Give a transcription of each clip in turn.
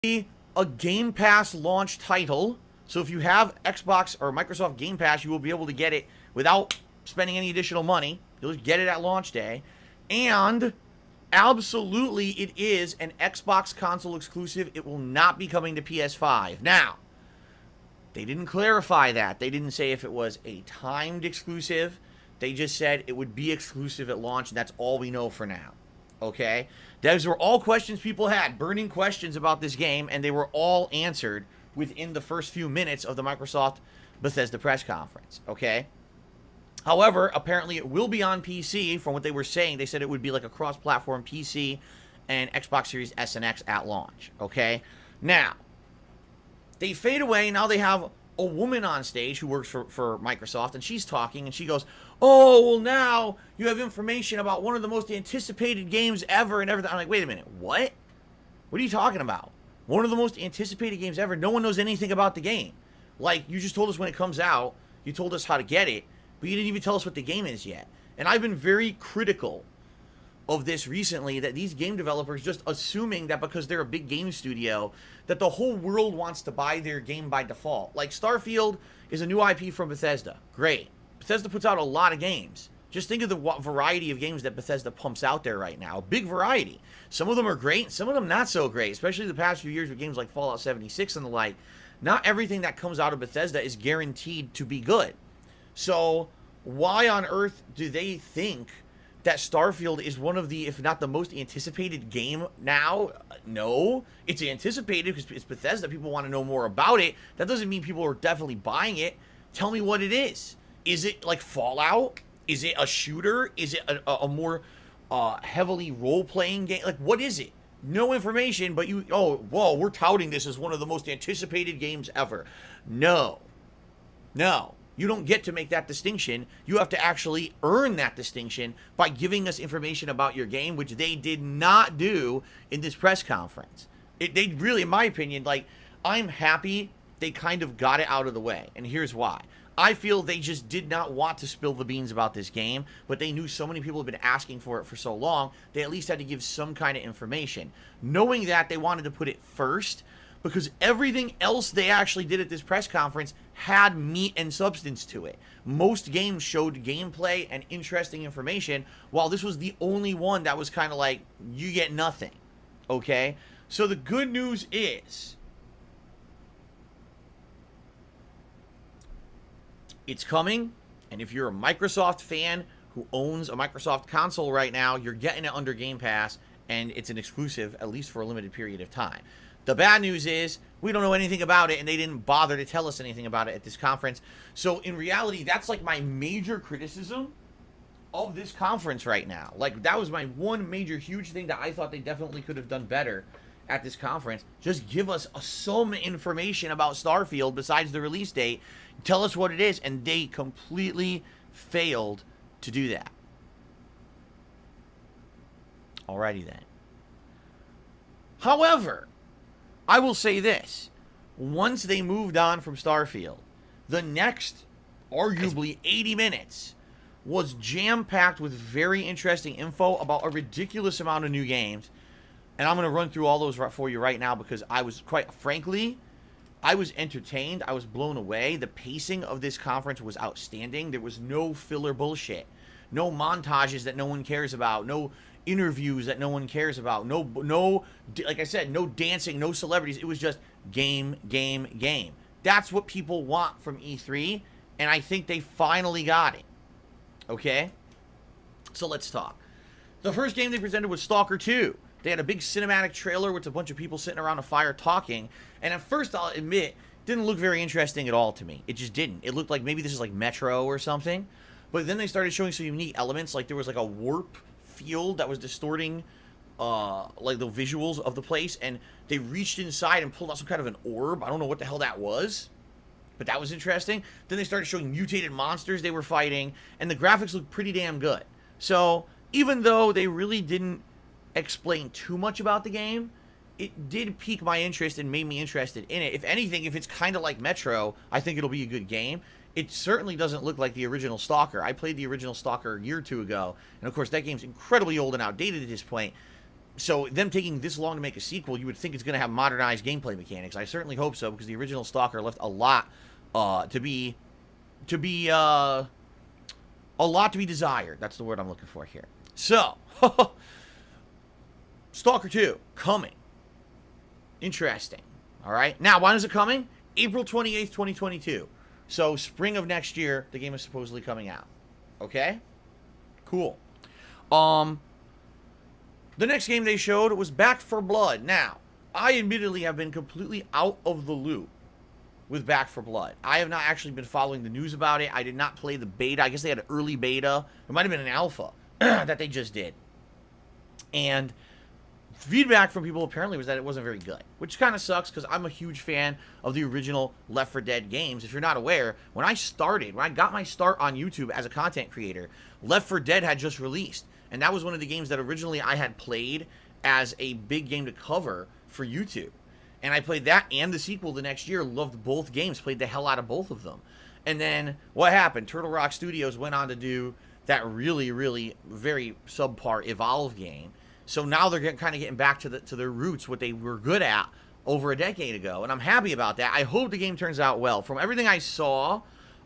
be a Game Pass launch title. So if you have Xbox or Microsoft Game Pass, you will be able to get it without spending any additional money. You'll just get it at launch day. And absolutely, it is an Xbox console exclusive. It will not be coming to PS5. Now, they didn't clarify that. They didn't say if it was a timed exclusive. They just said it would be exclusive at launch, and that's all we know for now. Okay? Those were all questions people had, burning questions about this game, and they were all answered within the first few minutes of the Microsoft Bethesda press conference. Okay? However, apparently it will be on PC. From what they were saying, they said it would be like a cross-platform PC and Xbox Series S and X at launch. Okay? Now, they fade away. Now they have a woman on stage who works for Microsoft, and she's talking, and she goes, oh, well, now you have information about one of the most anticipated games ever and everything. I'm like, wait a minute, what? What are you talking about? One of the most anticipated games ever? No one knows anything about the game. Like, you just told us when it comes out, you told us how to get it, but you didn't even tell us what the game is yet. And I've been very critical of this recently, that these game developers just assuming that because they're a big game studio, that the whole world wants to buy their game by default. Like, Starfield is a new IP from Bethesda. Great. Bethesda puts out a lot of games. Just think of the variety of games that Bethesda pumps out there right now. Big variety. Some of them are great, some of them not so great, especially the past few years with games like Fallout 76 and the like. Not everything that comes out of Bethesda is guaranteed to be good. So, why on earth do they think that Starfield is one of the, if not the most anticipated game now? No, it's anticipated because it's Bethesda. People want to know more about it. That doesn't mean people are definitely buying it. Tell me what it is. Is it like Fallout? Is it a shooter? Is it a more heavily role-playing game? Like, what is it? No information, but you, oh, whoa, we're touting this as one of the most anticipated games ever. No. No. You don't get to make that distinction. You have to actually earn that distinction by giving us information about your game, which they did not do in this press conference. They really, in my opinion, like, I'm happy they kind of got it out of the way. And here's why. I feel they just did not want to spill the beans about this game, but they knew so many people have been asking for it for so long, they at least had to give some kind of information. Knowing that, they wanted to put it first, because everything else they actually did at this press conference had meat and substance to it. Most games showed gameplay and interesting information, while this was the only one that was kind of like, you get nothing. Okay? So the good news is, it's coming, and if you're a Microsoft fan who owns a Microsoft console right now, you're getting it under Game Pass, and it's an exclusive, at least for a limited period of time. The bad news is, we don't know anything about it, and they didn't bother to tell us anything about it at this conference. So, in reality, that's like my major criticism of this conference right now. Like, that was my one major huge thing that I thought they definitely could have done better at this conference. Just give us some information about Starfield besides the release date. Tell us what it is, and they completely failed to do that. Alrighty then. However, I will say this. Once they moved on from Starfield, the next, arguably 80 minutes, was jam-packed with very interesting info about a ridiculous amount of new games. And I'm going to run through all those for you right now because I was, quite frankly, I was entertained. I was blown away. The pacing of this conference was outstanding. There was no filler bullshit. No montages that no one cares about. No interviews that no one cares about. No, like I said, no dancing, no celebrities. It was just game, game, game. That's what people want from E3, and I think they finally got it. Okay? So let's talk. The first game they presented was Stalker 2. They had a big cinematic trailer with a bunch of people sitting around a fire talking, and at first, I'll admit, didn't look very interesting at all to me. It just didn't. It looked like maybe this is like Metro or something, but then they started showing some unique elements, like there was like a warp field that was distorting like the visuals of the place, and they reached inside and pulled out some kind of an orb. I don't know what the hell that was, but that was interesting. Then they started showing mutated monsters they were fighting, and the graphics looked pretty damn good. So even though they really didn't explain too much about the game, it did pique my interest and made me interested in it. If anything, if it's kind of like Metro, I think it'll be a good game. It certainly doesn't look like the original Stalker. I played the original Stalker a year or two ago, and of course that game's incredibly old and outdated at this point. So them taking this long to make a sequel, you would think it's going to have modernized gameplay mechanics. I certainly hope so, because the original Stalker left a lot to be a lot to be desired. That's the word I'm looking for here. So, Stalker 2 coming. Interesting. All right. Now, when is it coming? April 28th, 2022. So, spring of next year, the game is supposedly coming out. Okay? Cool. The next game they showed was Back 4 Blood. Now, I admittedly have been completely out of the loop with Back 4 Blood. I have not actually been following the news about it. I did not play the beta. I guess they had an early beta. It might have been an alpha that they just did. And feedback from people apparently was that it wasn't very good, which kind of sucks because I'm a huge fan of the original Left 4 Dead games. If you're not aware, when I got my start on YouTube as a content creator, Left 4 Dead had just released. And that was one of the games that originally I had played as a big game to cover for YouTube. And I played that and the sequel the next year, loved both games, played the hell out of both of them. And then what happened? Turtle Rock Studios went on to do that really, really very subpar Evolve game. So now they're kind of getting back to their roots, what they were good at over a decade ago. And I'm happy about that. I hope the game turns out well. From everything I saw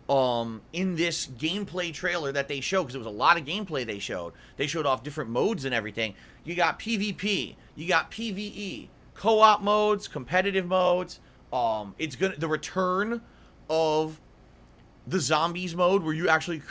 in this gameplay trailer that they showed, because it was a lot of gameplay they showed off different modes and everything. You got PvP, you got PvE, co-op modes, competitive modes. It's the return of the zombies mode, where you actually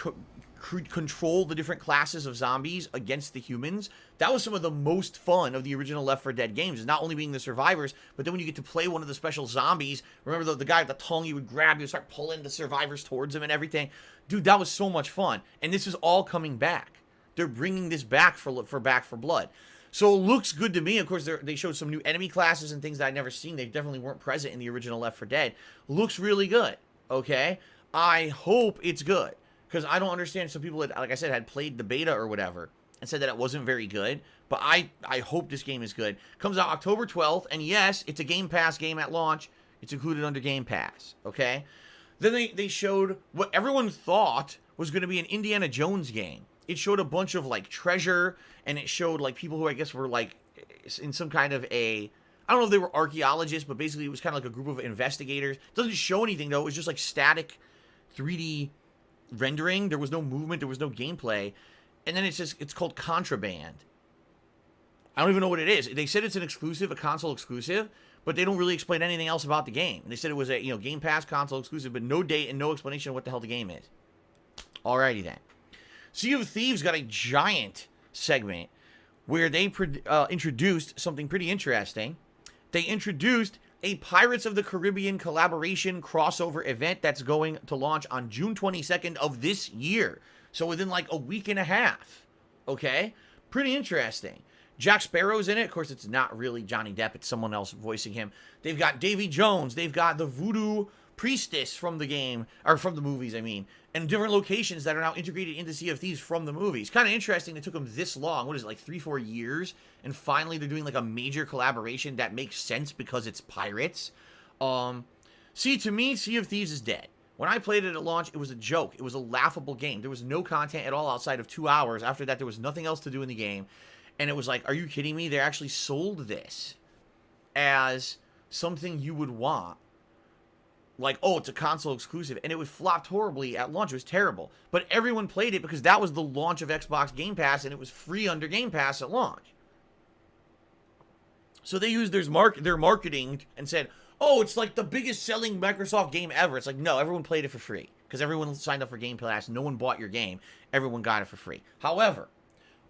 control the different classes of zombies against the humans. That was some of the most fun of the original Left 4 Dead games, is not only being the survivors, but then when you get to play one of the special zombies, remember the guy with the tongue, you would grab, you would start pulling the survivors towards him and everything. Dude, that was so much fun. And this is all coming back. They're bringing this back for Back 4 Blood. So it looks good to me. Of course, they showed some new enemy classes and things that I'd never seen. They definitely weren't present in the original Left 4 Dead. Looks really good, okay? I hope it's good, because I don't understand some people that, like I said, had played the beta or whatever and said that it wasn't very good. But I hope this game is good. Comes out October 12th, and yes, it's a Game Pass game at launch. It's included under Game Pass, okay? Then they showed what everyone thought was going to be an Indiana Jones game. It showed a bunch of, like, treasure, and it showed, like, people who I guess were, like, in some kind of a... I don't know if they were archaeologists, but basically it was kind of like a group of investigators. It doesn't show anything, though. It was just, like, static 3D rendering. There was no movement. There was no gameplay. And then it's called Contraband. I don't even know what it is. They said it's an exclusive, a console exclusive, but they don't really explain anything else about the game. They said it was a Game Pass console exclusive, but no date and no explanation of what the hell the game is. Alrighty then. Sea of Thieves got a giant segment where they introduced something pretty interesting. They introduced a Pirates of the Caribbean collaboration crossover event that's going to launch on June 22nd of this year. So within like a week and a half. Okay? Pretty interesting. Jack Sparrow's in it. Of course, it's not really Johnny Depp. It's someone else voicing him. They've got Davy Jones. They've got the Voodoo Priestess from the game, or from the movies, I mean, and different locations that are now integrated into Sea of Thieves from the movies. Kind of interesting it took them this long. What is it, like 3-4 years? And finally they're doing like a major collaboration that makes sense because it's pirates. See, to me, Sea of Thieves is dead. When I played it at launch, it was a joke. It was a laughable game. There was no content at all outside of 2 hours. After that, there was nothing else to do in the game. And it was like, are you kidding me? They actually sold this as something you would want. Like, oh, it's a console exclusive. And it was flopped horribly at launch. It was terrible. But everyone played it because that was the launch of Xbox Game Pass, and it was free under Game Pass at launch. So they used their marketing and said, oh, it's like the biggest selling Microsoft game ever. It's like, no, everyone played it for free. Because everyone signed up for Game Pass. No one bought your game. Everyone got it for free. However,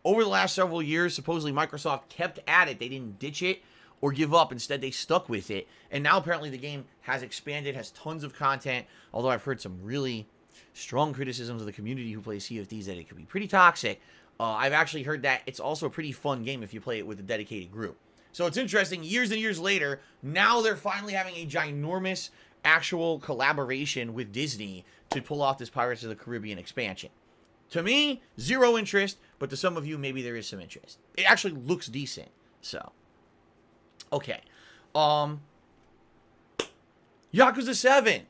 over the last several years, supposedly Microsoft kept at it. They didn't ditch it or give up. Instead, they stuck with it. And now apparently the game has expanded, has tons of content. Although I've heard some really strong criticisms of the community who plays Sea of Thieves that it could be pretty toxic. I've actually heard that it's also a pretty fun game if you play it with a dedicated group. So it's interesting, years and years later, now they're finally having a ginormous actual collaboration with Disney to pull off this Pirates of the Caribbean expansion. To me, zero interest, but to some of you, maybe there is some interest. It actually looks decent, so. Okay. Yakuza 7.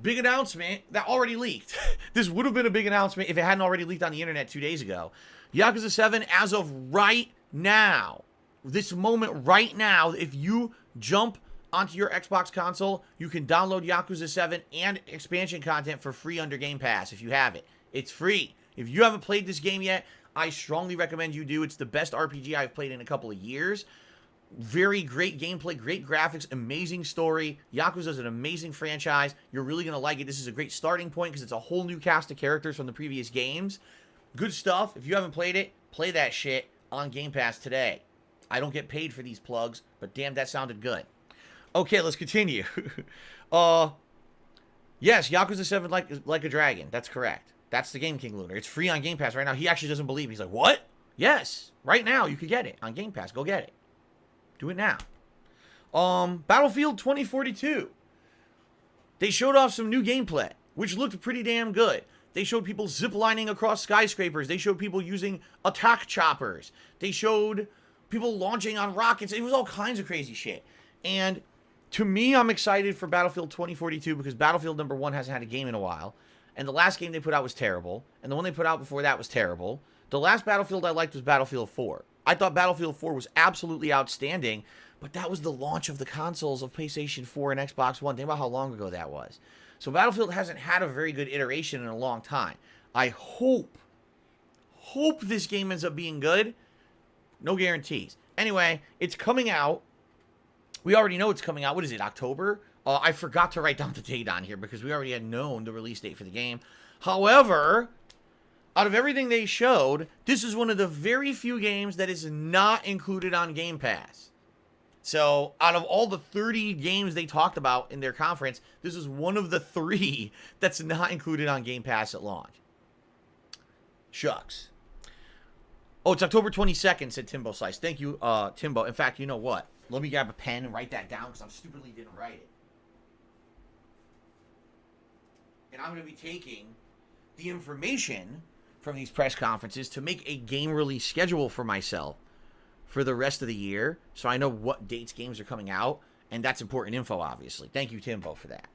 Big announcement that already leaked. This would have been a big announcement if it hadn't already leaked on the internet 2 days ago. Yakuza 7, as of right now, this moment right now, if you jump onto your Xbox console, you can download Yakuza 7 and expansion content for free under Game Pass if you have it. It's free. If you haven't played this game yet, I strongly recommend you do. It's the best RPG I've played in a couple of years. Very great gameplay, great graphics, amazing story. Yakuza is an amazing franchise. You're really going to like it. This is a great starting point because it's a whole new cast of characters from the previous games. Good stuff. If you haven't played it, play that shit on Game Pass today. I don't get paid for these plugs, but damn, that sounded good. Okay, let's continue. Yes, Yakuza 7 like a dragon. That's correct. That's the Game King Lunar. It's free on Game Pass right now. He actually doesn't believe. He's like, what? Yes, right now you could get it on Game Pass. Go get it. Do it now. Battlefield 2042. They showed off some new gameplay, which looked pretty damn good. They showed people ziplining across skyscrapers. They showed people using attack choppers. They showed people launching on rockets. It was all kinds of crazy shit. And to me, I'm excited for Battlefield 2042 because Battlefield number 1 hasn't had a game in a while. And the last game they put out was terrible. And the one they put out before that was terrible. The last Battlefield I liked was Battlefield 4. I thought Battlefield 4 was absolutely outstanding, but that was the launch of the consoles of PlayStation 4 and Xbox One. Think about how long ago that was. So Battlefield hasn't had a very good iteration in a long time. I hope this game ends up being good. No guarantees. Anyway, it's coming out. We already know it's coming out. What is it, October? I forgot to write down the date on here because we already had known the release date for the game. However, out of everything they showed, this is one of the very few games that is not included on Game Pass. So, out of all the 30 games they talked about in their conference, this is one of the 3 that's not included on Game Pass at launch. Shucks. Oh, it's October 22nd, said Timbo Slice. Thank you, Timbo. In fact, you know what? Let me grab a pen and write that down because I stupidly didn't write it. And I'm going to be taking the information from these press conferences to make a game release schedule for myself for the rest of the year, so I know what dates games are coming out, and that's important info, obviously. Thank you, Timbo, for that.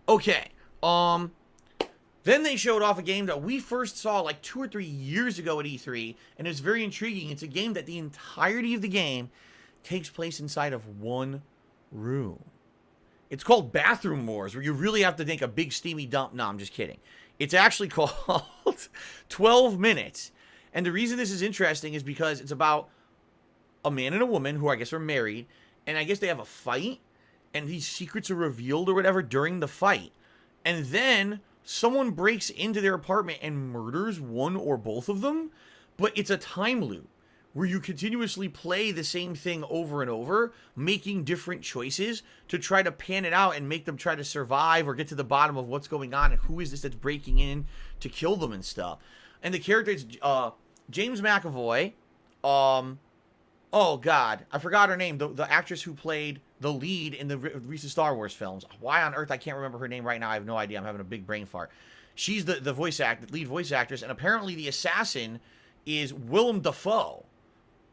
Okay, then they showed off a game that we first saw like 2 or 3 years ago at E3, and it's very intriguing. It's a game that the entirety of the game takes place inside of one room. It's called Bathroom Wars, where you really have to take a big steamy dump. No, I'm just kidding. It's actually called 12 Minutes, and the reason this is interesting is because it's about a man and a woman who I guess are married, and I guess they have a fight, and these secrets are revealed or whatever during the fight. And then someone breaks into their apartment and murders one or both of them, but it's a time loop where you continuously play the same thing over and over, making different choices to try to pan it out and make them try to survive or get to the bottom of what's going on and who is this that's breaking in to kill them and stuff. And the character is James McAvoy, oh, God. I forgot her name. The actress who played the lead in the recent Star Wars films. Why on earth I can't remember her name right now. I have no idea. I'm having a big brain fart. She's the lead voice actress. And apparently the assassin is Willem Dafoe.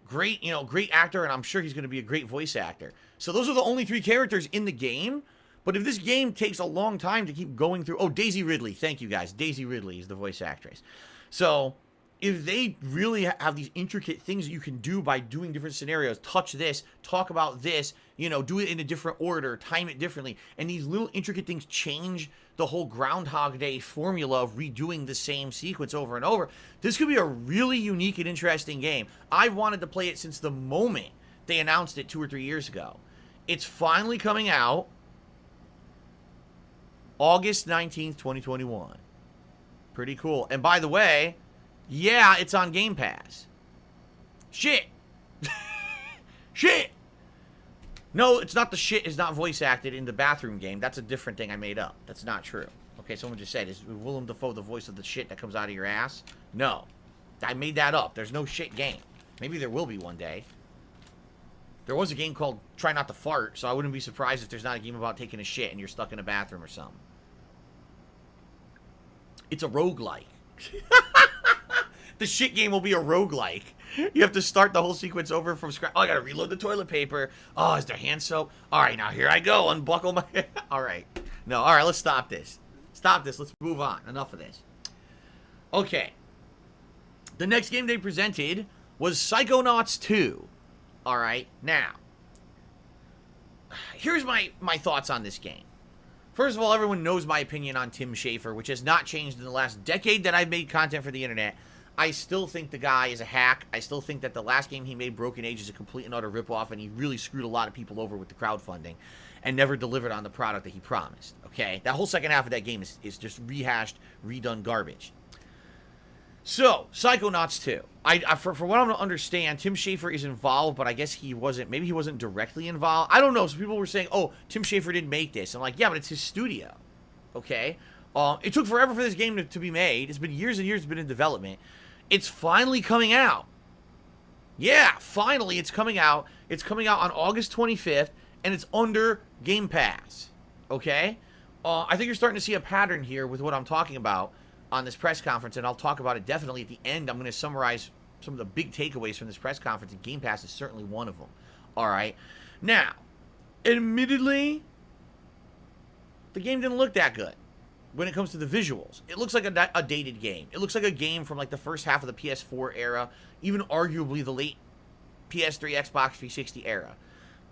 Great, great actor. And I'm sure he's going to be a great voice actor. So those are the only 3 characters in the game. But if this game takes a long time to keep going through... Oh, Daisy Ridley. Thank you, guys. Daisy Ridley is the voice actress. So... if they really have these intricate things that you can do by doing different scenarios, touch this, talk about this, do it in a different order, time it differently, and these little intricate things change the whole Groundhog Day formula of redoing the same sequence over and over, this could be a really unique and interesting game. I've wanted to play it since the moment they announced it 2 or 3 years ago. It's finally coming out August 19th, 2021. Pretty cool. And by the way... yeah, it's on Game Pass. Shit. Shit. No, it's not the shit is not voice acted in the bathroom game. That's a different thing I made up. That's not true. Okay, someone just said, is Willem Dafoe the voice of the shit that comes out of your ass? No. I made that up. There's no shit game. Maybe there will be one day. There was a game called Try Not to Fart, so I wouldn't be surprised if there's not a game about taking a shit and you're stuck in a bathroom or something. It's a roguelike. The shit game will be a roguelike. You have to start the whole sequence over from scratch. Oh, I gotta reload the toilet paper. Oh, is there hand soap? Alright, now here I go. Unbuckle my... Alright. No, alright, let's stop this. Stop this. Let's move on. Enough of this. Okay. The next game they presented was Psychonauts 2. All right, now, here's my thoughts on this game. First of all, everyone knows my opinion on Tim Schafer, which has not changed in the last decade that I've made content for the internet. I still think the guy is a hack. I still think that the last game he made, Broken Age, is a complete and utter ripoff, and he really screwed a lot of people over with the crowdfunding and never delivered on the product that he promised, okay? That whole second half of that game is just rehashed, redone garbage. So, Psychonauts 2. For what I'm to understand, Tim Schafer is involved, but I guess he wasn't, maybe he wasn't directly involved. I don't know. So people were saying, oh, Tim Schafer didn't make this. I'm like, yeah, but it's his studio, okay? It took forever for this game to be made. It's been years and years it's been in development. It's finally coming out. Yeah, finally it's coming out. It's coming out on August 25th, and it's under Game Pass, okay? I think you're starting to see a pattern here with what I'm talking about on this press conference, and I'll talk about it definitely at the end. I'm going to summarize some of the big takeaways from this press conference, and Game Pass is certainly one of them. All right. Now, admittedly, the game didn't look that good when it comes to the visuals. It looks like a dated game. It looks like a game from like the first half of the PS4 era, even arguably the late PS3, Xbox 360 era.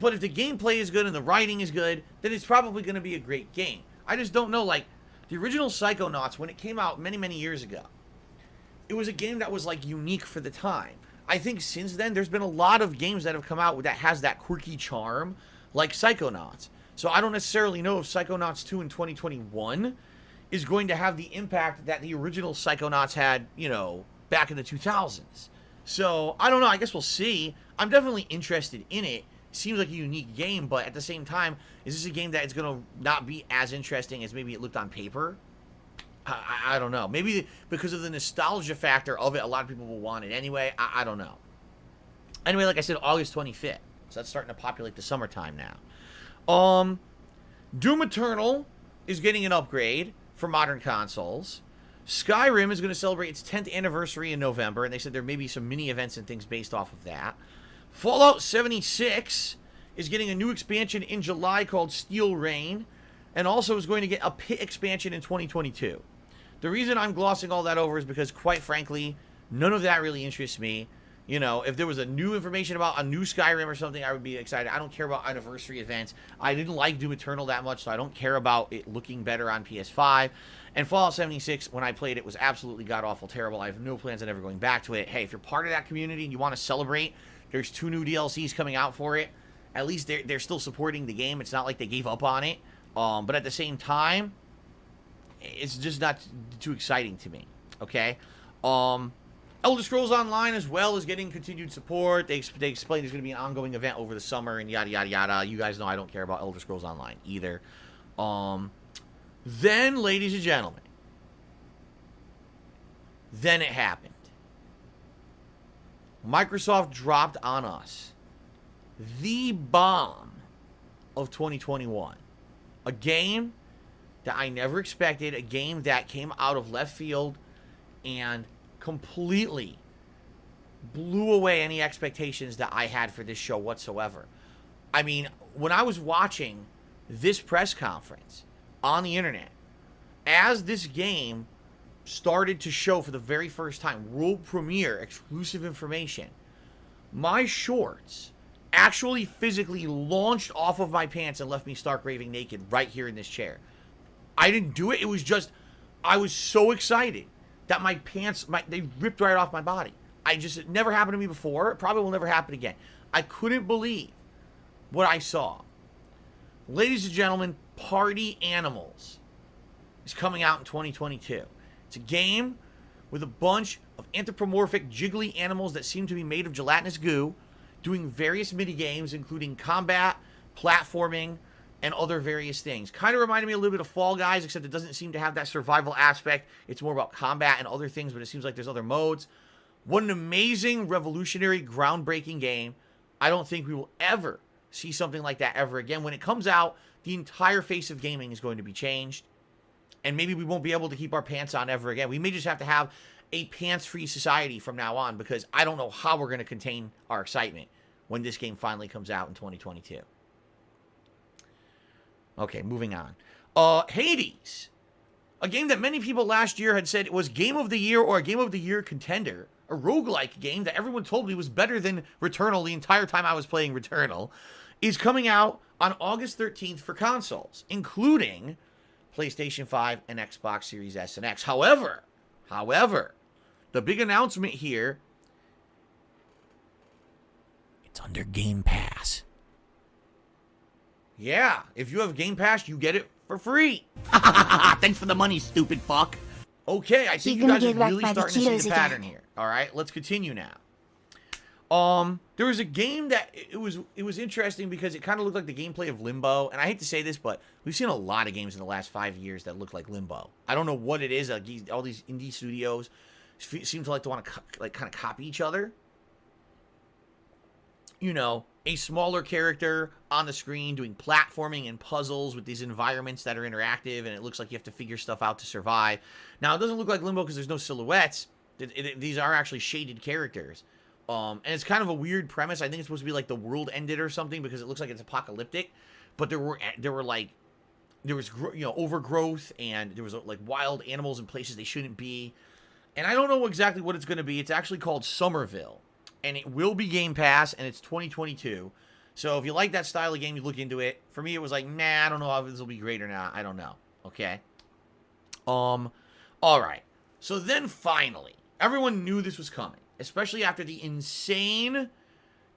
But if the gameplay is good and the writing is good, then it's probably going to be a great game. I just don't know, like, the original Psychonauts, when it came out many, many years ago, it was a game that was, like, unique for the time. I think since then, there's been a lot of games that have come out that has that quirky charm, like Psychonauts. So I don't necessarily know if Psychonauts 2 in 2021 is going to have the impact that the original Psychonauts had, you know, back in the 2000s. So, I don't know. I guess we'll see. I'm definitely interested in it. Seems like a unique game, but at the same time, is this a game that is going to not be as interesting as maybe it looked on paper? I don't know. Maybe because of the nostalgia factor of it, a lot of people will want it anyway. I don't know. Anyway, like I said, August 25th. So that's starting to populate the summertime now. Doom Eternal is getting an upgrade for modern consoles. Skyrim is going to celebrate its 10th anniversary in November, and they said there may be some mini events and things based off of that. Fallout 76 is getting a new expansion in July called Steel Rain, and also is going to get a pit expansion in 2022. The reason I'm glossing all that over is because, quite frankly, none of that really interests me. You know, if there was a new information about a new Skyrim or something, I would be excited. I don't care about anniversary events. I didn't like Doom Eternal that much, so I don't care about it looking better on PS5. And Fallout 76, when I played it, was absolutely god-awful terrible. I have no plans on ever going back to it. Hey, if you're part of that community and you want to celebrate, there's 2 new DLCs coming out for it. At least they're still supporting the game. It's not like they gave up on it. But at the same time, it's just not too exciting to me. Okay? Elder Scrolls Online as well is getting continued support. They explained there's going to be an ongoing event over the summer and yada, yada, yada. You guys know I don't care about Elder Scrolls Online either. Then, ladies and gentlemen, then it happened. Microsoft dropped on us the bomb of 2021. A game that I never expected, a game that came out of left field and completely blew away any expectations that I had for this show whatsoever. I mean, when I was watching this press conference on the internet, as this game started to show for the very first time, world premiere exclusive information, my shorts actually physically launched off of my pants and left me stark raving naked right here in this chair. I didn't do it. It was just, I was so excited that my pants, they ripped right off my body. It never happened to me before. It probably will never happen again. I couldn't believe what I saw. Ladies and gentlemen, Party Animals is coming out in 2022. It's a game with a bunch of anthropomorphic jiggly animals that seem to be made of gelatinous goo, doing various mini games, including combat, platforming, and other various things. Kind of reminded me a little bit of Fall Guys, except it doesn't seem to have that survival aspect. It's more about combat and other things, but it seems like there's other modes. What an amazing, revolutionary, groundbreaking game. I don't think we will ever see something like that ever again. When it comes out, the entire face of gaming is going to be changed. And maybe we won't be able to keep our pants on ever again. We may just have to have a pants-free society from now on, because I don't know how we're going to contain our excitement when this game finally comes out in 2022. Okay, moving on. Hades. A game that many people last year had said was Game of the Year or a Game of the Year contender. A roguelike game that everyone told me was better than Returnal the entire time I was playing Returnal, is coming out on August 13th for consoles, including PlayStation 5 and Xbox Series S and X. However, the big announcement here, it's under Game Pass. Yeah, if you have Game Pass, you get it for free. Thanks for the money, stupid fuck. Okay, I think you guys are really starting to see the pattern here. All right, let's continue now. There was a game that it was interesting because it kind of looked like the gameplay of Limbo, and I hate to say this, but we've seen a lot of games in the last 5 years that look like Limbo. I don't know what it is. Like all these indie studios seem to like to want to kind of copy each other. You know, a smaller character on the screen doing platforming and puzzles with these environments that are interactive, and it looks like you have to figure stuff out to survive. Now, it doesn't look like Limbo because there's no silhouettes. These are actually shaded characters. And it's kind of a weird premise. I think it's supposed to be like the world ended or something because it looks like it's apocalyptic. But there was overgrowth, and there was like wild animals in places they shouldn't be. And I don't know exactly what it's going to be. It's actually called Somerville. And it will be Game Pass, and it's 2022. So if you like that style of game, you look into it. For me, it was like, nah, I don't know if this will be great or not. I don't know. Okay. All right. So then finally, everyone knew this was coming, especially after the insane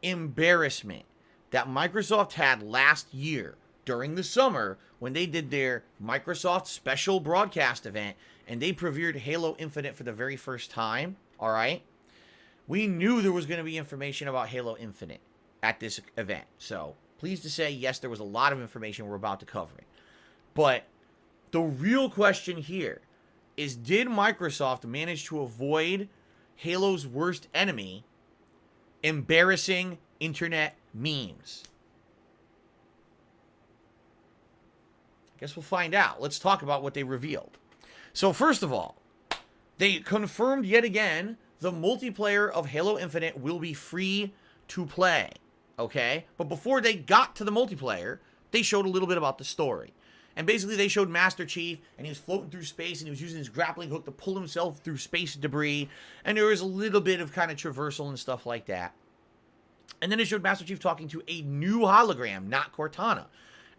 embarrassment that Microsoft had last year during the summer when they did their Microsoft special broadcast event, and they previewed Halo Infinite for the very first time. All right. We knew there was going to be information about Halo Infinite at this event. So, pleased to say, yes, there was a lot of information we're about to cover. But the real question here is, did Microsoft manage to avoid Halo's worst enemy, embarrassing internet memes? I guess we'll find out. Let's talk about what they revealed. So, first of all, they confirmed yet again the multiplayer of Halo Infinite will be free to play, okay? But before they got to the multiplayer, they showed a little bit about the story. And basically, they showed Master Chief, and he was floating through space, and he was using his grappling hook to pull himself through space debris, and there was a little bit of kind of traversal and stuff like that. And then they showed Master Chief talking to a new hologram, not Cortana.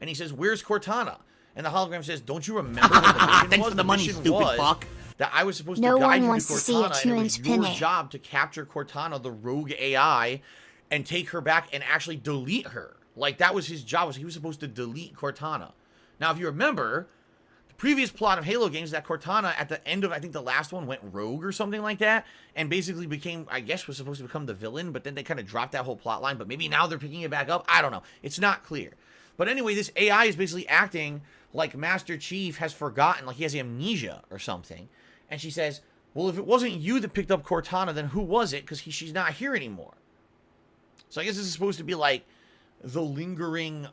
And he says, "Where's Cortana?" And the hologram says, "Don't you remember what the mission Thanks was? for the money, stupid fuck. That I was supposed No to guide one you wants to to see a Cortana, and it was 2-inch your pin. job to capture Cortana, the rogue AI, and take her back and actually delete her. Like, that was his job. He was supposed to delete Cortana." Now, if you remember, the previous plot of Halo games, that Cortana, at the end of, I think, the last one, went rogue or something like that, and basically became, I guess, was supposed to become the villain, but then they kind of dropped that whole plot line, but maybe now they're picking it back up. I don't know. It's not clear. But anyway, this AI is basically acting like Master Chief has forgotten, like he has amnesia or something. And she says, "Well, if it wasn't you that picked up Cortana, then who was it? Because she's not here anymore." So I guess this is supposed to be like the lingering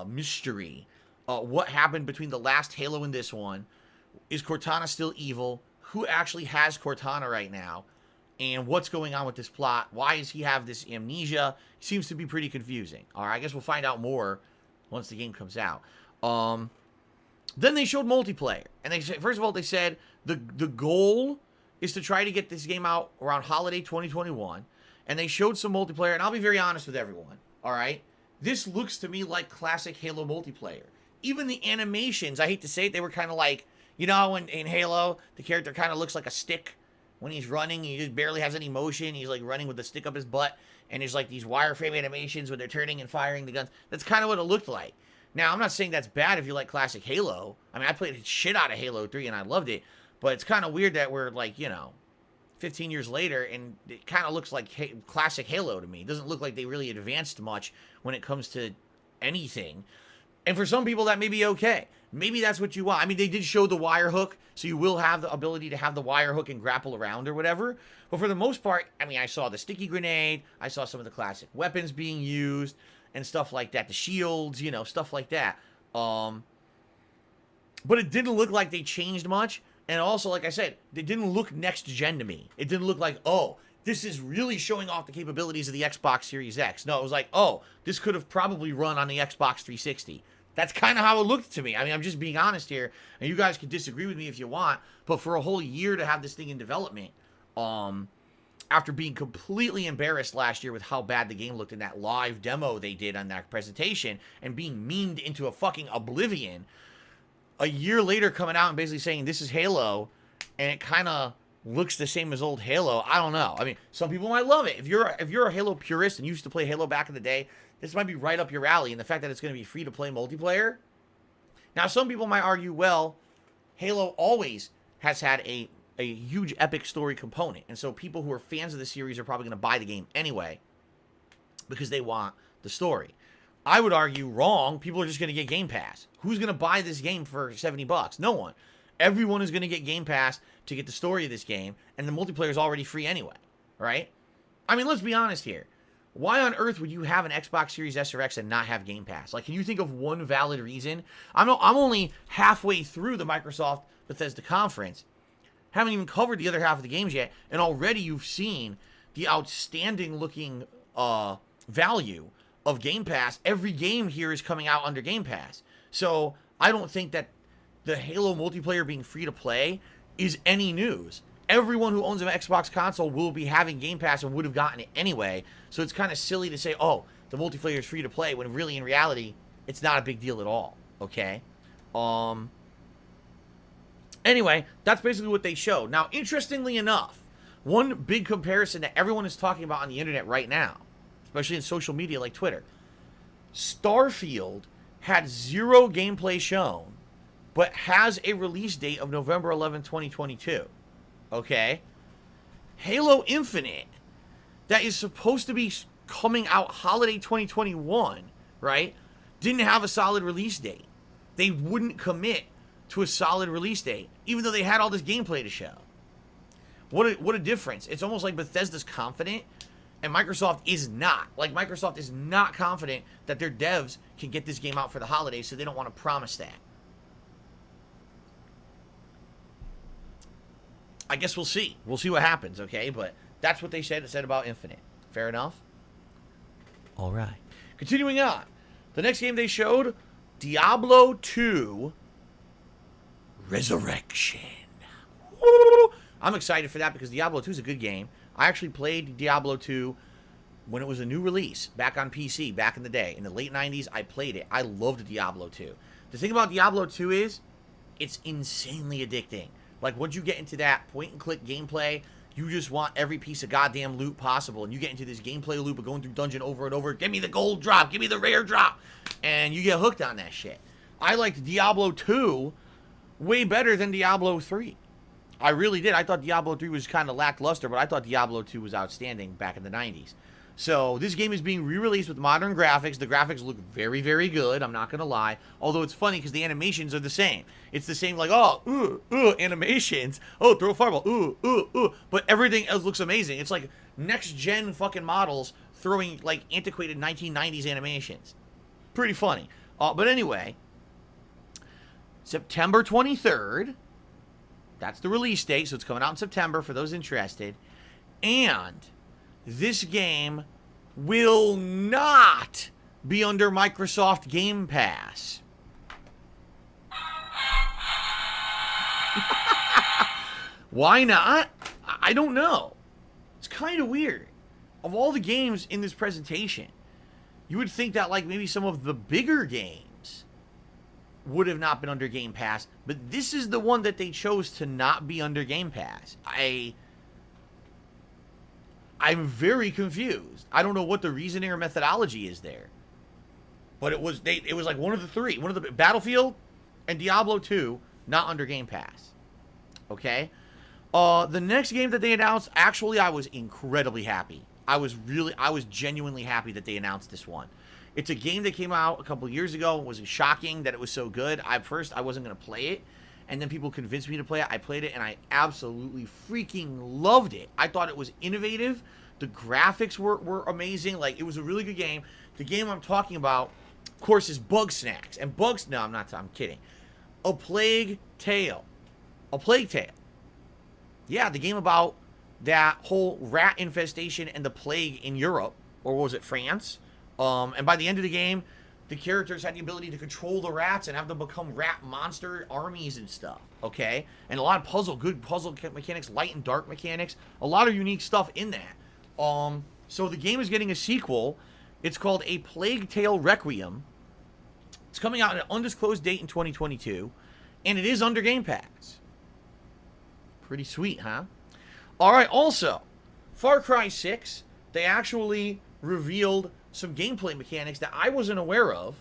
mystery. What happened between the last Halo and this one? Is Cortana still evil? Who actually has Cortana right now? And what's going on with this plot? Why does he have this amnesia? Seems to be pretty confusing. All right, I guess we'll find out more once the game comes out. Then they showed multiplayer. And they said, first of all, they said the goal is to try to get this game out around holiday 2021. And they showed some multiplayer. And I'll be very honest with everyone. All right? This looks to me like classic Halo multiplayer. Even the animations, I hate to say it, they were kind of like, you know, in Halo, the character kind of looks like a stick when he's running. He just barely has any motion. He's like running with the stick up his butt. And there's like these wireframe animations where they're turning and firing the guns. That's kind of what it looked like. Now, I'm not saying that's bad if you like classic Halo. I mean, I played the shit out of Halo 3 and I loved it. But it's kind of weird that we're like, you know, 15 years later and it kind of looks like classic Halo to me. It doesn't look like they really advanced much when it comes to anything. And for some people, that may be okay. Maybe that's what you want. I mean, they did show the wire hook, so you will have the ability to have the wire hook and grapple around or whatever. But for the most part, I mean, I saw the sticky grenade. I saw some of the classic weapons being used and stuff like that. The shields, you know, stuff like that. But it didn't look like they changed much. And also, like I said, it didn't look next gen to me. It didn't look like, oh, this is really showing off the capabilities of the Xbox Series X. No, it was like, oh, this could have probably run on the Xbox 360. That's kind of how it looked to me. I mean, I'm just being honest here, and you guys can disagree with me if you want, but for a whole year to have this thing in development, after being completely embarrassed last year with how bad the game looked in that live demo they did on that presentation, and being memed into a fucking oblivion, a year later coming out and basically saying this is Halo, and it kind of looks the same as old Halo. I don't know. I mean, some people might love it. If you're a Halo purist and used to play Halo back in the day, this might be right up your alley. And the fact that it's going to be free to play multiplayer. Now, some people might argue, well, Halo always has had a huge epic story component, and so people who are fans of the series are probably going to buy the game anyway because they want the story. I would argue wrong. People are just going to get Game Pass. Who's going to buy this game for $70? No one. Everyone is going to get Game Pass to get the story of this game, and the multiplayer is already free anyway, right? I mean, let's be honest here. Why on earth would you have an Xbox Series S or X and not have Game Pass? Like, can you think of one valid reason? I'm only halfway through the Microsoft Bethesda conference. Haven't even covered the other half of the games yet, and already you've seen the outstanding looking value of Game Pass. Every game here is coming out under Game Pass. So I don't think that the Halo multiplayer being free to play is any news. Everyone who owns an Xbox console will be having Game Pass and would have gotten it anyway. So it's kind of silly to say, oh, the multiplayer is free to play, when really in reality, it's not a big deal at all. Okay? Anyway, that's basically what they showed. Now, interestingly enough, one big comparison that everyone is talking about on the internet right now, especially in social media like Twitter, Starfield had 0 gameplay shown, but has a release date of November 11, 2022. Okay? Halo Infinite, that is supposed to be coming out holiday 2021, right? Didn't have a solid release date. They wouldn't commit to a solid release date, even though they had all this gameplay to show. What a difference. It's almost like Bethesda's confident, and Microsoft is not. Like, Microsoft is not confident that their devs can get this game out for the holidays, so they don't want to promise that. I guess we'll see. We'll see what happens, okay? But that's what they said about Infinite. Fair enough? All right. Continuing on. The next game they showed, Diablo 2 Resurrection. I'm excited for that because Diablo 2 is a good game. I actually played Diablo 2 when it was a new release, back on PC, back in the day. In the late 90s, I played it. I loved Diablo 2. The thing about Diablo 2 is, it's insanely addicting. Like, once you get into that point-and-click gameplay, you just want every piece of goddamn loot possible. And you get into this gameplay loop of going through dungeon over and over. Give me the gold drop. Give me the rare drop. And you get hooked on that shit. I liked Diablo 2 way better than Diablo 3. I really did. I thought Diablo 3 was kind of lackluster, but I thought Diablo 2 was outstanding back in the 90s. So this game is being re-released with modern graphics. The graphics look very, very good. I'm not going to lie. Although it's funny because the animations are the same. It's the same, like, oh, animations. Oh, throw a fireball. But everything else looks amazing. It's like next-gen fucking models throwing, like, antiquated 1990s animations. Pretty funny. But anyway, September 23rd. That's the release date, so it's coming out in September for those interested. And this game will not be under Microsoft Game Pass. Why not? I don't know. It's kind of weird. Of all the games in this presentation, you would think that, like, maybe some of the bigger games would have not been under Game Pass, but this is the one that they chose to not be under Game Pass. I'm very confused. I don't know what the reasoning or methodology is there. But it was like one of the three. One of the Battlefield and Diablo 2 not under Game Pass. Okay? The next game that they announced, actually I was incredibly happy. I was genuinely happy that they announced this one. It's a game that came out a couple years ago. It was shocking that it was so good. At first I wasn't going to play it. And then people convinced me to play it. I played it, and I absolutely freaking loved it. I thought it was innovative. The graphics were amazing. Like, it was a really good game. The game I'm talking about, of course, is Bugsnax. And no, I'm kidding. A Plague Tale. A Plague Tale. Yeah, the game about that whole rat infestation and the plague in Europe. Or was it France? And by the end of the game, the characters had the ability to control the rats and have them become rat monster armies and stuff, okay? And a lot of good puzzle mechanics, light and dark mechanics, a lot of unique stuff in that. So the game is getting a sequel. It's called A Plague Tale Requiem. It's coming out at an undisclosed date in 2022, and it is under Game Pass. Pretty sweet, huh? All right, also, Far Cry 6, they actually revealed some gameplay mechanics that I wasn't aware of.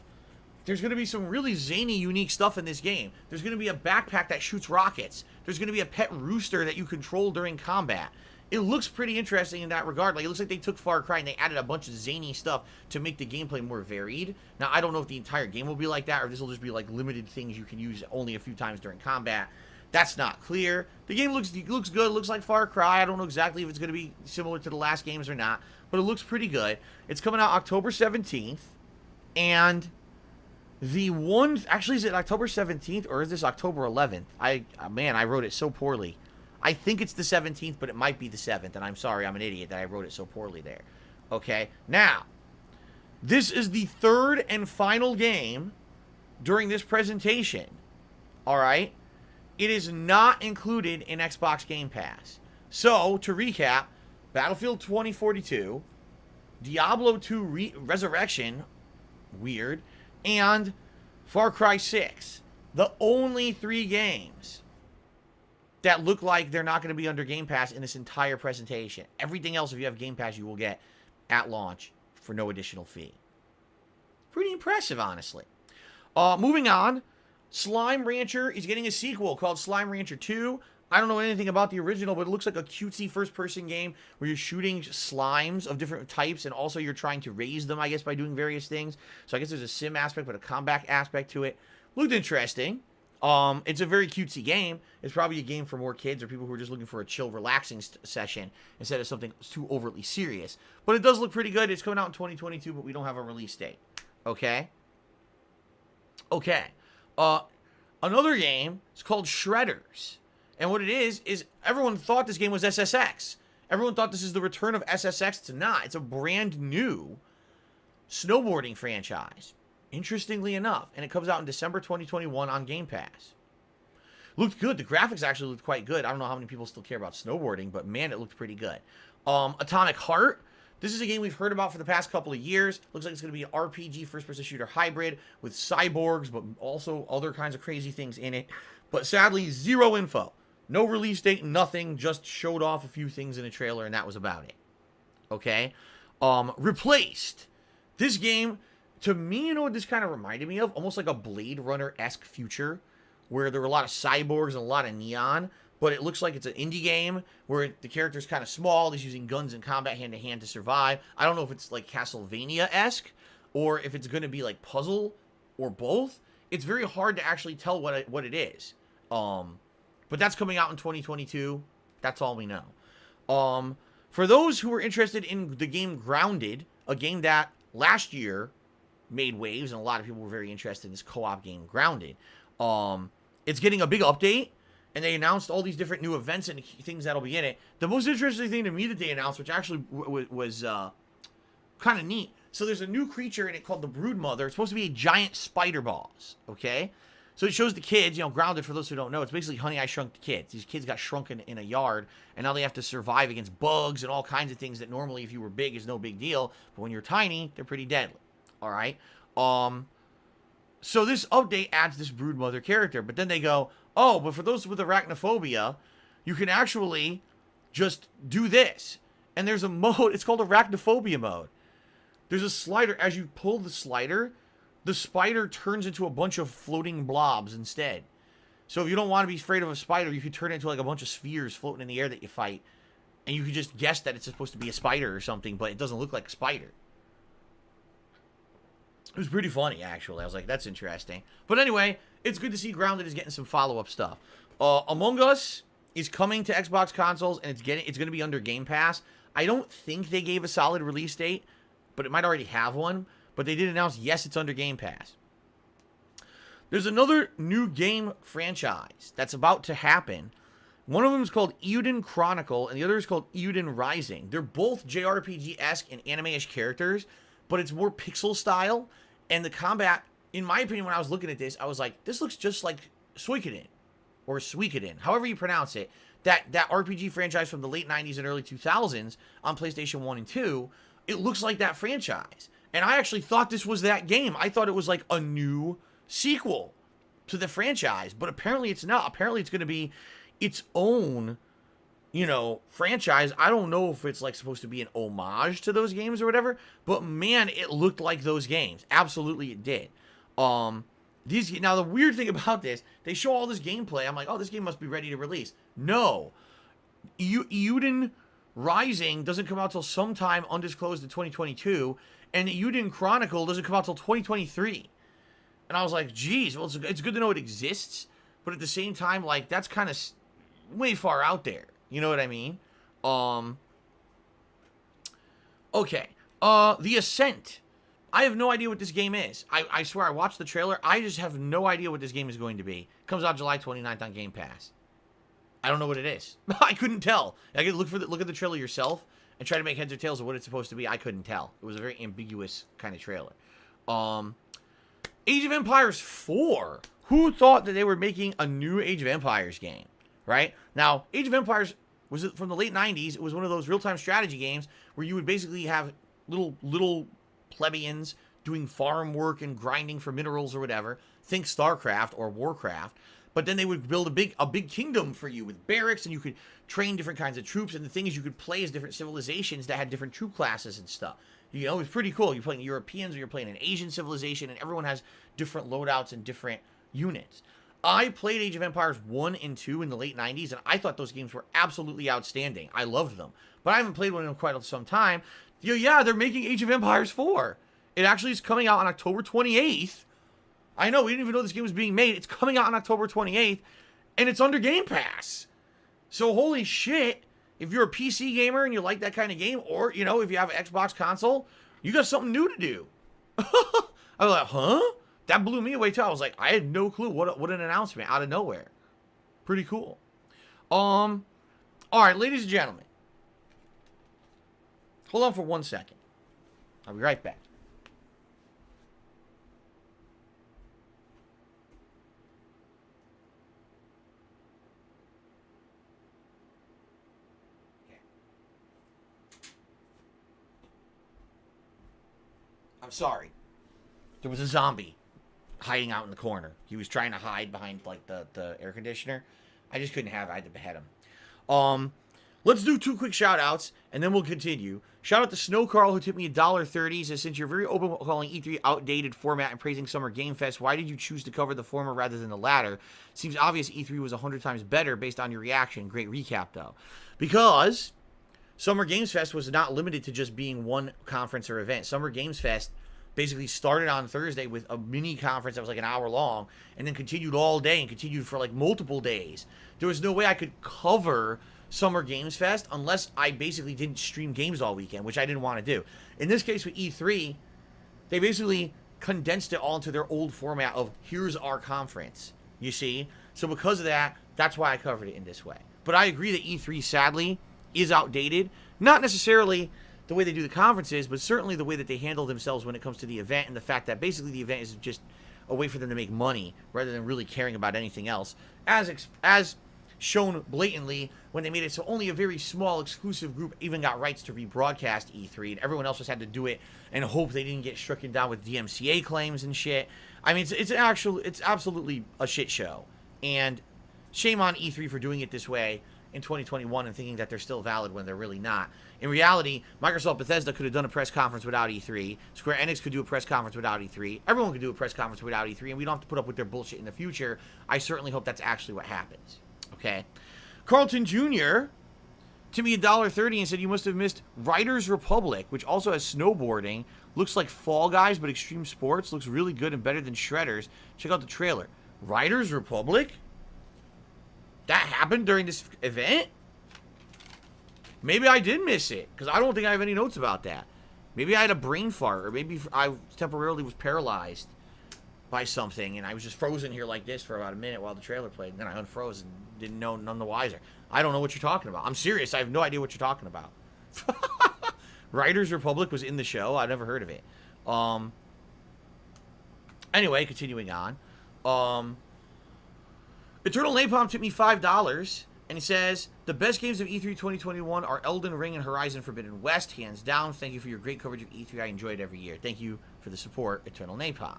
There's going to be some really zany, unique stuff in this game. There's going to be a backpack that shoots rockets. There's going to be a pet rooster that you control during combat. It looks pretty interesting in that regard. Like, it looks like they took Far Cry and they added a bunch of zany stuff to make the gameplay more varied. Now, I don't know if the entire game will be like that, or this will just be like limited things you can use only a few times during combat. That's not clear. The game looks good. It looks like Far Cry. I don't know exactly if it's going to be similar to the last games or not, but it looks pretty good. It's coming out October 17th, and the one... Actually, is it October 17th, or is this October 11th? Man, I wrote it so poorly. I think it's the 17th, but it might be the 7th, and I'm sorry, I'm an idiot that I wrote it so poorly there. Okay, now, this is the third and final game during this presentation, alright? It is not included in Xbox Game Pass. So, to recap, Battlefield 2042, Diablo 2 Resurrection, weird, and Far Cry 6. The only 3 games that look like they're not going to be under Game Pass in this entire presentation. Everything else, if you have Game Pass, you will get at launch for no additional fee. Pretty impressive, honestly. Moving on, Slime Rancher is getting a sequel called Slime Rancher 2. I don't know anything about the original, but it looks like a cutesy first-person game where you're shooting slimes of different types, and also you're trying to raise them, I guess, by doing various things. So I guess there's a sim aspect, but a combat aspect to it. Looked interesting. It's a very cutesy game. It's probably a game for more kids or people who are just looking for a chill, relaxing session instead of something too overtly serious. But it does look pretty good. It's coming out in 2022, but we don't have a release date. Okay? Okay. Another game is called Shredders. And what it is everyone thought this game was SSX. Everyone thought this is the return of SSX. It's not. It's a brand new snowboarding franchise. Interestingly enough, and it comes out in December 2021 on Game Pass. Looked good. The graphics actually looked quite good. I don't know how many people still care about snowboarding, but man, it looked pretty good. Atomic Heart. This is a game we've heard about for the past couple of years. Looks like it's going to be an RPG first-person shooter hybrid with cyborgs, but also other kinds of crazy things in it. But sadly, zero info. No release date, nothing. Just showed off a few things in a trailer, and that was about it. Okay? Replaced. This game... To me, you know what this kind of reminded me of? Almost like a Blade Runner-esque future, where there were a lot of cyborgs and a lot of neon, but it looks like it's an indie game, where the character's kind of small, he's using guns in combat hand-to-hand to survive. I don't know if it's like Castlevania-esque, or if it's going to be like puzzle, or both. It's very hard to actually tell what it is. But that's coming out in 2022. That's all we know. For those who are interested in the game Grounded, a game that last year made waves, and a lot of people were very interested in this co-op game, Grounded. It's getting a big update, and they announced all these different new events and things that'll be in it. The most interesting thing to me that they announced, which actually was kind of neat. So there's a new creature in it called the Broodmother. It's supposed to be a giant spider boss, okay? So it shows the kids, Grounded, for those who don't know, it's basically Honey, I Shrunk the Kids. These kids got shrunk in a yard, and now they have to survive against bugs and all kinds of things that normally, if you were big, is no big deal. But when you're tiny, they're pretty deadly. All right. So this update adds this Broodmother character, but then they go, oh, but for those with arachnophobia, you can actually just do this. And there's a mode, it's called arachnophobia mode. There's a slider. As you pull the slider, the spider turns into a bunch of floating blobs instead. So if you don't want to be afraid of a spider, you could turn it into like a bunch of spheres floating in the air that you fight. And you could just guess that it's supposed to be a spider or something, but it doesn't look like a spider. It was pretty funny, actually. I was like, that's interesting. But anyway, it's good to see Grounded is getting some follow-up stuff. Among Us is coming to Xbox consoles, and it's going to be under Game Pass. I don't think they gave a solid release date, but it might already have one. But they did announce, yes, it's under Game Pass. There's another new game franchise that's about to happen. One of them is called Euden Chronicle, and the other is called Euden Rising. They're both JRPG-esque and anime-ish characters, but it's more pixel style, And the combat, in my opinion, when I was looking at this, I was like, this looks just like Suikoden, or Suikoden, however you pronounce it. That RPG franchise from the late 90s and early 2000s on PlayStation 1 and 2, it looks like that franchise. And I actually thought this was that game. I thought it was like a new sequel to the franchise, but apparently it's not. Apparently it's going to be its own, you know, franchise. I don't know if it's like supposed to be an homage to those games or whatever, but man, it looked like those games. Absolutely it did. Now the weird thing about this, they show all this gameplay. I'm like, oh, this game must be ready to release. No. Euden Rising doesn't come out till sometime undisclosed in 2022, and Euden Chronicle doesn't come out till 2023. And I was like, geez, well, it's good to know it exists, but at the same time, like, that's kind of way far out there. You know what I mean? Okay. The Ascent. I have no idea what this game is. I swear, I watched the trailer. I just have no idea what this game is going to be. It comes out July 29th on Game Pass. I don't know what it is. I couldn't tell. I could look at the trailer yourself and try to make heads or tails of what it's supposed to be. I couldn't tell. It was a very ambiguous kind of trailer. Age of Empires 4. Who thought that they were making a new Age of Empires game? Right? Now, Age of Empires was from the late 90s. It was one of those real-time strategy games where you would basically have little plebeians doing farm work and grinding for minerals or whatever. Think StarCraft or Warcraft. But then they would build a big kingdom for you with barracks, and you could train different kinds of troops. And the thing is, you could play as different civilizations that had different troop classes and stuff. You know, it was pretty cool. You're playing Europeans, or you're playing an Asian civilization, and everyone has different loadouts and different units. I played Age of Empires 1 and 2 in the late 90s, and I thought those games were absolutely outstanding. I loved them. But I haven't played one in quite some time. Yeah, they're making Age of Empires 4. It actually is coming out on October 28th. I know, we didn't even know this game was being made. It's coming out on October 28th, and it's under Game Pass. So, holy shit, if you're a PC gamer and you like that kind of game, or, you know, if you have an Xbox console, you got something new to do. I was like, huh? That blew me away, too. I was like, I had no clue. What an announcement out of nowhere. Pretty cool. All right, ladies and gentlemen. Hold on for 1 second. I'll be right back. I'm sorry. There was a zombie hiding out in the corner. He was trying to hide behind, like, the air conditioner. I just couldn't have it. I had to behead him. Let's do 2 quick shout-outs, and then we'll continue. Shout out to Snow Carl, who tipped me $1.30. Says, since you're very open calling E3 outdated format and praising Summer Game Fest, why did you choose to cover the former rather than the latter? Seems obvious E3 was 100 times better based on your reaction. Great recap, though. Because Summer Games Fest was not limited to just being one conference or event. Summer Games Fest basically started on Thursday with a mini conference that was like an hour long, and then continued all day and continued for like multiple days. There was no way I could cover Summer Games Fest unless I basically didn't stream games all weekend, which I didn't want to do. In this case with E3, they basically condensed it all into their old format of here's our conference, you see? So because of that, that's why I covered it in this way. But I agree that E3, sadly, is outdated. Not necessarily the way they do the conferences, but certainly the way that they handle themselves when it comes to the event, and the fact that basically the event is just a way for them to make money rather than really caring about anything else, as shown blatantly when they made it so only a very small exclusive group even got rights to rebroadcast E3, and everyone else just had to do it and hope they didn't get stricken down with DMCA claims and shit. I mean, it's absolutely a shit show, and shame on E3 for doing it this way in 2021 and thinking that they're still valid when they're really not. In reality, Microsoft Bethesda could have done a press conference without E3. Square Enix could do a press conference without E3. Everyone could do a press conference without E3, and we don't have to put up with their bullshit in the future. I certainly hope that's actually what happens. Okay? Carlton Jr. to me $1.30 and said, you must have missed Riders Republic, which also has snowboarding. Looks like Fall Guys, but extreme sports. Looks really good and better than Shredders. Check out the trailer. Riders Republic? That happened during this event? Maybe I did miss it, because I don't think I have any notes about that. Maybe I had a brain fart, or maybe I temporarily was paralyzed by something, and I was just frozen here like this for about a minute while the trailer played, and then I unfroze and didn't know none the wiser. I don't know what you're talking about. I'm serious. I have no idea what you're talking about. Riders Republic was in the show. I've never heard of it. Anyway, continuing on. Eternal Napalm took me $5, and he says, the best games of E3 2021 are Elden Ring and Horizon Forbidden West, hands down. Thank you for your great coverage of E3. I enjoy it every year. Thank you for the support, Eternal Napalm.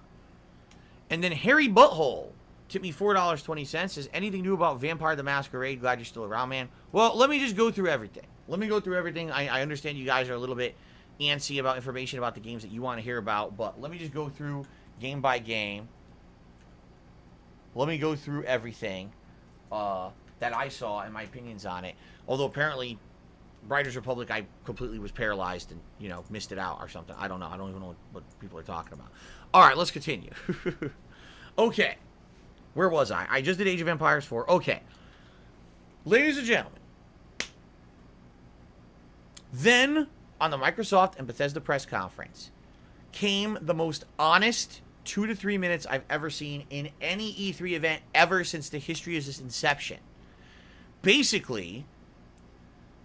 And then Harry Butthole tipped me $4.20. Says, anything new about Vampire the Masquerade? Glad you're still around, man. Well, let me just go through everything. I understand you guys are a little bit antsy about information about the games that you want to hear about, but let me just go through game by game. Let me go through everything that I saw and my opinions on it. Although apparently, Riders Republic, I completely was paralyzed and, you know, missed it out or something. I don't know. I don't even know what people are talking about. All right, let's continue. Okay. Where was I? I just did Age of Empires 4. Okay. Ladies and gentlemen. Then, on the Microsoft and Bethesda press conference, came the most honest 2 to 3 minutes I've ever seen in any E3 event ever since the history of this inception. Basically,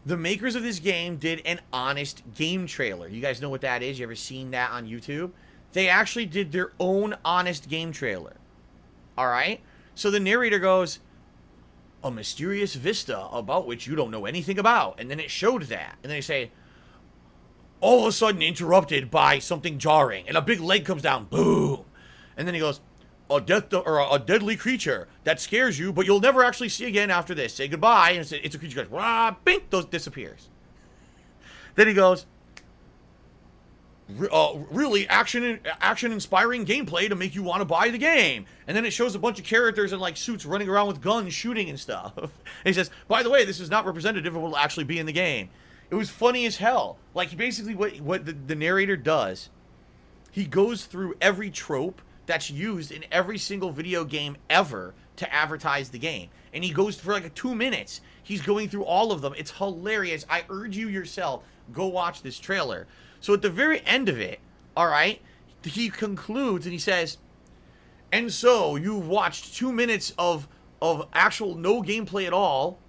the makers of this game did an honest game trailer. You guys know what that is? You ever seen that on YouTube? They actually did their own honest game trailer. Alright? So the narrator goes, a mysterious vista about which you don't know anything about. And then it showed that. And then they say, all of a sudden interrupted by something jarring. And a big leg comes down. Boom. And then he goes, a deadly creature that scares you, but you'll never actually see again after this. Say goodbye. And it's a creature goes, rah, bink, disappears. Then he goes, really action-inspiring gameplay to make you want to buy the game. And then it shows a bunch of characters in like suits running around with guns, shooting and stuff. And he says, by the way, this is not representative of what will actually be in the game. It was funny as hell. Like, basically what the narrator does, he goes through every trope that's used in every single video game ever to advertise the game. And he goes for like 2 minutes. He's going through all of them. It's hilarious. I urge you yourself, go watch this trailer. So at the very end of it, all right, he concludes and he says, and so you've watched 2 minutes of actual no gameplay at all.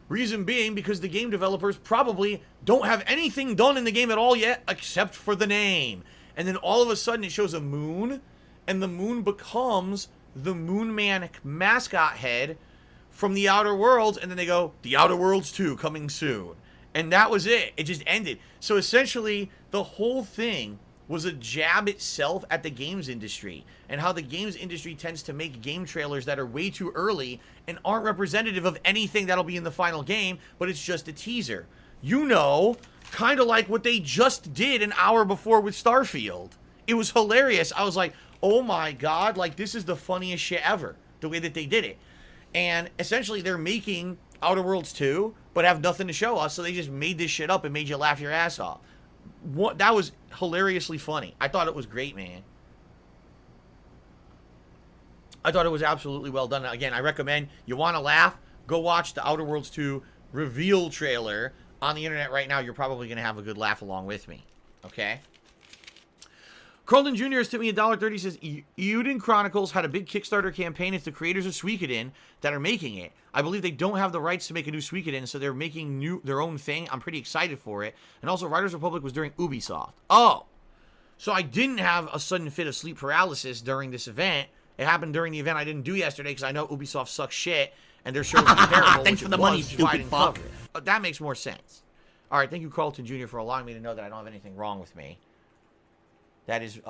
Reason being because the game developers probably don't have anything done in the game at all yet except for the name. And then all of a sudden it shows a moon, and the moon becomes the Moon Man mascot head from the Outer Worlds, and then they go, The Outer Worlds 2 coming soon. And that was it. It just ended. So essentially, the whole thing was a jab itself at the games industry and how the games industry tends to make game trailers that are way too early and aren't representative of anything that'll be in the final game, but it's just a teaser. You know, kind of like what they just did an hour before with Starfield. It was hilarious. I was like, oh my god, like this is the funniest shit ever, the way that they did it. And essentially they're making Outer Worlds 2, but have nothing to show us, so they just made this shit up and made you laugh your ass off. That was hilariously funny. I thought it was great, man. I thought it was absolutely well done. Again, I recommend, you want to laugh, go watch the Outer Worlds 2 reveal trailer on the internet right now. You're probably going to have a good laugh along with me. Okay? Carlton Jr. has tipped me $1.30. Says, Euden Chronicles had a big Kickstarter campaign. It's the creators of Suikoden that are making it. I believe they don't have the rights to make a new Suikoden, so they're making their own thing. I'm pretty excited for it. And also, Riders Republic was during Ubisoft. Oh! So I didn't have a sudden fit of sleep paralysis during this event. It happened during the event I didn't do yesterday because I know Ubisoft sucks shit and their show was terrible. Thanks for the money, stupid fuck. That makes more sense. All right, thank you, Carlton Jr., for allowing me to know that I don't have anything wrong with me. That is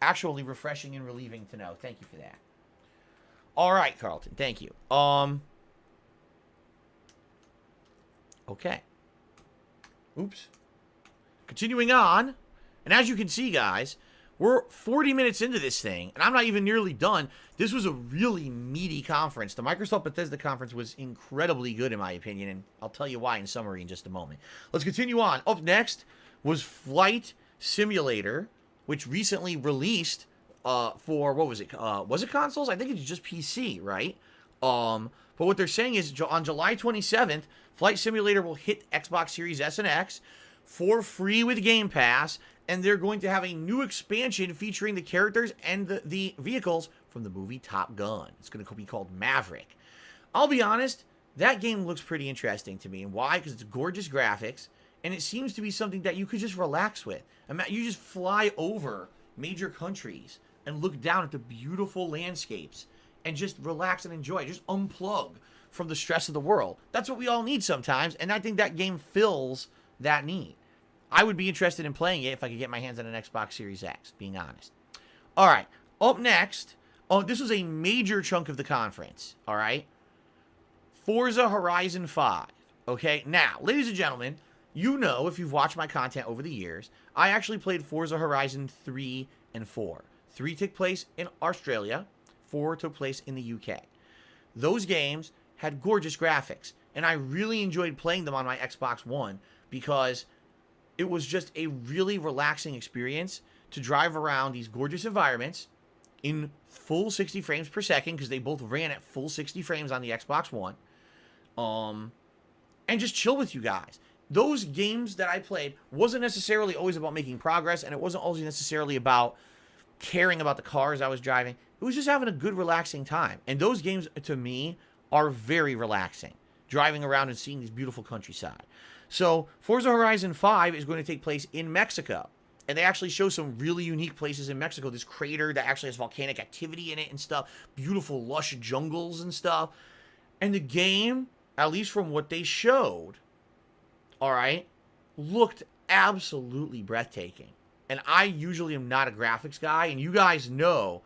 actually refreshing and relieving to know. Thank you for that. All right, Carlton. Thank you. Okay. Oops. Continuing on. And as you can see, guys, we're 40 minutes into this thing, and I'm not even nearly done. This was a really meaty conference. The Microsoft Bethesda conference was incredibly good, in my opinion, and I'll tell you why in summary in just a moment. Let's continue on. Up next was Flight Simulator, which recently released for, what was it consoles? I think it's just PC, right? But what they're saying is on July 27th, Flight Simulator will hit Xbox Series S and X for free with Game Pass, and they're going to have a new expansion featuring the characters and the vehicles from the movie Top Gun. It's going to be called Maverick. I'll be honest, that game looks pretty interesting to me. And why? Because it's gorgeous graphics, and it seems to be something that you could just relax with. You just fly over major countries and look down at the beautiful landscapes and just relax and enjoy. Just unplug from the stress of the world. That's what we all need sometimes, and I think that game fills that need. I would be interested in playing it if I could get my hands on an Xbox Series X, being honest. All right, up next, this was a major chunk of the conference, all right? Forza Horizon 5, okay? Now, ladies and gentlemen, you know, if you've watched my content over the years, I actually played Forza Horizon 3 and 4. 3 took place in Australia, 4 took place in the UK. Those games had gorgeous graphics, and I really enjoyed playing them on my Xbox One because it was just a really relaxing experience to drive around these gorgeous environments in full 60 frames per second, because they both ran at full 60 frames on the Xbox One, and just chill with you guys. Those games that I played wasn't necessarily always about making progress, and it wasn't always necessarily about caring about the cars I was driving. It was just having a good, relaxing time. And those games, to me, are very relaxing, driving around and seeing this beautiful countryside. So Forza Horizon 5 is going to take place in Mexico. And they actually show some really unique places in Mexico. This crater that actually has volcanic activity in it and stuff. Beautiful, lush jungles and stuff. And the game, at least from what they showed, all right, looked absolutely breathtaking. And I usually am not a graphics guy. And you guys know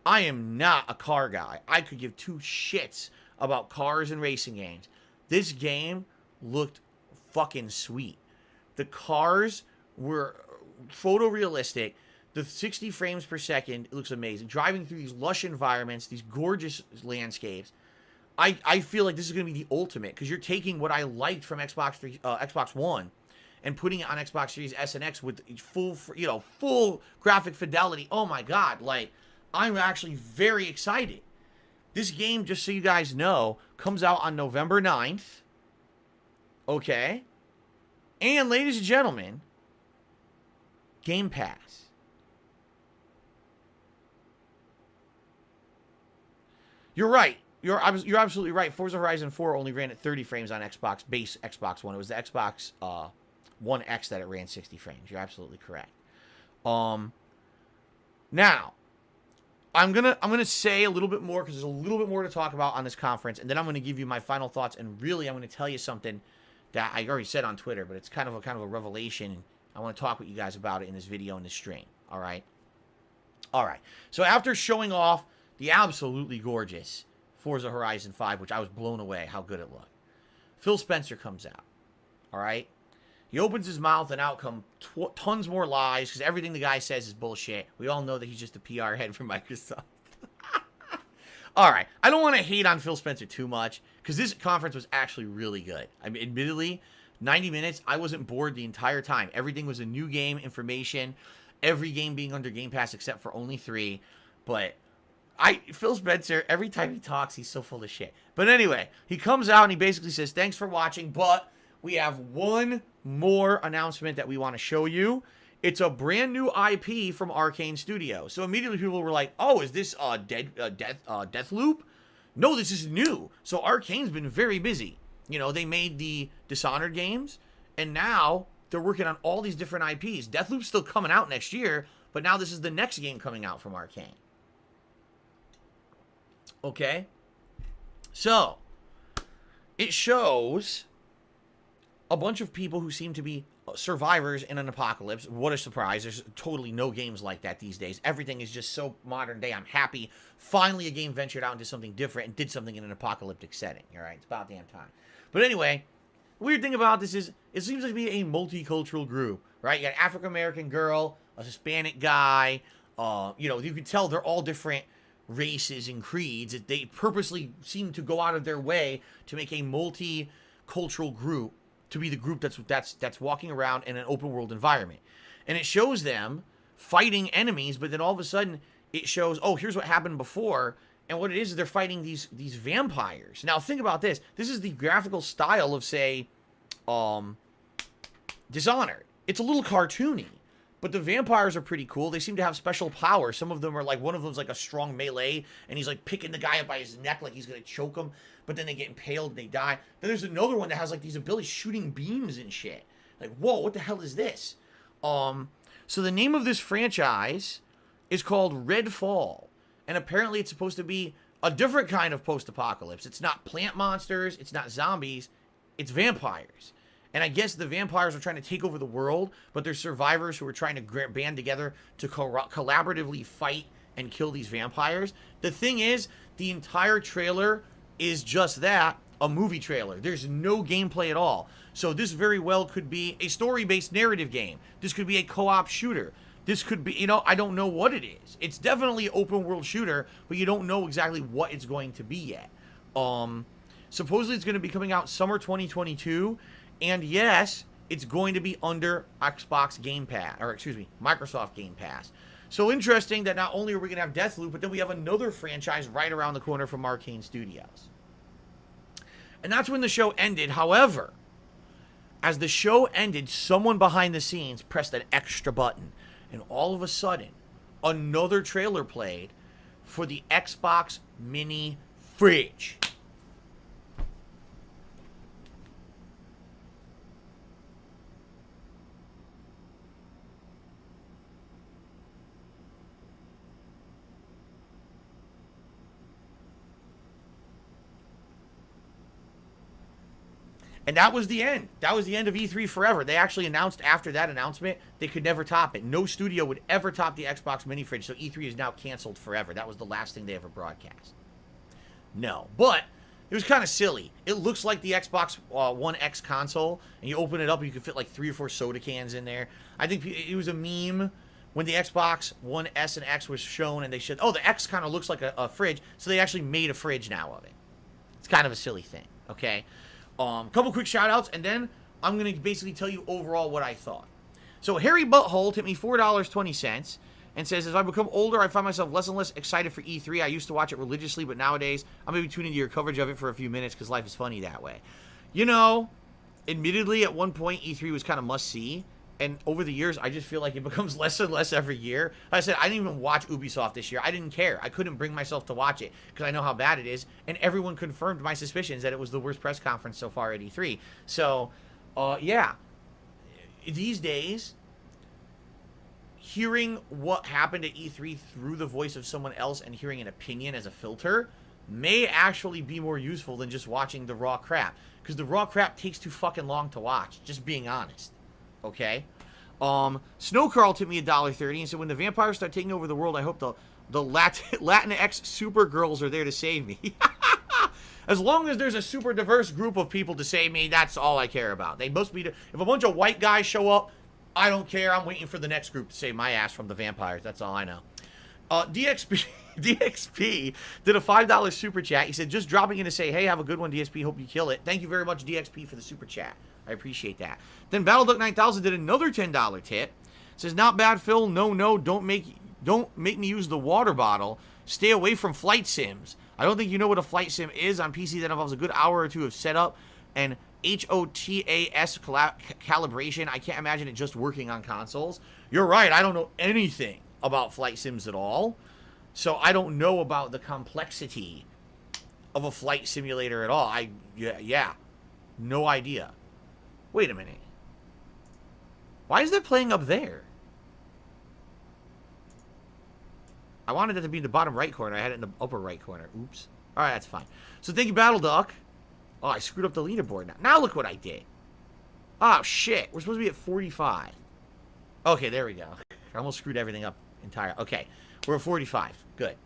I am not a car guy. I could give two shits about cars and racing games. This game looked fucking sweet. The cars were photorealistic. The 60 frames per second, it looks amazing. Driving through these lush environments, these gorgeous landscapes. I feel like this is going to be the ultimate, because you're taking what I liked from Xbox One and putting it on Xbox Series S and X with full graphic fidelity. Oh my God, like, I'm actually very excited. This game, just so you guys know, comes out on November 9th. Okay? And ladies and gentlemen, Game Pass. You're right. You're absolutely right. Forza Horizon 4 only ran at 30 frames on base Xbox One. It was the Xbox One X that it ran 60 frames. You're absolutely correct. Now, I'm gonna say a little bit more, because there's a little bit more to talk about on this conference, and then I'm gonna give you my final thoughts. And really, I'm gonna tell you something that I already said on Twitter, but it's kind of a revelation. And I want to talk with you guys about it in this video and this stream. All right. So after showing off the absolutely gorgeous Forza Horizon 5, which I was blown away how good it looked, Phil Spencer comes out. All right. He opens his mouth and out come tons more lies, because everything the guy says is bullshit. We all know that he's just a PR head for Microsoft. All right. I don't want to hate on Phil Spencer too much, because this conference was actually really good. I mean, admittedly, 90 minutes, I wasn't bored the entire time. Everything was a new game information. Every game being under Game Pass except for only 3. But Phil Spencer, every time he talks, he's so full of shit. But anyway, he comes out and he basically says, thanks for watching, but we have one more announcement that we want to show you. It's a brand new IP from Arcane Studios. So immediately people were like, oh, is this Deathloop? No, this is new. So Arcane's been very busy. You know, they made the Dishonored games, and now they're working on all these different IPs. Deathloop's still coming out next year, but now this is the next game coming out from Arcane. Okay? So, it shows a bunch of people who seem to be survivors in an apocalypse. What a surprise. There's totally no games like that these days. Everything is just so modern day. I'm happy. Finally, a game ventured out into something different and did something in an apocalyptic setting. All right? It's about damn time. But anyway, the weird thing about this is it seems to be a multicultural group, right? You got an African-American girl, a Hispanic guy. You can tell they're all different races and creeds. They purposely seem to go out of their way to make a multicultural group to be the group that's walking around in an open world environment. And it shows them fighting enemies, but then all of a sudden it shows, oh, here's what happened before. And what it is they're fighting these vampires. Now think about this. This is the graphical style of, say, Dishonored. It's a little cartoony, but the vampires are pretty cool. They seem to have special powers. Some of them are like, one of them's like a strong melee, and he's like picking the guy up by his neck like he's gonna choke him, but then they get impaled and they die. Then there's another one that has like these abilities shooting beams and shit. Like, whoa, what the hell is this? So the name of this franchise is called Redfall. And apparently it's supposed to be a different kind of post-apocalypse. It's not plant monsters, it's not zombies, it's vampires. And I guess the vampires are trying to take over the world, but there's survivors who are trying to band together to collaboratively fight and kill these vampires. The thing is, the entire trailer is just that, a movie trailer. There's no gameplay at all. So this very well could be a story-based narrative game. This could be a co-op shooter. This could be, I don't know what it is. It's definitely an open world shooter, but you don't know exactly what it's going to be yet. Supposedly it's going to be coming out summer 2022, and yes, it's going to be under Xbox Game Pass, or excuse me, Microsoft Game Pass. So interesting that not only are we going to have Deathloop, but then we have another franchise right around the corner from Arcane Studios. And that's when the show ended. However, as the show ended, someone behind the scenes pressed an extra button. And all of a sudden, another trailer played for the Xbox Mini Fridge. And that was the end. That was the end of E3 forever. They actually announced after that announcement they could never top it. No studio would ever top the Xbox Mini Fridge, so E3 is now canceled forever. That was the last thing they ever broadcast. No. But it was kind of silly. It looks like the Xbox One X console, and you open it up and you can fit like 3 or 4 soda cans in there. I think it was a meme when the Xbox One S and X was shown, and they said, oh, the X kind of looks like a fridge, so they actually made a fridge now of it. It's kind of a silly thing, okay? Couple quick shout outs, and then I'm going to basically tell you overall what I thought. So, Harry Butthole tipped me $4.20 and says, as I become older, I find myself less and less excited for E3. I used to watch it religiously, but nowadays, I'm maybe tuning into your coverage of it for a few minutes because life is funny that way. Admittedly, at one point, E3 was kind of must-see. And over the years, I just feel like it becomes less and less every year. Like I said, I didn't even watch Ubisoft this year. I didn't care. I couldn't bring myself to watch it because I know how bad it is. And everyone confirmed my suspicions that it was the worst press conference so far at E3. So, yeah. These days, hearing what happened at E3 through the voice of someone else and hearing an opinion as a filter may actually be more useful than just watching the raw crap. Because the raw crap takes too fucking long to watch, just being honest. Okay? Snow Carl tipped me $1.30 and said, when the vampires start taking over the world, I hope the Latinx Supergirls are there to save me. As long as there's a super diverse group of people to save me, that's all I care about. They must be, if a bunch of white guys show up, I don't care. I'm waiting for the next group to save my ass from the vampires. That's all I know. DXP did a $5 super chat. He said, just dropping in to say, hey, have a good one, DSP. Hope you kill it. Thank you very much, DXP, for the super chat. I appreciate that. Then BattleDuck9000 did another $10 tip. Says, not bad, Phil. No, don't make me use the water bottle. Stay away from flight sims. I don't think you know what a flight sim is. On PC, that involves a good hour or two of setup and HOTAS calibration. I can't imagine it just working on consoles. You're right. I don't know anything about flight sims at all. So I don't know about the complexity of a flight simulator at all. Yeah. No idea. Wait a minute. Why is that playing up there? I wanted it to be in the bottom right corner. I had it in the upper right corner. Oops. Alright, that's fine. So thank you, Battle Duck. Oh, I screwed up the leaderboard now. Now look what I did. Oh, shit. We're supposed to be at 45. Okay, there we go. I almost screwed everything up entire. Okay, we're at 45. Good.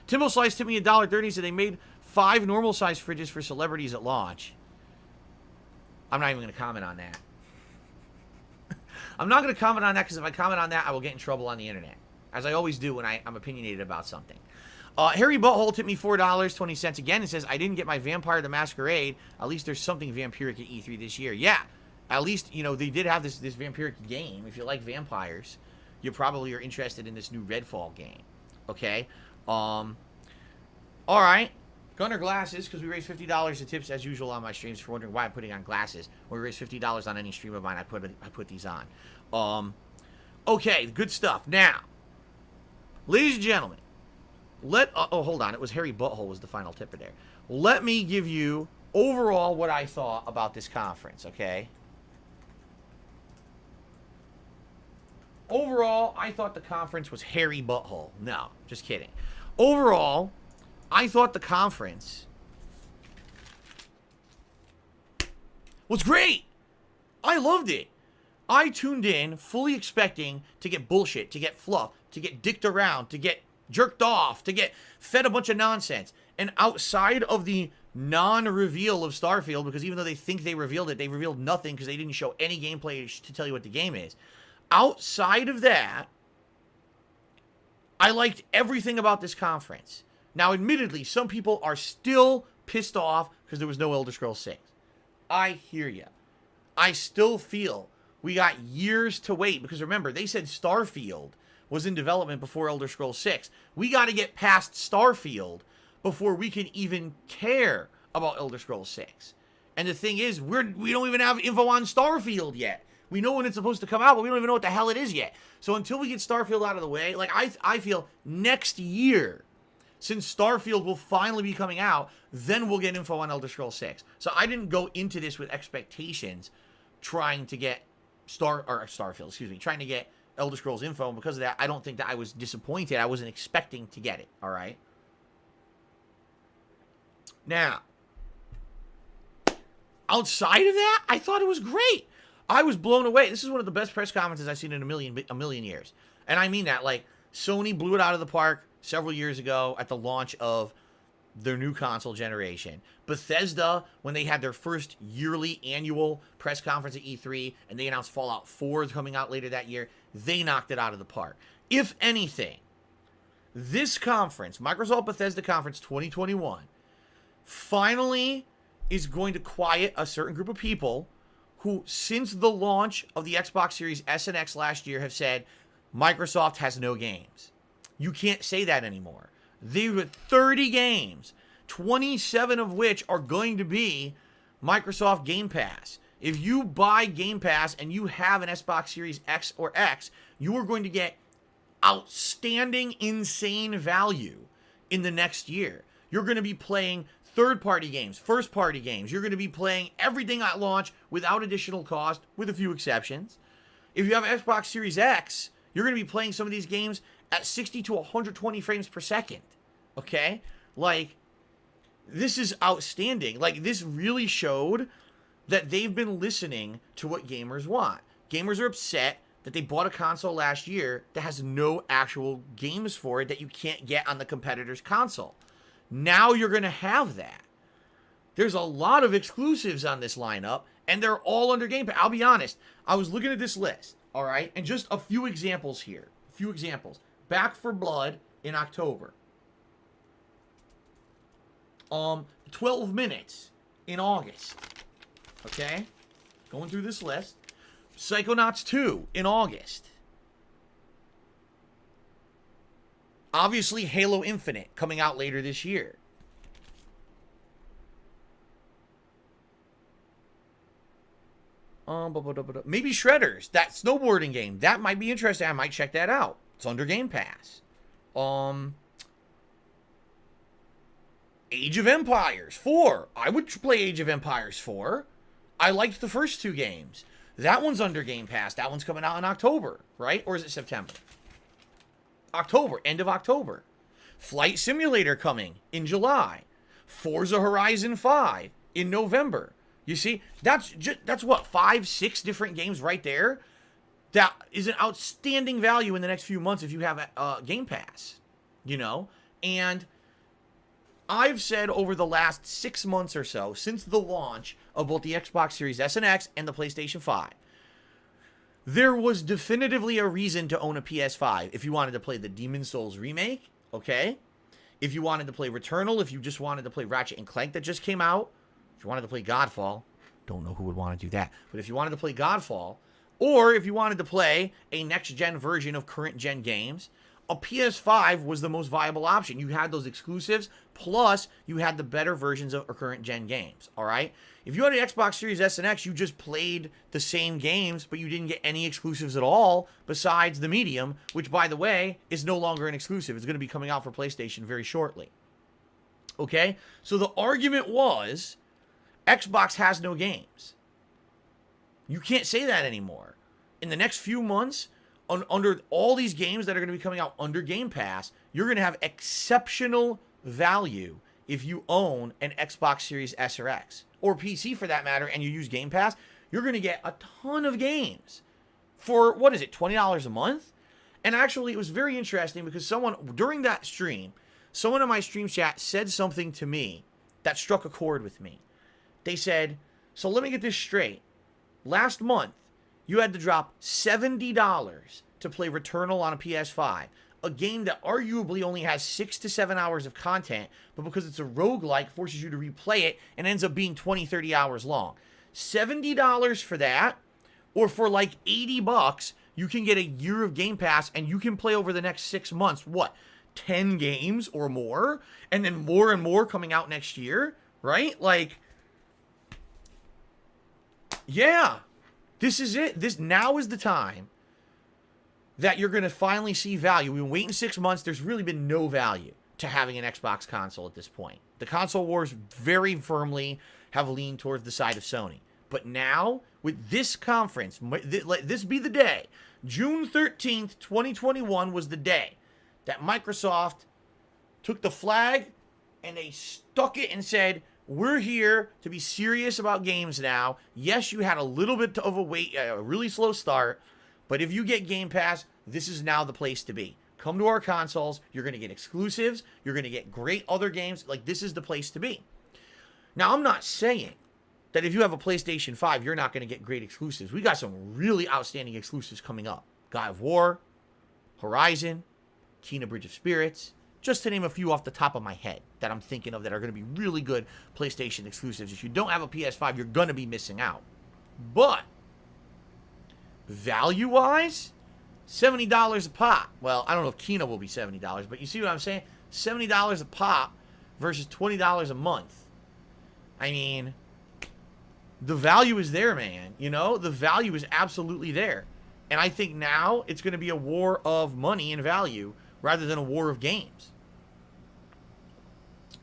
Timbo Slice tipped me $1.30, so they made 5 normal-sized fridges for celebrities at launch. I'm not even going to comment on that. I'm not going to comment on that because if I comment on that, I will get in trouble on the internet. As I always do when I'm opinionated about something. Harry Butthole tipped me $4.20 again and says, I didn't get my Vampire the Masquerade. At least there's something vampiric at E3 this year. Yeah, at least, they did have this vampiric game. If you like vampires, you probably are interested in this new Redfall game. Okay? Alright. Gunner glasses, because we raised $50 in tips as usual on my streams. If you're wondering why I'm putting on glasses, when we raise $50 on any stream of mine, I put these on. Okay, good stuff. Now, ladies and gentlemen, hold on. It was Harry Butthole was the final tipper there. Let me give you overall what I thought about this conference, okay? overall, I thought the conference was hairy butthole. No, just kidding. Overall, I thought the conference was great. I loved it. I tuned in fully expecting to get bullshit, to get fluff, to get dicked around, to get jerked off, to get fed a bunch of nonsense. And outside of the non-reveal of Starfield, because even though they think they revealed it, they revealed nothing because they didn't show any gameplay to tell you what the game is. Outside of that, I liked everything about this conference. Now, admittedly, some people are still pissed off because there was no Elder Scrolls 6. I hear ya. I still feel we got years to wait because remember, they said Starfield was in development before Elder Scrolls 6. We got to get past Starfield before we can even care about Elder Scrolls 6. And the thing is, we don't even have info on Starfield yet. We know when it's supposed to come out, but we don't even know what the hell it is yet. So until we get Starfield out of the way, like I feel next year, since Starfield will finally be coming out, then we'll get info on Elder Scrolls 6. So I didn't go into this with expectations trying to get trying to get Elder Scrolls info, and because of that, I don't think that I was disappointed. I wasn't expecting to get it, all right? Now, outside of that, I thought it was great. I was blown away. This is one of the best press conferences I've seen in a million years. And I mean that. Like, Sony blew it out of the park several years ago at the launch of their new console generation. Bethesda, when they had their first yearly annual press conference at E3, and they announced Fallout 4 is coming out later that year, they knocked it out of the park. If anything, this conference, Microsoft Bethesda Conference 2021, finally is going to quiet a certain group of people who, since the launch of the Xbox Series S and X last year, have said, Microsoft has no games. You can't say that anymore. There were 30 games, 27 of which are going to be Microsoft Game Pass. If you buy Game Pass and you have an Xbox Series X or X, you are going to get outstanding, insane value in the next year. You're going to be playing third-party games, first-party games. You're going to be playing everything at launch without additional cost, with a few exceptions. If you have an Xbox Series X, you're going to be playing some of these games at 60 to 120 frames per second. Okay? Like, this is outstanding. Like, this really showed that they've been listening to what gamers want. Gamers are upset that they bought a console last year that has no actual games for it that you can't get on the competitor's console. Now you're going to have that. There's a lot of exclusives on this lineup, and they're all under Game Pass. I'll be honest. I was looking at this list, all right? And just a few examples here. A few examples. Back 4 Blood in October. 12 Minutes in August. Okay? Going through this list. Psychonauts 2 in August. Obviously, Halo Infinite coming out later this year. Maybe Shredders, that snowboarding game. That might be interesting. I might check that out. It's under Game Pass. Age of Empires 4. I would play Age of Empires 4. I liked the first 2 games. That one's under Game Pass. That one's coming out in October, right? Or is it September? October, end of October. Flight Simulator coming in July. Forza Horizon 5 in November. You see, that's what, 5, 6 different games right there. That is an outstanding value in the next few months if you have a Game Pass, you know? And I've said over the last 6 months or so, since the launch of both the Xbox Series S and X and the PlayStation 5, there was definitively a reason to own a PS5 if you wanted to play the Demon's Souls remake, okay? If you wanted to play Returnal, if you just wanted to play Ratchet and Clank that just came out, if you wanted to play Godfall, don't know who would want to do that, but if you wanted to play Godfall, or if you wanted to play a next-gen version of current-gen games, a PS5 was the most viable option. You had those exclusives, plus you had the better versions of current-gen games, all right? If you had an Xbox Series S and X, you just played the same games, but you didn't get any exclusives at all besides the Medium, which, by the way, is no longer an exclusive. It's going to be coming out for PlayStation very shortly. Okay? So the argument was, Xbox has no games. You can't say that anymore. In the next few months, under all these games that are going to be coming out under Game Pass, you're going to have exceptional value if you own an Xbox Series S or X, or PC for that matter, and you use Game Pass. You're going to get a ton of games for, what is it, $20 a month? And actually, it was very interesting because someone, during that stream, someone in my stream chat said something to me that struck a chord with me. They said, so let me get this straight. Last month, you had to drop $70 to play Returnal on a PS5, a game that arguably only has 6 to 7 hours of content, but because it's a roguelike, forces you to replay it and ends up being 20, 30 hours long. $70 for that, or for like $80, you can get a year of Game Pass and you can play over the next 6 months, what, 10 games or more, and then more and more coming out next year, right? Like, yeah, this is it. This now is the time that you're going to finally see value. We've been waiting 6 months. There's really been no value to having an Xbox console at this point. The console wars very firmly have leaned towards the side of Sony. But now, with this conference, let this be the day. June 13th, 2021 was the day that Microsoft took the flag and they stuck it and said, we're here to be serious about games now. Yes, you had a little bit of a wait, a really slow start, but if you get Game Pass, this is now the place to be. Come to our consoles. You're going to get exclusives. You're going to get great other games. Like, this is the place to be. Now, I'm not saying that if you have a PlayStation 5, you're not going to get great exclusives. We got some really outstanding exclusives coming up. God of War, Horizon, Kena Bridge of Spirits, just to name a few off the top of my head that I'm thinking of that are going to be really good PlayStation exclusives. If you don't have a PS5, you're going to be missing out. But value-wise, $70 a pop. Well, I don't know if Kena will be $70, but you see what I'm saying? $70 a pop versus $20 a month. I mean, the value is there, man. You know, the value is absolutely there. And I think now it's going to be a war of money and value rather than a war of games.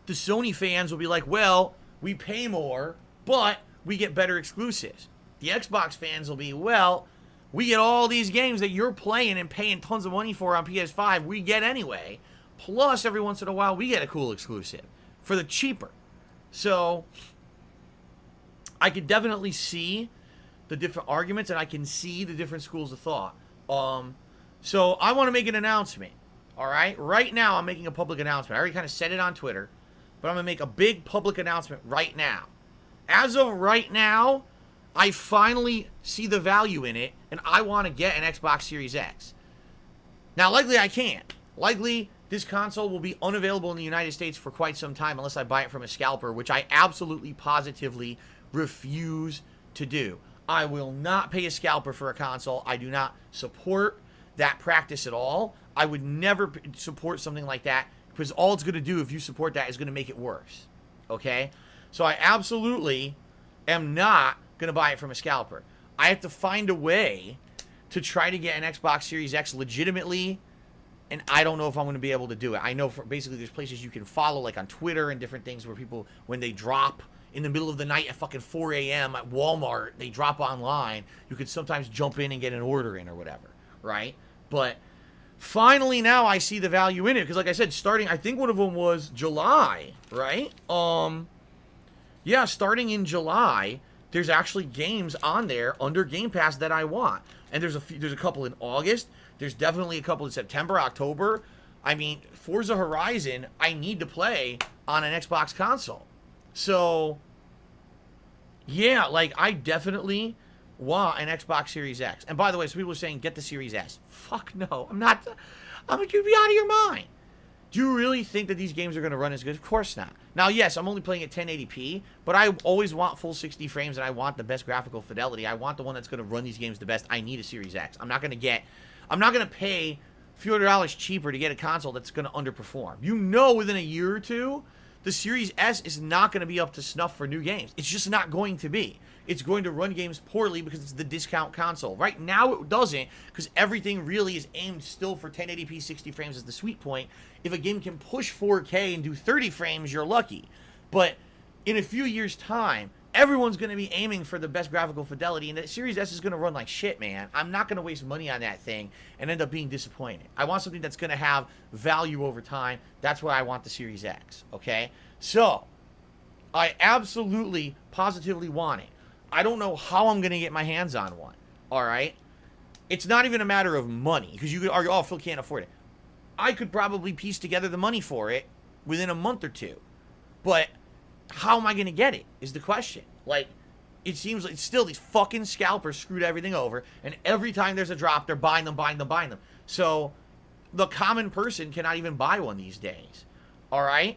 The Sony fans will be like, well, we pay more, but we get better exclusives. The Xbox fans will be, well, we get all these games that you're playing and paying tons of money for on PS5, we get anyway. Plus, every once in a while, we get a cool exclusive for the cheaper. So, I could definitely see the different arguments, and I can see the different schools of thought. So, I want to make an announcement. All right? Right now, I'm making a public announcement. I already kind of said it on Twitter, but I'm going to make a big public announcement right now. As of right now, I finally see the value in it, and I want to get an Xbox Series X. Now, likely I can't. Likely, this console will be unavailable in the United States for quite some time unless I buy it from a scalper, which I absolutely, positively refuse to do. I will not pay a scalper for a console. I do not support that practice at all. I would never support something like that because all it's going to do if you support that is going to make it worse. Okay? So I absolutely am not going to buy it from a scalper. I have to find a way to try to get an Xbox Series X legitimately, and I don't know if I'm going to be able to do it. I know basically there's places you can follow, like on Twitter and different things where people, when they drop in the middle of the night at fucking 4 a.m. at Walmart, they drop online, you could sometimes jump in and get an order in or whatever, right? But finally now I see the value in it, because like I said, starting, I think one of them was July, right? Yeah, starting in July, there's actually games on there under Game Pass that I want. And there's a couple in August. There's definitely a couple in September, October. I mean, Forza Horizon, I need to play on an Xbox console. So, yeah, like, I definitely want an Xbox Series X. And by the way, some people are saying, get the Series S. Fuck no. I'm not. You'd be out of your mind. Do you really think that these games are going to run as good? Of course not. Now, yes, I'm only playing at 1080p, but I always want full 60 frames, and I want the best graphical fidelity. I want the one that's going to run these games the best. I need a Series X. I'm not going to pay a few $100 cheaper to get a console that's going to underperform. You know, within a year or two, the Series S is not going to be up to snuff for new games. It's just not going to be. It's going to run games poorly because it's the discount console. Right now, it doesn't, because everything really is aimed still for 1080p 60 frames as the sweet point. If a game can push 4K and do 30 frames, you're lucky. But in a few years' time, everyone's going to be aiming for the best graphical fidelity, and the Series S is going to run like shit, man. I'm not going to waste money on that thing and end up being disappointed. I want something that's going to have value over time. That's why I want the Series X, okay? So, I absolutely, positively want it. I don't know how I'm going to get my hands on one, all right? It's not even a matter of money, because you could argue, oh, Phil can't afford it. I could probably piece together the money for it within a month or two. But how am I going to get it is the question. Like, it seems like still these fucking scalpers screwed everything over, and every time there's a drop, they're buying them. So the common person cannot even buy one these days. All right?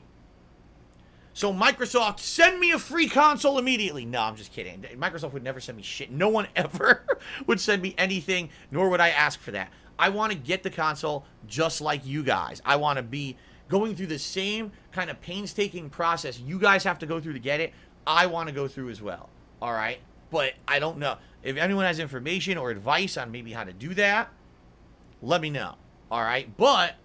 So Microsoft, send me a free console immediately. No, I'm just kidding. Microsoft would never send me shit. No one ever would send me anything, nor would I ask for that. I want to get the console just like you guys. I want to be going through the same kind of painstaking process you guys have to go through to get it. I want to go through as well. All right? But I don't know. If anyone has information or advice on maybe how to do that, let me know. All right? But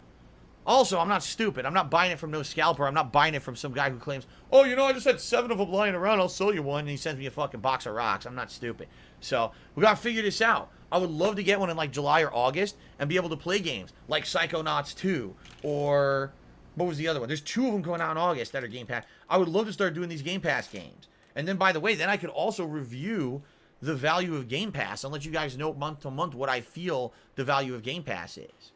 also, I'm not stupid. I'm not buying it from no scalper. I'm not buying it from some guy who claims, oh, you know, I just had 7 of them lying around. I'll sell you one. And he sends me a fucking box of rocks. I'm not stupid. So, we got to figure this out. I would love to get one in like July or August and be able to play games like Psychonauts 2 or what was the other one? There's 2 of them going out in August that are Game Pass. I would love to start doing these Game Pass games. And then, by the way, then I could also review the value of Game Pass and let you guys know month to month what I feel the value of Game Pass is.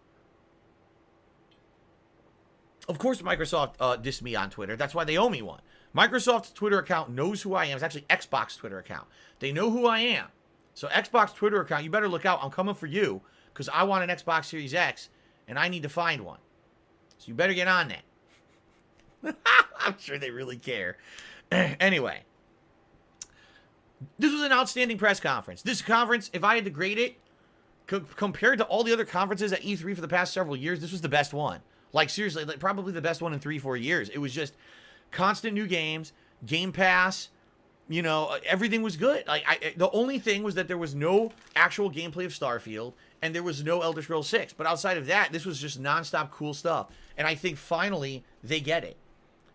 Of course, Microsoft dissed me on Twitter. That's why they owe me one. Microsoft's Twitter account knows who I am. It's actually Xbox Twitter account. They know who I am. So Xbox Twitter account, you better look out. I'm coming for you because I want an Xbox Series X, and I need to find one. So you better get on that. I'm sure they really care. Anyway, this was an outstanding press conference. This conference, if I had to grade it, compared to all the other conferences at E3 for the past several years, this was the best one. Like, seriously, like, probably the best one in 3-4 years. It was just constant new games, Game Pass, you know, everything was good. Like, the only thing was that there was no actual gameplay of Starfield, and there was no Elder Scrolls 6. But outside of that, this was just nonstop cool stuff. And I think finally they get it.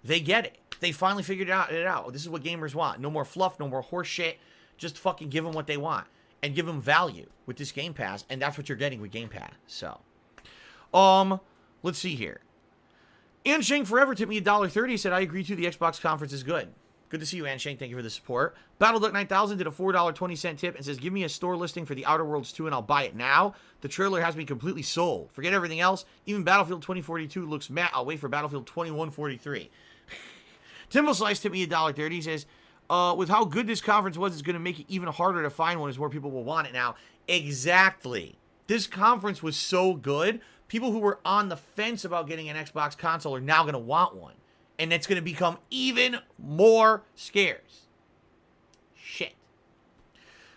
They get it. They finally figured it out. This is what gamers want. No more fluff, no more horse shit. Just fucking give them what they want. And give them value with this Game Pass. And that's what you're getting with Game Pass. So, let's see here. Ansheng Forever tipped me $1.30. He said, I agree too. The Xbox conference is good. Good to see you, Ansheng. Thank you for the support. BattleDuck 9000 did a $4.20 tip and says, give me a store listing for the Outer Worlds 2 and I'll buy it now. The trailer has me completely sold. Forget everything else. Even Battlefield 2042 looks matte. I'll wait for Battlefield 2143. Timble Slice tipped me $1.30. He says, with how good this conference was, it's going to make it even harder to find one as more people will want it now. Exactly. This conference was so good. People who were on the fence about getting an Xbox console are now going to want one. And it's going to become even more scarce. Shit.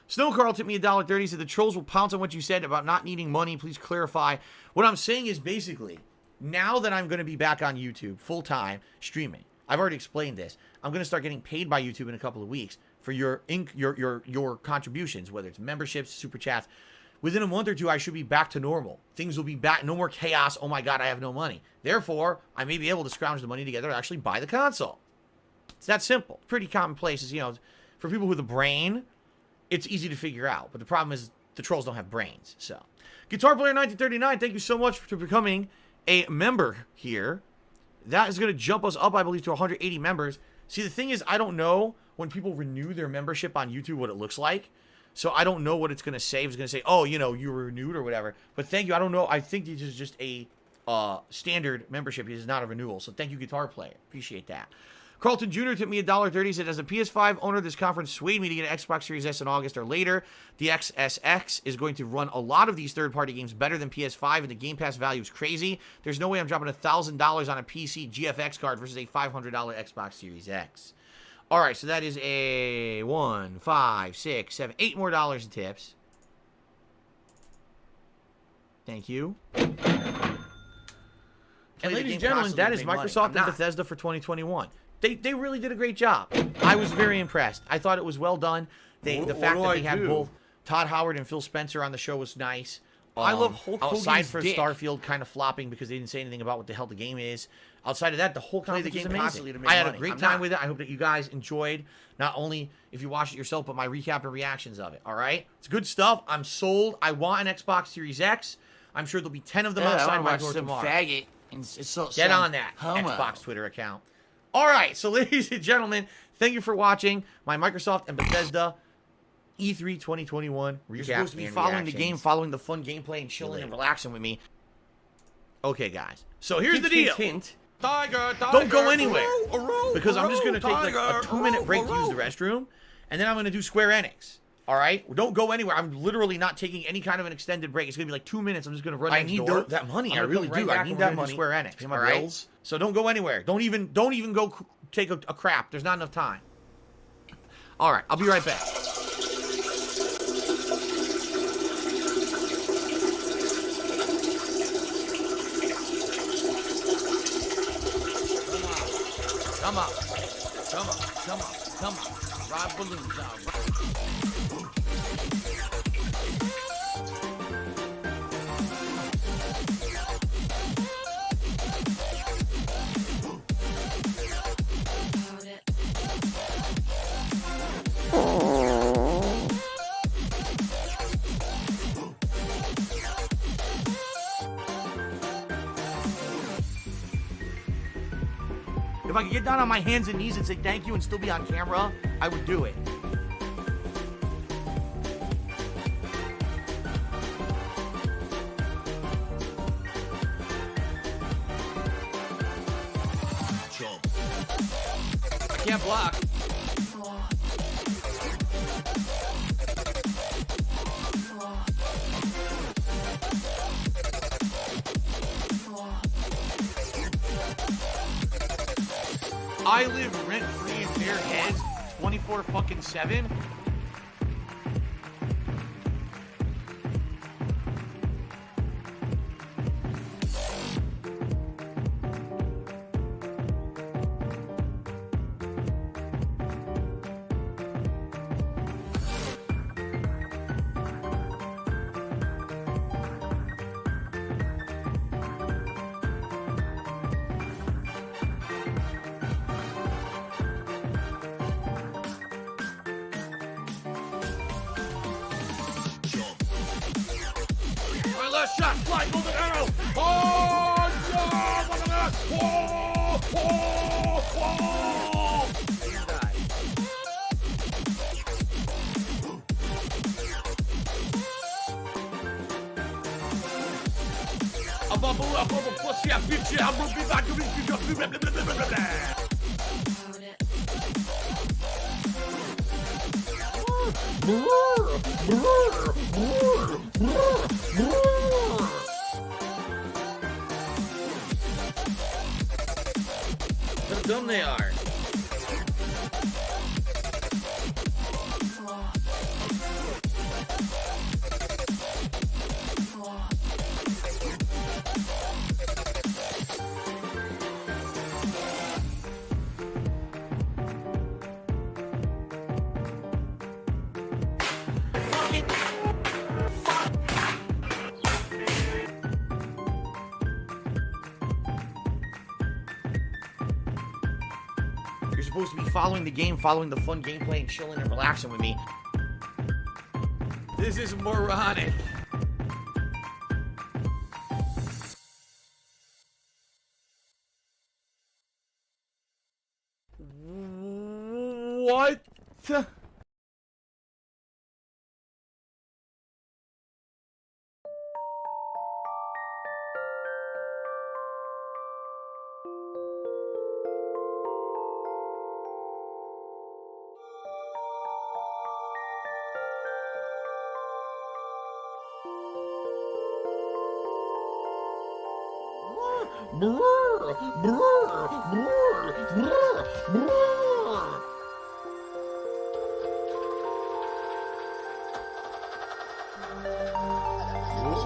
Snow Carl tipped me $1.30. He said, the trolls will pounce on what you said about not needing money. Please clarify. What I'm saying is basically, now that I'm going to be back on YouTube full-time streaming, I've already explained this. I'm going to start getting paid by YouTube in a couple of weeks for your contributions, whether it's memberships, super chats. Within a month or two, I should be back to normal. Things will be back. No more chaos. Oh my God, I have no money. Therefore, I may be able to scrounge the money together to actually buy the console. It's that simple. Pretty commonplace. Is, you know, for people with a brain, it's easy to figure out. But the problem is the trolls don't have brains. So, Guitar Player 1939, thank you so much for becoming a member here. That is going to jump us up, I believe, to 180 members. See, the thing is, I don't know when people renew their membership on YouTube what it looks like. So I don't know what it's going to say. It's going to say, oh, you know, you were renewed or whatever. But thank you. I don't know. I think this is just a standard membership. It is not a renewal. So thank you, Guitar Player. Appreciate that. Carlton Jr. tipped me $1.30. He said, as a PS5 owner, this conference swayed me to get an Xbox Series S in August or later. The XSX is going to run a lot of these third-party games better than PS5, and the Game Pass value is crazy. There's no way I'm dropping $1,000 on a PC GFX card versus a $500 Xbox Series X. All right, so that is a 1, 5, 6, 7, 8 more dollars in tips. Thank you. And ladies and gentlemen, that is Microsoft and Bethesda for 2021. They really did a great job. I was very impressed. I thought it was well done. The fact that they had both Todd Howard and Phil Spencer on the show was nice. I love Hulk Hogan's outside for dick. Starfield kind of flopping because they didn't say anything about what the hell the game is. Outside of that, the whole Play the conference was game amazing. constantly to make I had a money. great I'm time not. with it. I hope that you guys enjoyed not only if you watched it yourself, but my recap and reactions of it. All right, it's good stuff. I'm sold. I want an Xbox Series X. I'm sure there'll be 10 of them outside my door tomorrow. faggot. And Get on that Xbox Twitter account. All right, so ladies and gentlemen, thank you for watching my Microsoft and Bethesda E3 2021 recap. You're supposed to be following the game, following the fun gameplay, and chilling and relaxing with me. Okay, guys. So here's the deal. Hint. Tiger, Don't go anywhere because I'm just gonna take like a 2-minute break to use the restroom, and then I'm gonna do Square Enix. All right, don't go anywhere. I'm literally not taking any kind of an extended break. It's gonna be like 2 minutes. I'm just gonna run. I next need door. that money. I'm I gonna really come right do. back I need and that we're gonna money. do Square Enix. pay my all right? bills. So don't go anywhere. Don't even go take a crap. There's not enough time. All right, I'll be right back. Come on. Come on. Come on. Come on. Ride balloons out. If I could get down on my hands and knees and say thank you and still be on camera, I would do it. I can't block. I live rent-free in their heads 24/7. My last shot, fly, golden arrow. Oh, no! Look at that. Whoa! Whoa! Whoa! A bubble, pussy, a bitch, a movie back, blah, blah, blah, blah, blah, blah. How dumb they are. You're supposed to be following the game, following the fun gameplay, and chilling and relaxing with me. This is moronic. What?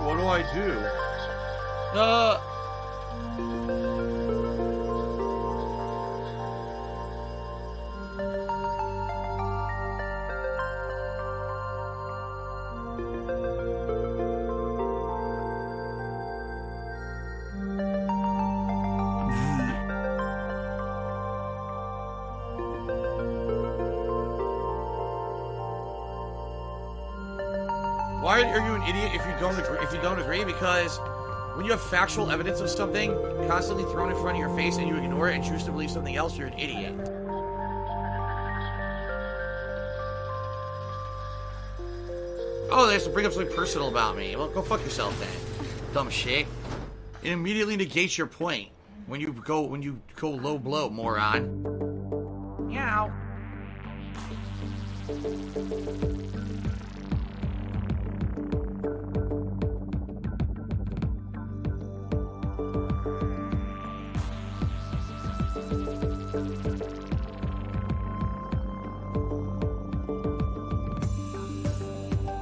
What do I do? Why are you an idiot if you don't agree? If you don't agree, because when you have factual evidence of something constantly thrown in front of your face and you ignore it and choose to believe something else, you're an idiot. Oh, they have to bring up something personal about me. Well, go fuck yourself then. Dumb shit. It immediately negates your point when you go low blow, moron. Meow.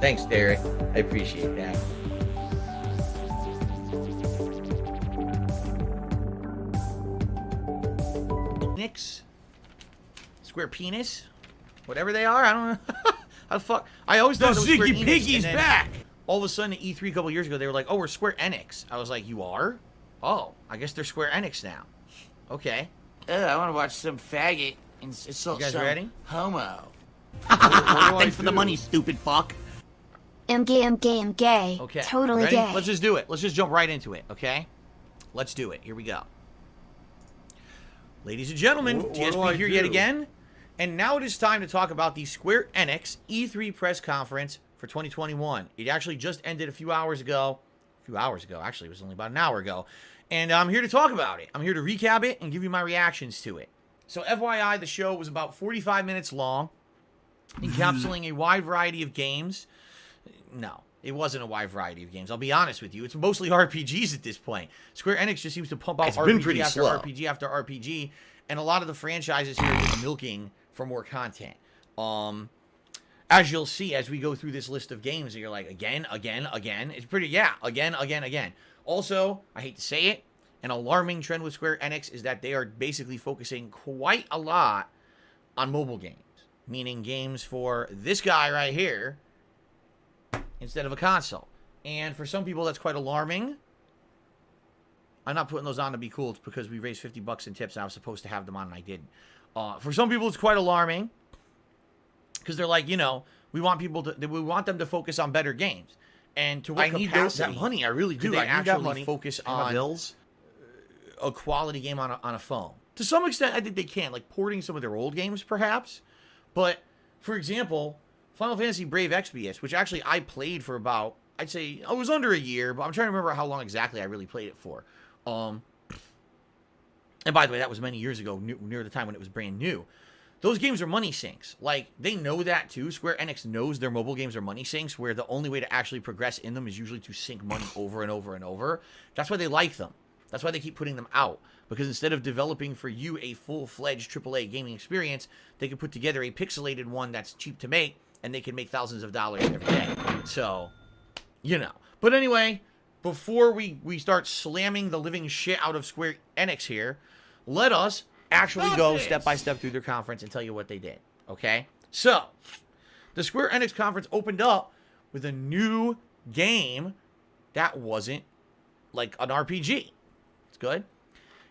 Thanks, Derek. I appreciate that. Nicks, square penis, whatever they are. I don't know. How the fuck? I always thought it was Square Enix, Piggy's back. All of a sudden, at E3 a couple years ago, they were like, "Oh, we're Square Enix." I was like, "You are? Oh, I guess they're Square Enix now." Okay. I want to watch some faggot. It's so, You guys some ready? Homo. I Thanks for the do? money, stupid fuck. I'm gay. Okay. Totally Ready? gay. Let's just do it. Let's just jump right into it. Okay. Let's do it. Here we go. Ladies and gentlemen, What do DSP I here do? yet again. And now it is time to talk about the Square Enix E3 press conference for 2021. It actually just ended a few hours ago. Actually, it was only about an hour ago. And I'm here to talk about it. I'm here to recap it and give you my reactions to it. So FYI, the show was about 45 minutes long, encapsulating a wide variety of games. No, it wasn't a wide variety of games. I'll be honest with you. It's mostly RPGs at this point. Square Enix just seems to pump out It's been RPG pretty after slow. RPG after RPG, and a lot of the franchises here are just milking for more content. As you'll see as we go through this list of games, you're like, again. It's pretty, yeah, again. Also, I hate to say it, an alarming trend with Square Enix is that they are basically focusing quite a lot on mobile games, meaning games for this guy right here, instead of a console. And for some people, that's quite alarming. I'm not putting those on to be cool. It's because we raised 50 bucks in tips and I was supposed to have them on and I didn't. For some people, it's quite alarming because they're like, we want them to focus on better games. And to what I need capacity that money. I really do do. they I need that actually money. focus Pay my on bills? a quality game on a phone? To some extent, I think they can, like porting some of their old games, perhaps. But for example, Final Fantasy Brave Exvius, which actually I played for about, I'd say, it was under a year, but I'm trying to remember how long exactly I really played it for. And by the way, that was many years ago, near the time when it was brand new. Those games are money sinks. Like, they know that too. Square Enix knows their mobile games are money sinks, where the only way to actually progress in them is usually to sink money over and over and over. That's why they like them. That's why they keep putting them out. Because instead of developing for you a full-fledged AAA gaming experience, they can put together a pixelated one that's cheap to make, and they can make thousands of dollars every day. So, But anyway, before we start slamming the living shit out of Square Enix here, let us actually go step by step through their conference and tell you what they did. Okay? So, the Square Enix conference opened up with a new game that wasn't like an RPG. It's good.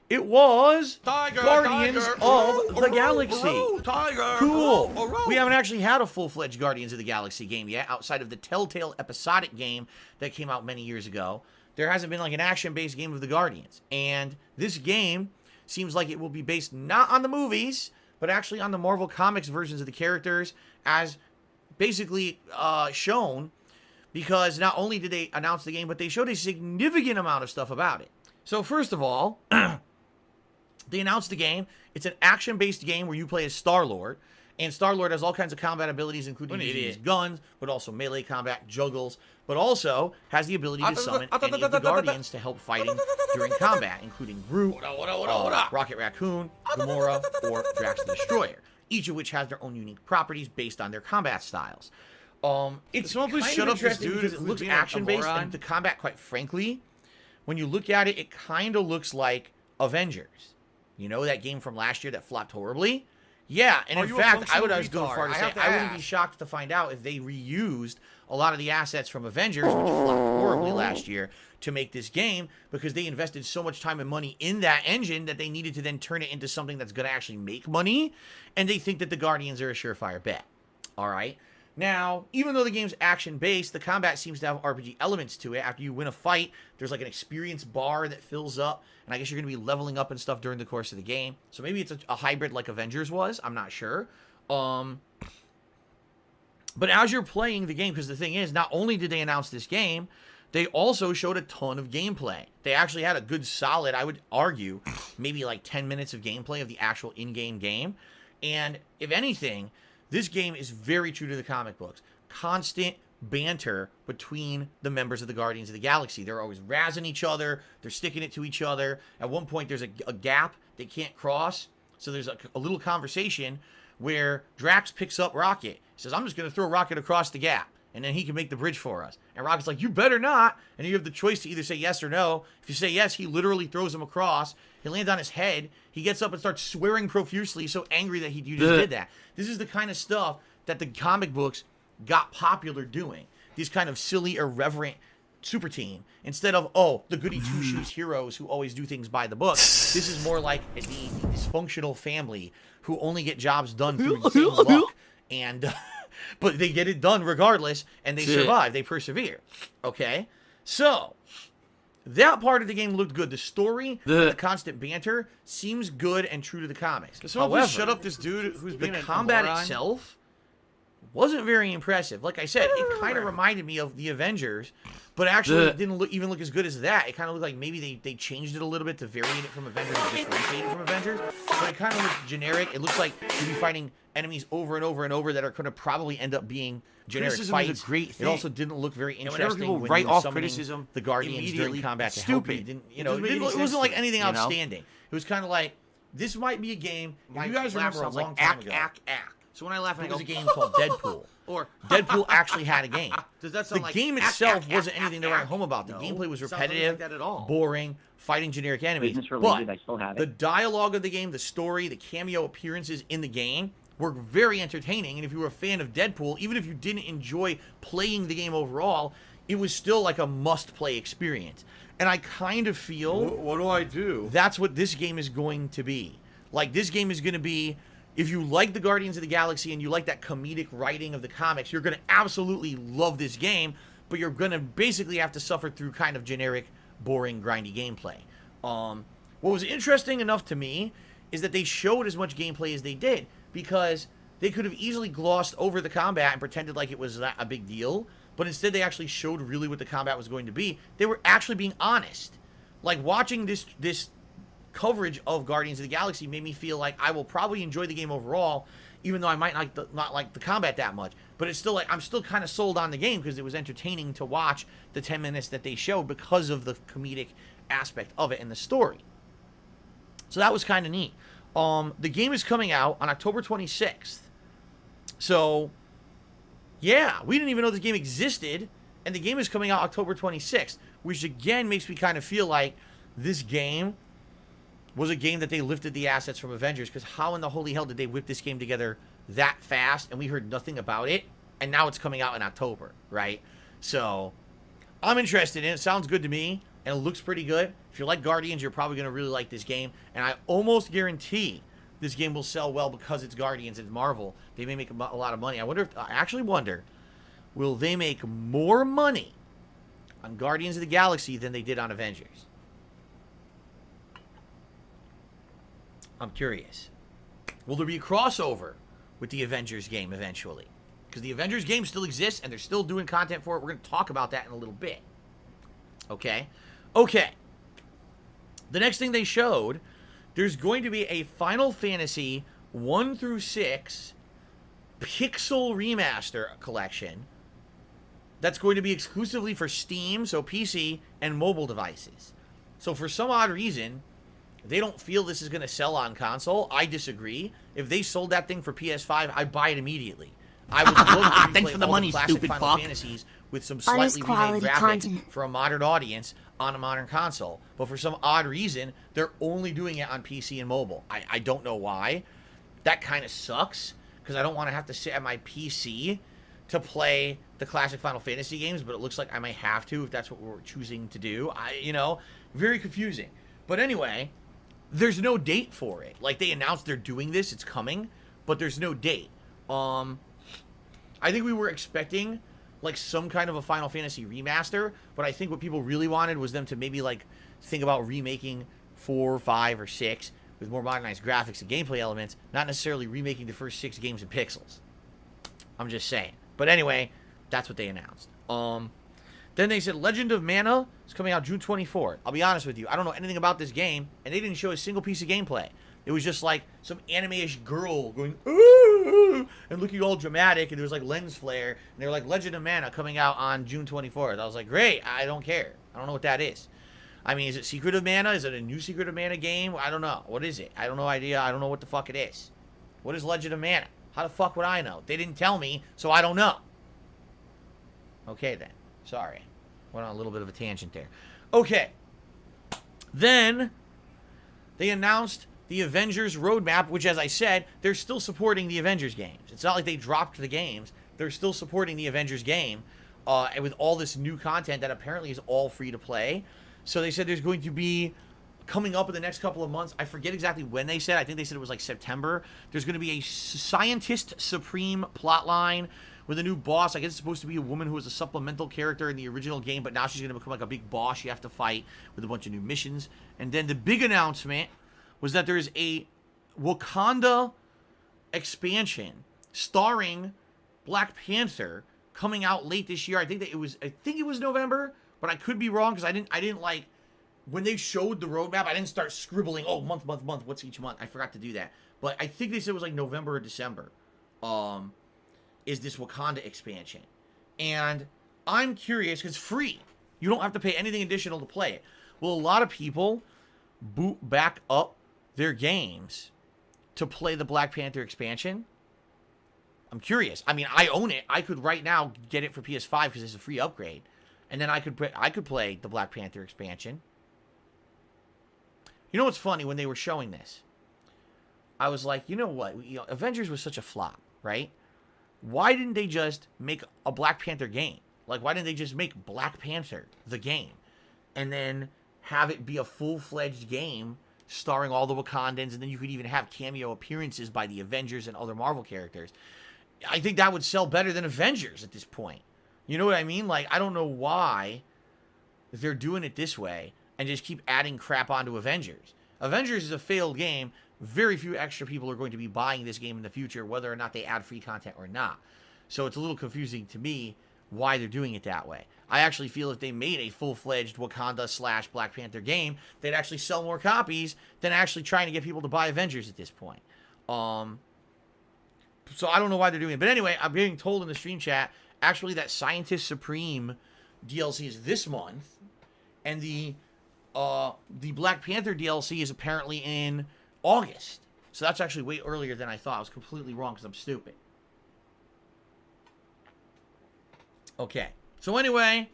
It was Guardians of the Galaxy. Tiger. Cool. We haven't actually had a full-fledged Guardians of the Galaxy game yet, outside of the Telltale episodic game that came out many years ago. There hasn't been like an action-based game of the Guardians. And this game seems like it will be based not on the movies, but actually on the Marvel Comics versions of the characters, as basically shown, because not only did they announce the game, but they showed a significant amount of stuff about it. So first of all, they announced the game. It's an action-based game where you play as Star-Lord. And Star-Lord has all kinds of combat abilities, including using his guns, but also melee combat, juggles, but also has the ability to summon any of the Guardians to help fighting during combat, including Groot, Rocket Raccoon, Gamora, or Drax the Destroyer, each of which has their own unique properties based on their combat styles. It's Someone please kind shut of up this interesting dude because it who's looks being a action-based, moron. and the combat, quite frankly, when you look at it, it kind of looks like Avengers. You know that game from last year that flopped horribly? Yeah, and Are in you a fact, I would functional go as far retard? to I say have to I wouldn't be ask. shocked to find out if they reused a lot of the assets from Avengers, which flopped horribly last year, to make this game, because they invested so much time and money in that engine that they needed to then turn it into something that's going to actually make money, and they think that the Guardians are a surefire bet. All right? Now, even though the game's action-based, the combat seems to have RPG elements to it. After you win a fight, there's like an experience bar that fills up, and I guess you're going to be leveling up and stuff during the course of the game. So maybe it's a hybrid like Avengers was. I'm not sure. But as you're playing the game, because the thing is, not only did they announce this game, they also showed a ton of gameplay. They actually had a good solid, I would argue, maybe like 10 minutes of gameplay of the actual in-game game. And if anything, this game is very true to the comic books. Constant banter between the members of the Guardians of the Galaxy. They're always razzing each other. They're sticking it to each other. At one point, there's a gap they can't cross. So there's a little conversation where Drax picks up Rocket. He says, I'm just going to throw Rocket across the gap, and then he can make the bridge for us. And Rocket's like, you better not. And you have the choice to either say yes or no. If you say yes, he literally throws him across. He lands on his head. He gets up and starts swearing profusely, so angry that you just did that. This is the kind of stuff that the comic books got popular doing. These kind of silly, irreverent super team. Instead of, oh, the goody two-shoes heroes who always do things by the book. This is more like the dysfunctional family who only get jobs done through insane luck. And, but they get it done regardless, and they survive. They persevere. Okay? So, that part of the game looked good. The story, the constant banter, seems good and true to the comics. However, shut up this dude who's the being a combat moron. itself wasn't very impressive. Like I said, it kind of reminded me of the Avengers, but actually it didn't even look as good as that. It kind of looked like maybe they changed it a little bit to vary it from Avengers or differentiate it from Avengers, but it kind of looks generic. It looks like you'll be fighting enemies over and over and over that are going to probably end up being generic Criticism fights. is a great thing. It also didn't look very whenever interesting people when write you were off summoning criticism the Guardians during immediately, combat to it's help you. stupid. It didn't, It doesn't make any it wasn't sense like to anything me, you know? outstanding. It was kind of like, this might be a game. You guys remember a sounds long like time ago. ack. So when I laugh and I There go, was a game called Deadpool. or Deadpool actually had a game. does that The sound like game ack, itself ack, wasn't ack, anything to ack, write home about. The No, gameplay was sounds nothing repetitive, like that at all. boring, fighting generic enemies. Business But related, I still have the it. dialogue of the game, the story, the cameo appearances in the game were very entertaining. And if you were a fan of Deadpool, even if you didn't enjoy playing the game overall, it was still like a must-play experience. And I kind of feel What do I do? that's what this game is going to be. Like, this game is going to be, if you like the Guardians of the Galaxy and you like that comedic writing of the comics, you're going to absolutely love this game, but you're going to basically have to suffer through kind of generic, boring, grindy gameplay. What was interesting enough to me is that they showed as much gameplay as they did, because they could have easily glossed over the combat and pretended like it was not a big deal, but instead they actually showed really what the combat was going to be. They were actually being honest. Like, watching this coverage of Guardians of the Galaxy made me feel like I will probably enjoy the game overall, even though I might not like the combat that much. But it's still like, I'm still kind of sold on the game because it was entertaining to watch the 10 minutes that they showed because of the comedic aspect of it and the story. So that was kind of neat. The game is coming out on October 26th. So, yeah, we didn't even know this game existed, and the game is coming out October 26th, which again makes me kind of feel like this game was a game that they lifted the assets from Avengers, because how in the holy hell did they whip this game together that fast and we heard nothing about it, and now it's coming out in October, right? So, I'm interested in it. Sounds good to me, and it looks pretty good. If you like Guardians, you're probably going to really like this game, and I almost guarantee this game will sell well because it's Guardians and Marvel. They may make a lot of money. I actually wonder, will they make more money on Guardians of the Galaxy than they did on Avengers? I'm curious. Will there be a crossover with the Avengers game eventually? Because the Avengers game still exists, and they're still doing content for it. We're going to talk about that in a little bit. Okay? Okay. The next thing they showed, there's going to be a Final Fantasy 1 through 6 Pixel Remaster collection that's going to be exclusively for Steam, so PC, and mobile devices. So for some odd reason, they don't feel this is going to sell on console. I disagree. If they sold that thing for PS5, I'd buy it immediately. I would love to Thanks for the all money, classic stupid Final fuck. Fantasies with some Honest slightly remade quality graphics content. for a modern audience on a modern console. But for some odd reason, they're only doing it on PC and mobile. I don't know why. That kind of sucks, because I don't want to have to sit at my PC to play the classic Final Fantasy games, but it looks like I might have to if that's what we're choosing to do. Very confusing. But anyway, there's no date for it. Like, they announced they're doing this, it's coming, but there's no date. I think we were expecting like some kind of a Final Fantasy remaster, but I think what people really wanted was them to maybe like think about remaking 4, 5, or 6 with more modernized graphics and gameplay elements, not necessarily remaking the first 6 games in pixels. I'm just saying. But anyway, that's what they announced. Then they said Legend of Mana is coming out June 24th. I'll be honest with you, I don't know anything about this game, and they didn't show a single piece of gameplay. It was just like some anime-ish girl going, ooh, and looking all dramatic, and there was like lens flare, and they were like, Legend of Mana coming out on June 24th. I was like, great, I don't care. I don't know what that is. I mean, is it Secret of Mana? Is it a new Secret of Mana game? I don't know. What is it? I don't know idea. I don't know what the fuck it is. What is Legend of Mana? How the fuck would I know? They didn't tell me, so I don't know. Okay, then. Sorry. Went on a little bit of a tangent there. Okay. Then they announced the Avengers roadmap, which, as I said, they're still supporting the Avengers games. It's not like they dropped the games. They're still supporting the Avengers game and with all this new content that apparently is all free to play. So they said there's going to be, coming up in the next couple of months, I forget exactly when they said, I think they said it was like September, there's going to be a Scientist Supreme plotline with a new boss. I guess it's supposed to be a woman who was a supplemental character in the original game, but now she's going to become like a big boss you have to fight with a bunch of new missions. And then the big announcement was that there's a Wakanda expansion starring Black Panther coming out late this year. I think it was November, but I could be wrong because I didn't like when they showed the roadmap. I didn't start scribbling, oh, month, what's each month. I forgot to do that. But I think they said it was like November or December. Is this Wakanda expansion. And I'm curious because it's free. You don't have to pay anything additional to play it. Will a lot of people boot back up their games to play the Black Panther expansion? I'm curious. I mean, I own it. I could right now get it for PS5 because it's a free upgrade. And then I could play the Black Panther expansion. You know what's funny? When they were showing this, I was like, you know what? Avengers was such a flop, right? Why didn't they just make a Black Panther game? Like, why didn't they just make Black Panther the game? And then have it be a full-fledged game starring all the Wakandans, and then you could even have cameo appearances by the Avengers and other Marvel characters. I think that would sell better than Avengers at this point. You know what I mean? Like, I don't know why they're doing it this way and just keep adding crap onto Avengers. Avengers is a failed game. Very few extra people are going to be buying this game in the future, whether or not they add free content or not. So it's a little confusing to me why they're doing it that way. I actually feel if they made a full-fledged Wakanda / Black Panther game, they'd actually sell more copies than actually trying to get people to buy Avengers at this point. So I don't know why they're doing it. But anyway, I'm being told in the stream chat, actually that Scientist Supreme DLC is this month, and the Black Panther DLC is apparently in August. So that's actually way earlier than I thought. I was completely wrong because I'm stupid. Okay. So anyway,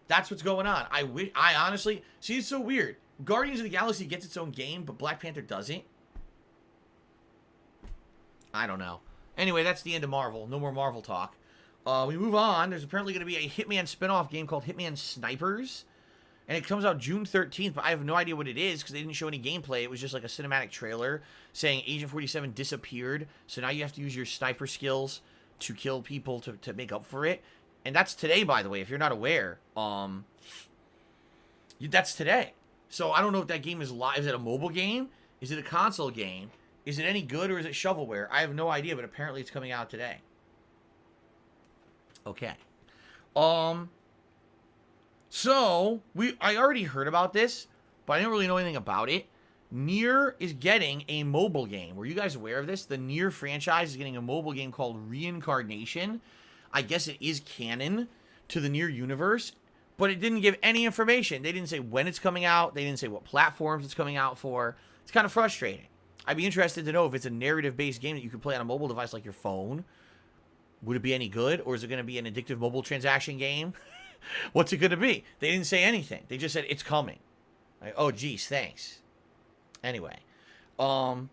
that's what's going on. I honestly, see, it's so weird. Guardians of the Galaxy gets its own game, but Black Panther doesn't. I don't know. Anyway, that's the end of Marvel. No more Marvel talk. We move on. There's apparently going to be a Hitman spinoff game called Hitman Snipers. And it comes out June 13th, but I have no idea what it is because they didn't show any gameplay. It was just like a cinematic trailer saying Agent 47 disappeared. So now you have to use your sniper skills to kill people to make up for it. And that's today, by the way, if you're not aware. That's today. So I don't know if that game is live. Is it a mobile game? Is it a console game? Is it any good or is it shovelware? I have no idea, but apparently it's coming out today. Okay. So, I already heard about this, but I didn't really know anything about it. Nier is getting a mobile game. Were you guys aware of this? The Nier franchise is getting a mobile game called Reincarnation. I guess it is canon to the Nier universe, but it didn't give any information. They didn't say when it's coming out. They didn't say what platforms it's coming out for. It's kind of frustrating. I'd be interested to know if it's a narrative-based game that you can play on a mobile device like your phone. Would it be any good, or is it going to be an addictive mobile transaction game? What's it going to be? They didn't say anything. They just said it's coming. Like, oh, geez, thanks. Anyway, Final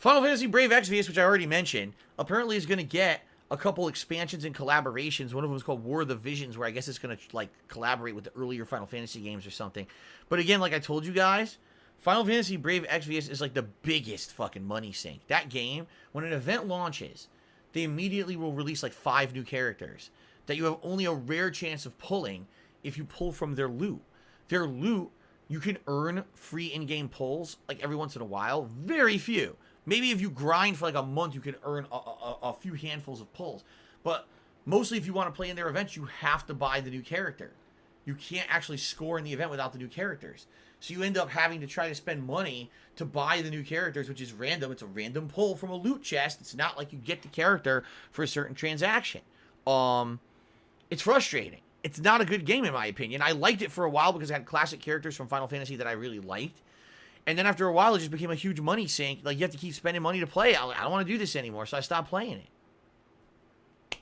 Fantasy Brave Exvius, which I already mentioned, apparently is going to get a couple expansions and collaborations. One of them is called War of the Visions, where I guess it's going to like collaborate with the earlier Final Fantasy games or something. But again, like I told you guys, Final Fantasy Brave Exvius is like the biggest fucking money sink. That game, when an event launches, they immediately will release like 5 new characters that you have only a rare chance of pulling if you pull from their loot. Their loot, you can earn free in-game pulls like every once in a while. Very few. Maybe if you grind for like a month, you can earn a few handfuls of pulls. But mostly if you want to play in their events, you have to buy the new character. You can't actually score in the event without the new characters. So you end up having to try to spend money to buy the new characters, which is random. It's a random pull from a loot chest. It's not like you get the character for a certain transaction. It's frustrating. It's not a good game in my opinion. I liked it for a while because it had classic characters from Final Fantasy that I really liked. And then after a while, it just became a huge money sink. Like, you have to keep spending money to play. I don't want to do this anymore, so I stopped playing it.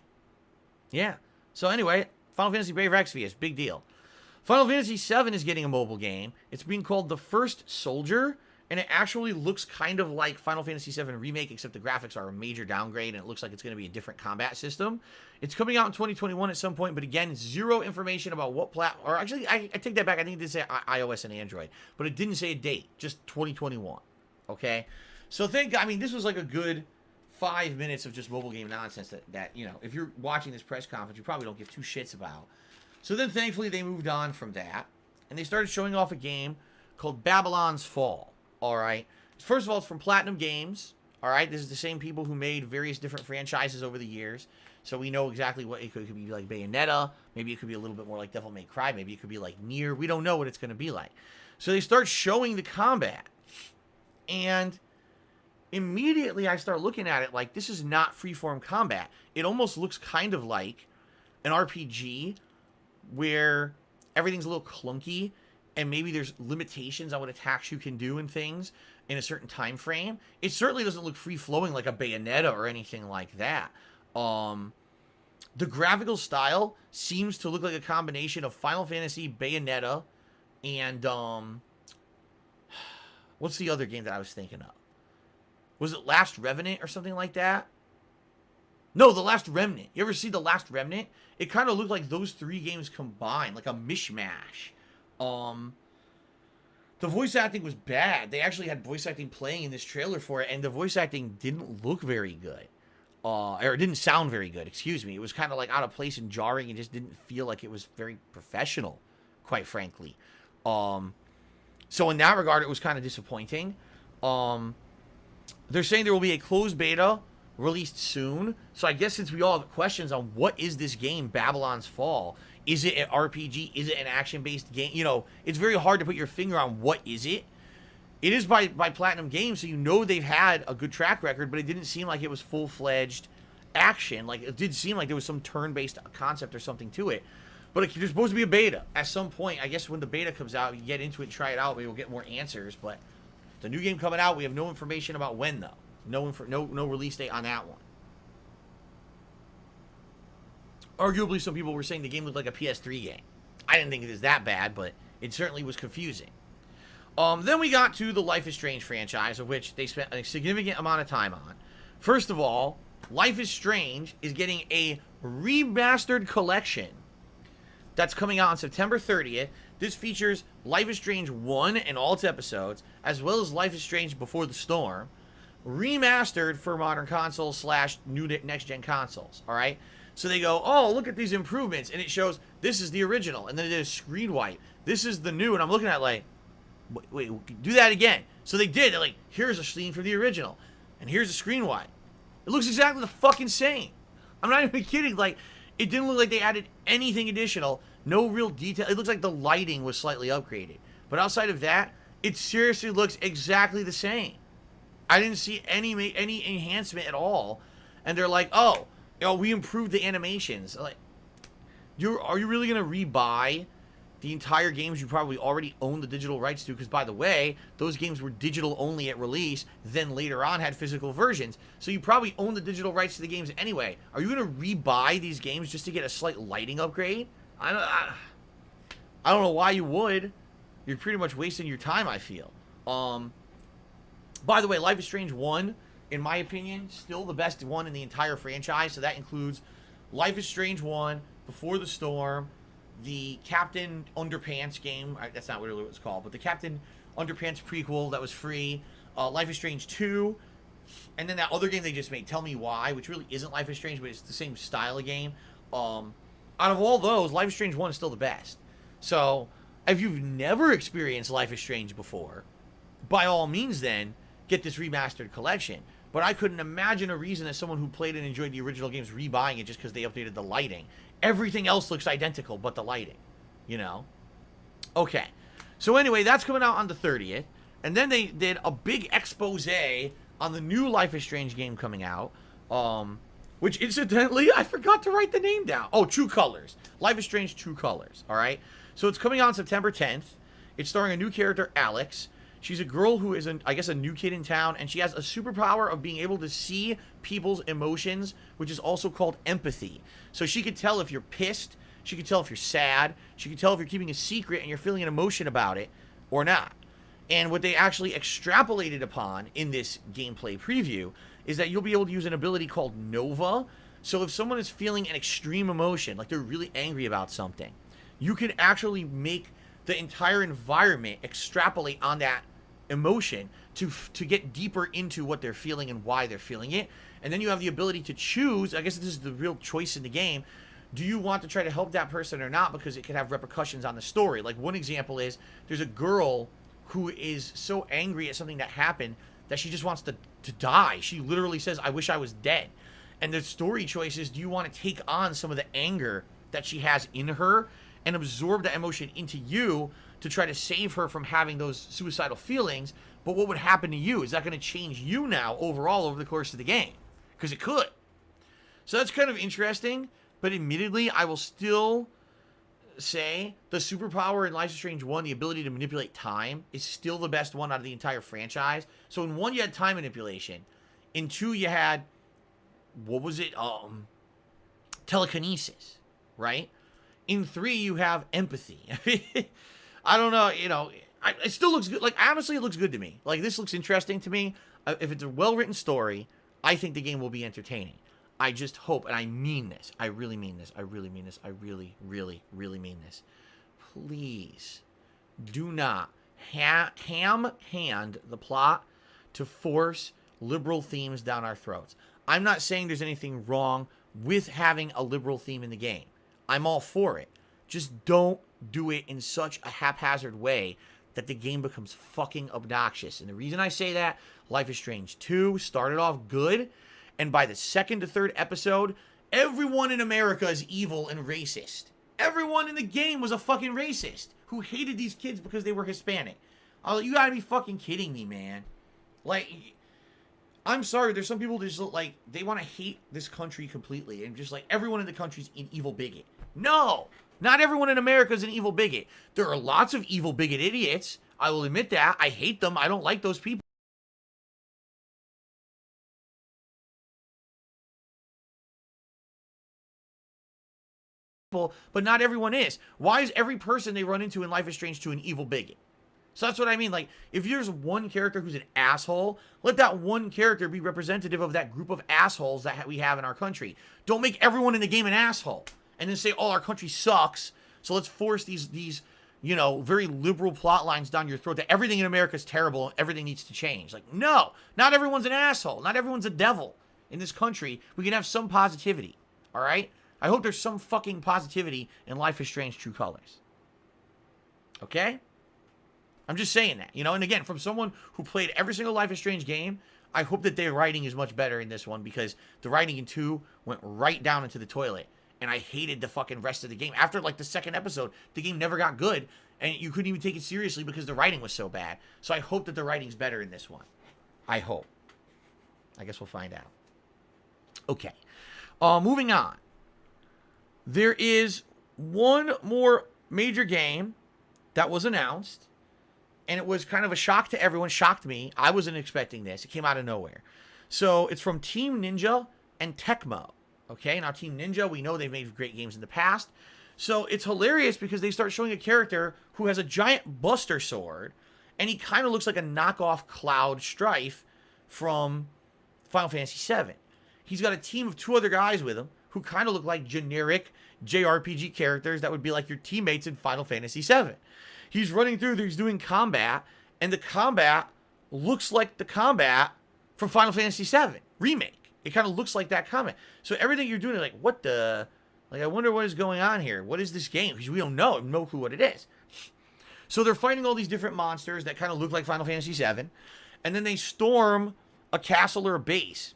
Yeah. So anyway, Final Fantasy Brave Exvius, big deal. Final Fantasy VII is getting a mobile game. It's being called The First Soldier, and it actually looks kind of like Final Fantasy VII Remake, except the graphics are a major downgrade, and it looks like it's going to be a different combat system. It's coming out in 2021 at some point, but again, zero information about what platform. Or actually, I take that back. I think it did say iOS and Android, but it didn't say a date, just 2021. Okay? So this was like a good 5 minutes of just mobile game nonsense that, you know, if you're watching this press conference, you probably don't give 2 shits about. So then, thankfully, they moved on from that, and they started showing off a game called Babylon's Fall, all right? First of all, it's from Platinum Games, all right? This is the same people who made various different franchises over the years, so we know exactly what it could be like Bayonetta, maybe it could be a little bit more like Devil May Cry, maybe it could be like Nier, we don't know what it's going to be like. So they start showing the combat, and immediately I start looking at it like, this is not freeform combat. It almost looks kind of like an RPG where everything's a little clunky and maybe there's limitations on what attacks you can do and things in a certain time frame. It certainly doesn't look free-flowing like a Bayonetta or anything like that. The graphical style seems to look like a combination of Final Fantasy, Bayonetta, and what's the other game that I was thinking of? Was it Last Revenant or something like that? No, The Last Remnant. You ever see The Last Remnant? It kind of looked like those 3 games combined, like a mishmash. The voice acting was bad. They actually had voice acting playing in this trailer for it, and the voice acting didn't look very good. Or it didn't sound very good, excuse me. It was kind of like out of place and jarring and just didn't feel like it was very professional, quite frankly. So in that regard, it was kind of disappointing. They're saying there will be a closed beta released soon. So I guess since we all have questions on what is this game, Babylon's Fall, is it an RPG? Is it an action-based game? You know, it's very hard to put your finger on what is it. It is by Platinum Games, so you know they've had a good track record, but it didn't seem like it was full-fledged action. Like, it did seem like there was some turn-based concept or something to it. But there's supposed to be a beta at some point. I guess when the beta comes out, you get into it and try it out, maybe we'll get more answers. But the new game coming out, we have no information about when, though. No release date on that one. Arguably, some people were saying the game looked like a PS3 game. I didn't think it was that bad, but it certainly was confusing. Then we got to the Life is Strange franchise, of which they spent a significant amount of time on. First of all, Life is Strange is getting a remastered collection that's coming out on September 30th. This features Life is Strange 1 and all its episodes, as well as Life is Strange Before the Storm, remastered for modern consoles / new next-gen consoles, all right? So they go, oh, look at these improvements, and it shows this is the original, and then it did a screen wipe. This is the new, and I'm looking at it like, wait, do that again. So they did. They're like, here's a scene for the original, and here's a screen wipe. It looks exactly the fucking same. I'm not even kidding. Like, it didn't look like they added anything additional. No real detail. It looks like the lighting was slightly upgraded. But outside of that, it seriously looks exactly the same. I didn't see any enhancement at all. And they're like, oh, you know, we improved the animations. Like, are you really going to rebuy the entire games you probably already own the digital rights to? Because, by the way, those games were digital only at release, then later on had physical versions. So you probably own the digital rights to the games anyway. Are you going to rebuy these games just to get a slight lighting upgrade? I don't know why you would. You're pretty much wasting your time, I feel. By the way, Life is Strange 1, in my opinion, still the best one in the entire franchise. So that includes Life is Strange 1, Before the Storm, the Captain Underpants game. That's not really what it's called, but the Captain Underpants prequel that was free. Life is Strange 2, And then that other game they just made, Tell Me Why, which really isn't Life is Strange, but it's the same style of game. Out of all those, Life is Strange 1 is still the best. So, if you've never experienced Life is Strange before, by all means then, get this remastered collection. But I couldn't imagine a reason as someone who played and enjoyed the original games rebuying it just because they updated the lighting. Everything else looks identical but the lighting, you know? Okay. So anyway, that's coming out on the 30th. And then they did a big expose on the new Life is Strange game coming out. Which incidentally, I forgot to write the name down. Oh, True Colors. Life is Strange True Colors. Alright? So it's coming out September 10th. It's starring a new character, Alex. She's a girl who is, I guess, a new kid in town, and she has a superpower of being able to see people's emotions, which is also called empathy. So she could tell if you're pissed, she could tell if you're sad, she could tell if you're keeping a secret and you're feeling an emotion about it or not. And what they actually extrapolated upon in this gameplay preview is that you'll be able to use an ability called Nova. So if someone is feeling an extreme emotion, like they're really angry about something, you can actually make the entire environment extrapolate on that emotion to get deeper into what they're feeling and why they're feeling it. And then you have the ability to choose, I guess this is the real choice in the game, do you want to try to help that person or not, because it could have repercussions on the story. Like one example is, there's a girl who is so angry at something that happened that she just wants to die. She literally says, I wish I was dead. And the story choice is, do you want to take on some of the anger that she has in her and absorb that emotion into you to try to save her from having those suicidal feelings? But what would happen to you? Is that going to change you now overall over the course of the game? Because it could. So that's kind of interesting. But admittedly, I will still say the superpower in Life is Strange 1, the ability to manipulate time, is still the best one out of the entire franchise. So in 1, you had time manipulation. In 2, you had, what was it? Telekinesis, right? In 3, you have empathy. I don't know, you know, it still looks good. Like, honestly, it looks good to me. Like, this looks interesting to me. If it's a well-written story, I think the game will be entertaining. I just hope, and I mean this, I really mean this, I really mean this, I really, really, really mean this. Please do not ham-hand the plot to force liberal themes down our throats. I'm not saying there's anything wrong with having a liberal theme in the game. I'm all for it. Just don't do it in such a haphazard way that the game becomes fucking obnoxious. And the reason I say that, Life is Strange 2 started off good, and by the 2nd to 3rd episode, everyone in America is evil and racist. Everyone in the game was a fucking racist who hated these kids because they were Hispanic. You gotta be fucking kidding me, man. Like, I'm sorry, there's some people that just like, they want to hate this country completely, and just like, everyone in the country's an evil bigot. No! Not everyone in America is an evil bigot. There are lots of evil bigot idiots. I will admit that. I hate them. I don't like those people. But not everyone is. Why is every person they run into in Life is Strange 2 an evil bigot? So that's what I mean. Like, if there's one character who's an asshole, let that one character be representative of that group of assholes that we have in our country. Don't make everyone in the game an asshole. And then say, oh, our country sucks, so let's force these, you know, very liberal plot lines down your throat that everything in America is terrible and everything needs to change. Like, no, not everyone's an asshole. Not everyone's a devil in this country. We can have some positivity, all right? I hope there's some fucking positivity in Life is Strange True Colors. Okay? I'm just saying that, you know? And again, from someone who played every single Life is Strange game, I hope that their writing is much better in this one, because the writing in 2 went right down into the toilet. And I hated the fucking rest of the game. After, like, the 2nd episode, the game never got good, and you couldn't even take it seriously because the writing was so bad. So I hope that the writing's better in this one. I hope. I guess we'll find out. Okay. Moving on. There is one more major game that was announced, and it was kind of a shock to everyone. Shocked me. I wasn't expecting this. It came out of nowhere. So it's from Team Ninja and Tecmo. Okay, now Team Ninja, we know they've made great games in the past. So it's hilarious because they start showing a character who has a giant Buster Sword, and he kind of looks like a knockoff Cloud Strife from Final Fantasy VII. He's got a team of 2 other guys with him who kind of look like generic JRPG characters that would be like your teammates in Final Fantasy VII. He's running through, he's doing combat, and the combat looks like the combat from Final Fantasy VII Remake. It kind of looks like that coming. So everything you're doing is like, what the... Like, I wonder what is going on here. What is this game? Because we don't know. No clue what it is. So they're fighting all these different monsters that kind of look like Final Fantasy VII. And then they storm a castle or a base.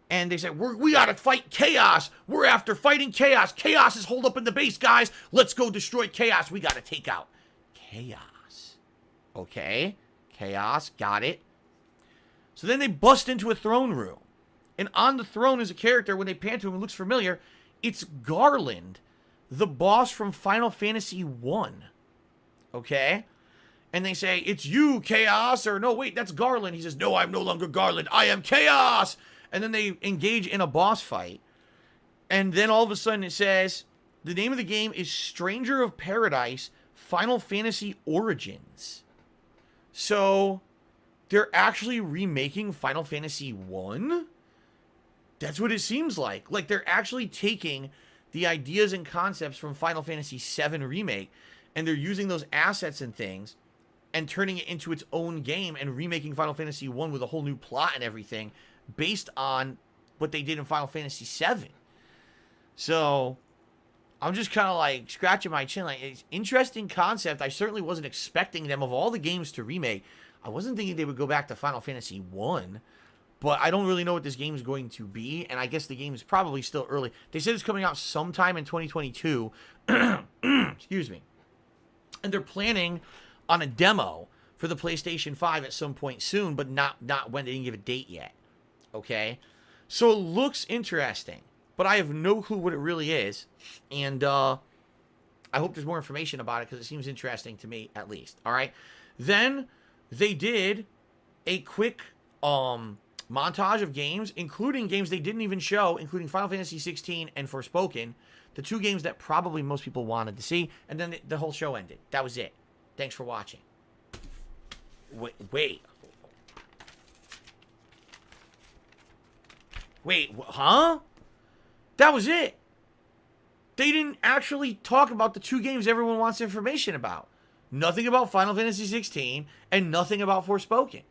And they say, we gotta fight Chaos. We're after fighting Chaos. Chaos is holed up in the base, guys. Let's go destroy Chaos. We gotta take out Chaos. Okay. Chaos. Got it. So then they bust into a throne room. And on the throne is a character, when they pan to him, it looks familiar. It's Garland, the boss from Final Fantasy 1. Okay? And they say, it's you, Chaos, or no, wait, that's Garland. He says, no, I'm no longer Garland. I am Chaos. And then they engage in a boss fight. And then all of a sudden it says, the name of the game is Stranger of Paradise Final Fantasy Origins. So, they're actually remaking Final Fantasy 1? That's what it seems like. Like, they're actually taking the ideas and concepts from Final Fantasy VII Remake, and they're using those assets and things, and turning it into its own game, and remaking Final Fantasy 1 with a whole new plot and everything, based on what they did in Final Fantasy VII. So, I'm just kind of like, scratching my chin, like, it's interesting concept. I certainly wasn't expecting them, of all the games to remake, I wasn't thinking they would go back to Final Fantasy 1. But I don't really know what this game is going to be, and I guess the game is probably still early. They said it's coming out sometime in 2022. Excuse me. And they're planning on a demo for the PlayStation 5 at some point soon, but not when. They didn't give a date yet. Okay? So it looks interesting, but I have no clue what it really is. And I hope there's more information about it, because it seems interesting to me, at least. All right? Then they did a quick... montage of games, including games they didn't even show, including Final Fantasy 16 and Forspoken, the two games that probably most people wanted to see, and then the whole show ended. That was it. Thanks for watching. Wait. Huh? That was it. They didn't actually talk about the two games everyone wants information about. Nothing about Final Fantasy 16, and nothing about Forspoken.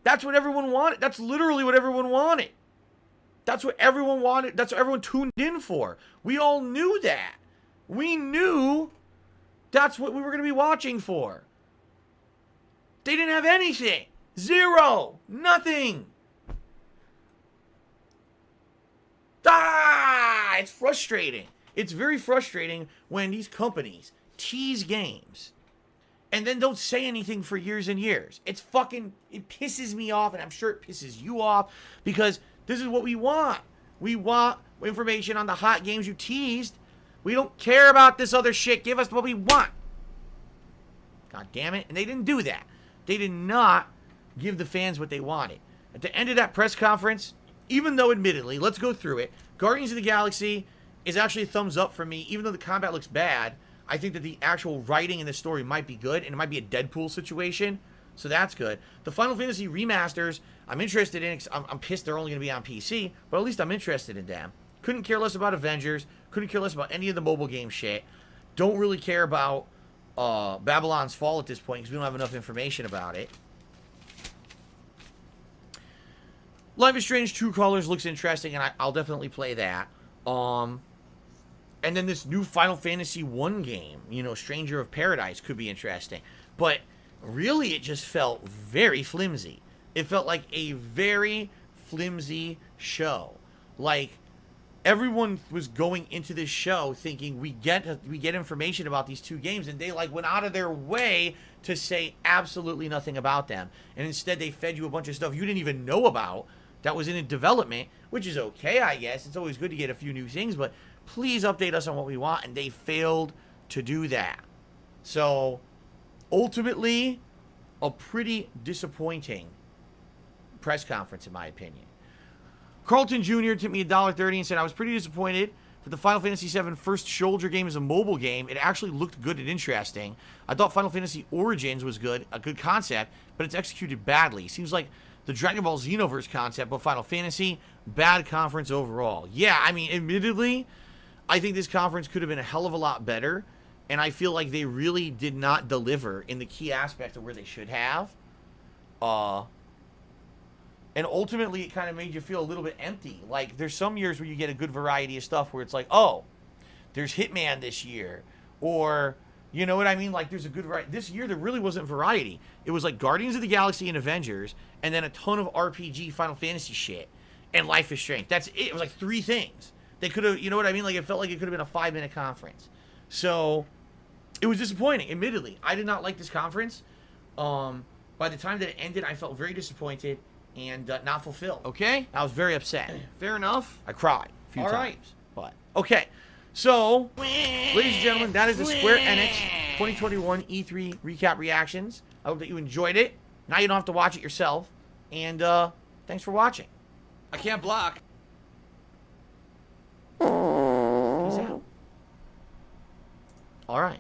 That's what everyone wanted. That's literally what everyone wanted. That's what everyone wanted. That's what everyone tuned in for. We all knew that. We knew that's what we were going to be watching for. They didn't have anything. Zero. Nothing. It's frustrating. It's very frustrating when these companies tease games and then don't say anything for years and years. It pisses me off, and I'm sure it pisses you off, because this is what we want. We want information on the hot games you teased. We don't care about this other shit. Give us what we want. God damn it. And they didn't do that. They did not give the fans what they wanted. At the end of that press conference, even though admittedly, let's go through it, Guardians of the Galaxy is actually a thumbs up for me. Even though the combat looks bad, I think that the actual writing in the story might be good, and it might be a Deadpool situation, so that's good. The Final Fantasy remasters, I'm interested in. I'm pissed they're only going to be on PC, but at least I'm interested in them. Couldn't care less about Avengers. Couldn't care less about any of the mobile game shit. Don't really care about Babylon's Fall at this point, because we don't have enough information about it. Life is Strange True Colors looks interesting, and I'll definitely play that. And then this new Final Fantasy 1 game, Stranger of Paradise, could be interesting. But really, it just felt very flimsy. It felt like a very flimsy show. Like, everyone was going into this show thinking we get information about these two games, and they went out of their way to say absolutely nothing about them. And instead, they fed you a bunch of stuff you didn't even know about that was in development, which is okay, I guess. It's always good to get a few new things, but please update us on what we want, and they failed to do that. So, ultimately, a pretty disappointing press conference, in my opinion. Carlton Jr. tipped me $1.30 and said, I was pretty disappointed that the Final Fantasy VII First Soldier game is a mobile game. It actually looked good and interesting. I thought Final Fantasy Origins was good, a good concept, but it's executed badly. Seems like the Dragon Ball Xenoverse concept, but Final Fantasy, bad conference overall. Yeah, I mean, admittedly, I think this conference could have been a hell of a lot better and I feel like they really did not deliver in the key aspect of where they should have. And ultimately, it kind of made you feel a little bit empty. Like, there's some years where you get a good variety of stuff where it's like, oh, there's Hitman this year. Or, you know what I mean? Like, there's a good variety. This year, there really wasn't variety. It was like Guardians of the Galaxy and Avengers, and then a ton of RPG Final Fantasy shit, and Life is Strange. That's it. It was like 3 things. They could have, you know what I mean? Like, it felt like it could have been a 5-minute conference. So, it was disappointing, admittedly. I did not like this conference. By the time that it ended, I felt very disappointed and not fulfilled. Okay? I was very upset. Fair enough. I cried a few All times. right. But, okay. So, ladies and gentlemen, that is the Square Enix 2021 E3 recap reactions. I hope that you enjoyed it. Now you don't have to watch it yourself. And, thanks for watching. I can't block. Peace out. Alright.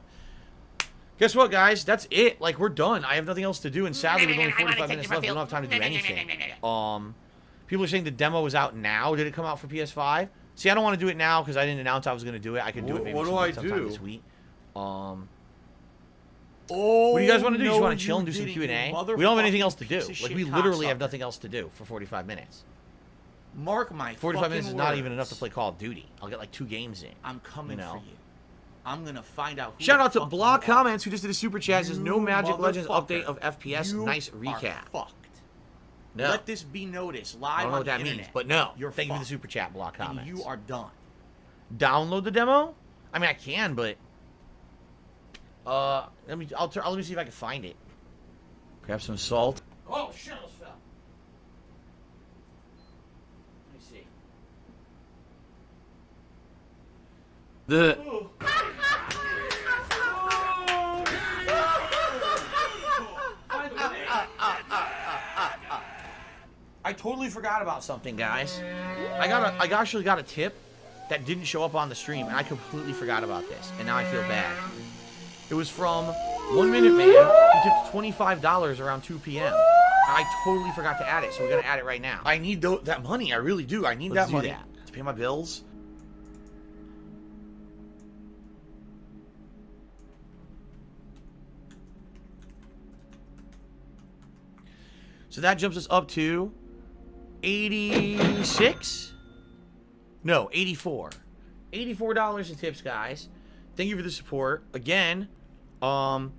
Guess what, guys? That's it. Like, we're done. I have nothing else to do, and sadly, with only 45 minutes left, we don't have time to do anything. People are saying the demo is out now. Did it come out for PS5? See, I don't want to do it now because I didn't announce I was going to do it. I could do it maybe sometime this week. What do you guys want to do? You just want to chill and do some Q&A? We don't have anything else to do. Like, we literally have nothing else to do for 45 minutes. Mark my 45 minutes is not words. even enough to play Call of Duty. I'll get like 2 games in. I'm coming You know. for you. I'm gonna find out. Shout out to Block Comments who just did a super chat. Says no Magic Legends motherfucker. update of FPS. You Nice are recap. fucked. No. Let this be noticed live I don't know on what the that internet. means, but no. You're Thank you for the fucked. super chat, Block And Comments. you are done. Download the demo? I mean, I can, but let me see if I can find it. Grab some salt. Oh shit, I almost fell. Let me see. I totally forgot about something, guys. I actually got a tip that didn't show up on the stream, and I completely forgot about this, and now I feel bad. It was from 1 Minute Man. He tipped $25 around 2 p.m. I totally forgot to add it, so we're gonna add it right now. I need that money. I really do. I need Let's that do money that. to pay my bills. So that jumps us up to 86? No, 84. $84 in tips, guys. Thank you for the support. Again, I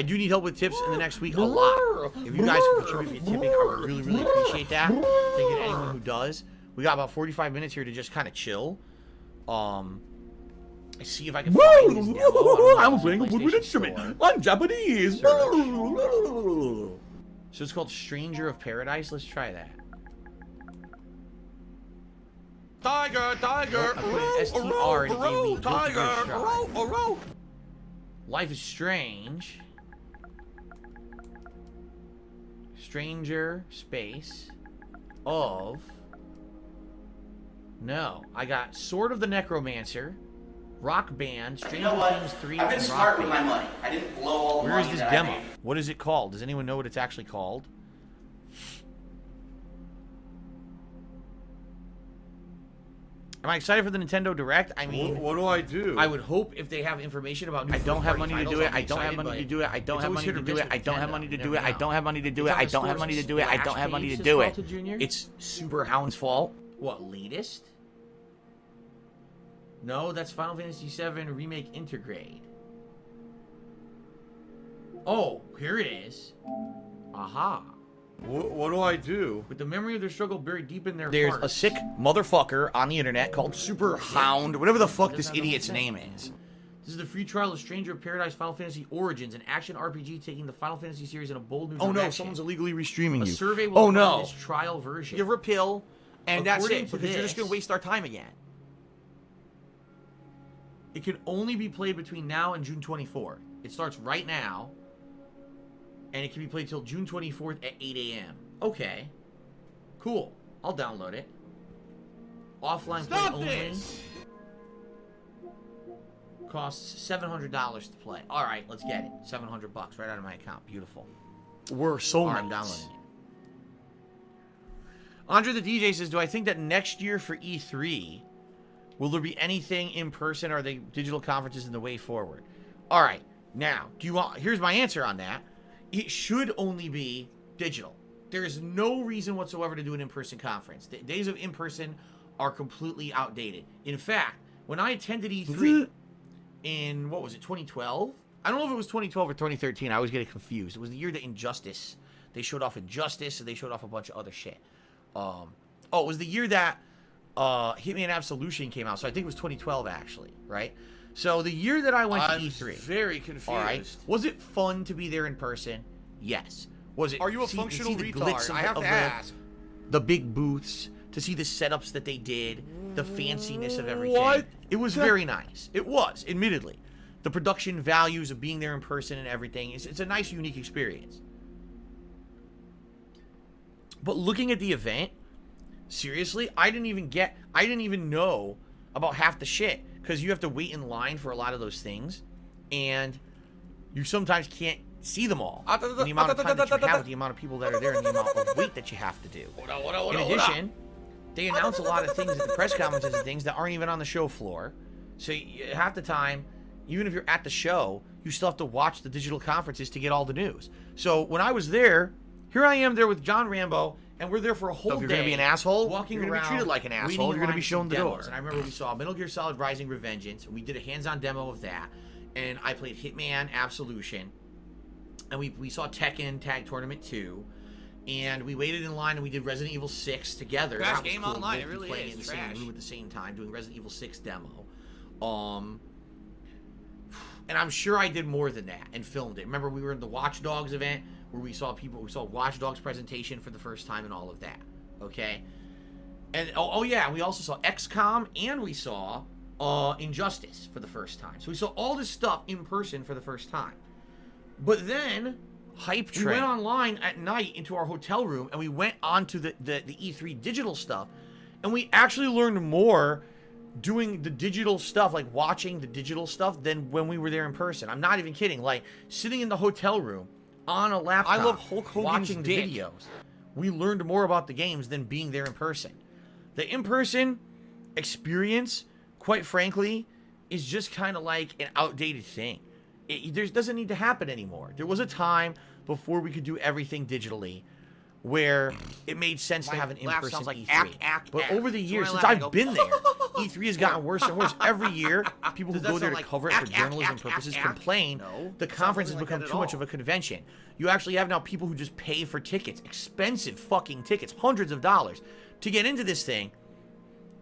do need help with tips in the next week a lot. If you guys can contribute via tipping, I would really, really appreciate that. Thank you to anyone who does. We got about 45 minutes here to just kind of chill. See if I can find this demo. I'm playing a woodwind instrument. I'm Japanese. So it's called Stranger of Paradise. Let's try that. Tiger, tiger, I put an STR and it gave me tiger, try. Life is Strange. Stranger space of. No, I got Sword of the Necromancer, Rock Band, Stranger Things 3, I've been and smart Rock with Band. my money. I didn't blow all the Where is money this that I demo? made. What is it called? Does anyone know what it's actually called? Am I excited for the Nintendo Direct? I mean, What do I do? I would hope if they have information about new I don't have first-party money to titles, do it. I'll be I don't have excited, money to but do it. I don't it's have always money hit to or do miss it. with I don't have Nintendo. money to You do never it. I know. don't have money to do It's it. on I the don't have Splash- money to do it. I don't have money to do it. Splash page, Junior? It's Super Hound's fault. What, latest? No, that's Final Fantasy VII Remake Intergrade. Oh, here it is. Aha. What do I do? With the memory of their struggle buried deep in their There's hearts. a sick motherfucker on the internet called Super Hound, whatever the fuck this idiot's name is. This is the free trial of Stranger of Paradise Final Fantasy Origins, an action RPG taking the Final Fantasy series in a bold new direction. Oh no, someone's illegally restreaming A you. survey will Oh cover no. this trial version. Give her a pill, and that's According it, to because you're just this- gonna waste our time again. It can only be played between now and June 24th. It starts right now, and it can be played till June 24th at 8 a.m. Okay. Cool. I'll download it. Offline play Stop only. this! Costs $700 to play. All right, let's get it. $700 right out of my account. Beautiful. We're so All right, I'm downloading it. Andre the DJ says, do I think that next year for E3, Will there be anything in person, or are the digital conferences in the way forward? All right. Now, here's my answer on that. It should only be digital. There is no reason whatsoever to do an in-person conference. The days of in-person are completely outdated. In fact, when I attended E3 in, what was it, 2012? I don't know if it was 2012 or 2013. I always get it confused. It was the year that Injustice, they showed off Injustice, and they showed off a bunch of other shit. It was the year that Hitman Absolution came out. So I think it was 2012, actually, right? So the year that I went to E3. Very confused. All right. Was it fun to be there in person? Yes. Was it? Are you a functional retard? I have to ask. The big booths, to see the setups that they did, the fanciness of everything. What? It was very nice. It was, admittedly. The production values of being there in person and everything. It's a nice, unique experience. But looking at the event, seriously, I didn't even know about half the shit, because you have to wait in line for a lot of those things, and you sometimes can't see them all. And the amount of time that you have with the amount of people that are there and the amount of wait that you have to do. In addition, they announce a lot of things at the press conferences and things that aren't even on the show floor. So half the time, even if you're at the show, you still have to watch the digital conferences to get all the news. So when I was there, here I am there with John Rambo, and we're there for a whole day. If you're going to be an asshole, walking you're going to be around, treated like an asshole. waiting in You're going to line be for shown the demos. door. And I remember we saw Metal Gear Solid Rising Revengeance, and we did a hands-on demo of that. And I played Hitman Absolution. And we saw Tekken Tag Tournament 2. And we waited in line, and we did Resident Evil 6 together. Best That was game cool. online, Both it really playing is. in the Trash. same room at the same time, doing Resident Evil 6 demo. And I'm sure I did more than that and filmed it. Remember, we were in the Watch Dogs event where we saw Watch Dogs presentation for the first time and all of that. Okay? And, oh yeah, we also saw XCOM, and we saw Injustice for the first time. So we saw all this stuff in person for the first time. But then, Hype we train. went online at night into our hotel room, and we went on to the E3 digital stuff, and we actually learned more doing the digital stuff, like watching the digital stuff, than when we were there in person. I'm not even kidding. Like, sitting in the hotel room on a laptop, I love Hulk Hogan's watching dick. the videos. We learned more about the games than being there in person. The in-person experience, quite frankly, is just kind of like an outdated thing. It doesn't need to happen anymore. There was a time before we could do everything digitally where it made sense to have an laugh in-person sounds like E3. But over the years, So when since I laugh, I I've go, been there, E3 has gotten worse and worse. Every year, people who Does that go there sound to like cover it for journalism purposes complain No, the it sounds conference has like become that at too much all. of a convention. You actually have now people who just pay for tickets, expensive fucking tickets, hundreds of dollars, to get into this thing,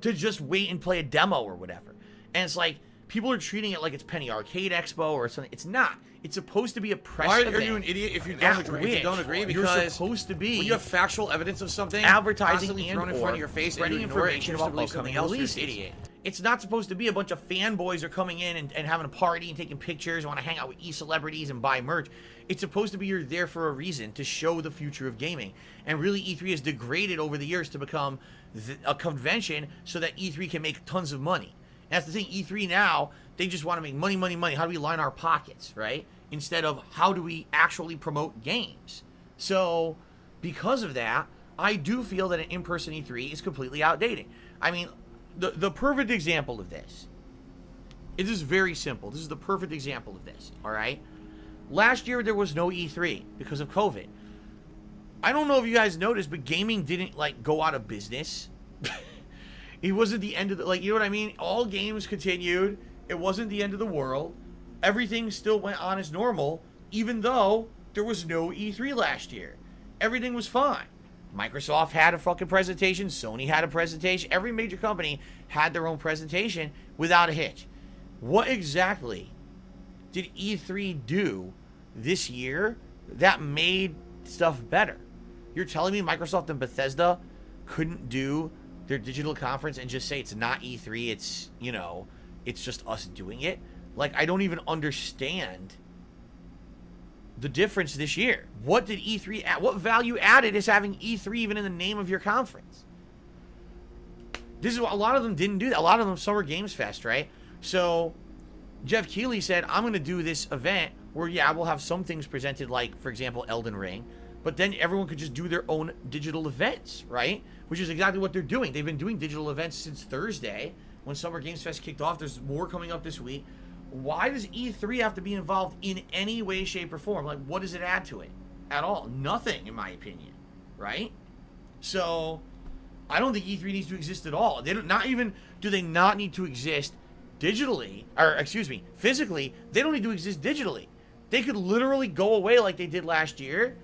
to just wait and play a demo or whatever. And it's like, people are treating it like it's Penny Arcade Expo or something. It's not. It's supposed to be a press Why event. are you an idiot if you at don't agree? If you which don't agree, you're because supposed to be when you have factual evidence of something, advertising constantly and thrown in front of your face, and spreading you ignore it, information and about choose to believe upcoming something else, you're an releases. idiot. It's not supposed to be a bunch of fanboys are coming in and having a party and taking pictures, want to hang out with e-celebrities and buy merch. It's supposed to be you're there for a reason, to show the future of gaming. And really, E3 has degraded over the years to become a convention so that E3 can make tons of money. And that's the thing. E3 now, they just want to make money, money, money. How do we line our pockets, right? Instead of how do we actually promote games. So, because of that, I do feel that an in-person E3 is completely outdated. I mean, the perfect example of this, it is very simple. This is the perfect example of this, all right? Last year, there was no E3 because of COVID. I don't know if you guys noticed, but gaming didn't, like, go out of business. It wasn't the end of the, like, you know what I mean? All games continued. It wasn't the end of the world. Everything still went on as normal, even though there was no E3 last year. Everything was fine. Microsoft had a fucking presentation. Sony had a presentation. Every major company had their own presentation without a hitch. What exactly did E3 do this year that made stuff better? You're telling me Microsoft and Bethesda couldn't do their digital conference and just say it's not E3, it's, you know, it's just us doing it? Like, I don't even understand the difference this year. What did E3 add? What value added is having E3 even in the name of your conference? This is what a lot of them didn't do that. A lot of them Summer Games Fest, right? So Jeff Keighley said, I'm going to do this event where, yeah, we'll have some things presented, like, for example, Elden Ring, but then everyone could just do their own digital events, right? Which is exactly what they're doing. They've been doing digital events since Thursday. when Summer Games Fest kicked off. There's more coming up this week. Why does E3 have to be involved in any way, shape, or form? Like, what does it add to it? At all? Nothing, in my opinion. Right? So, I don't think E3 needs to exist at all. They don't, not even, do they not need to exist digitally, or excuse me, physically. They don't need to exist digitally. They could literally go away like they did last year,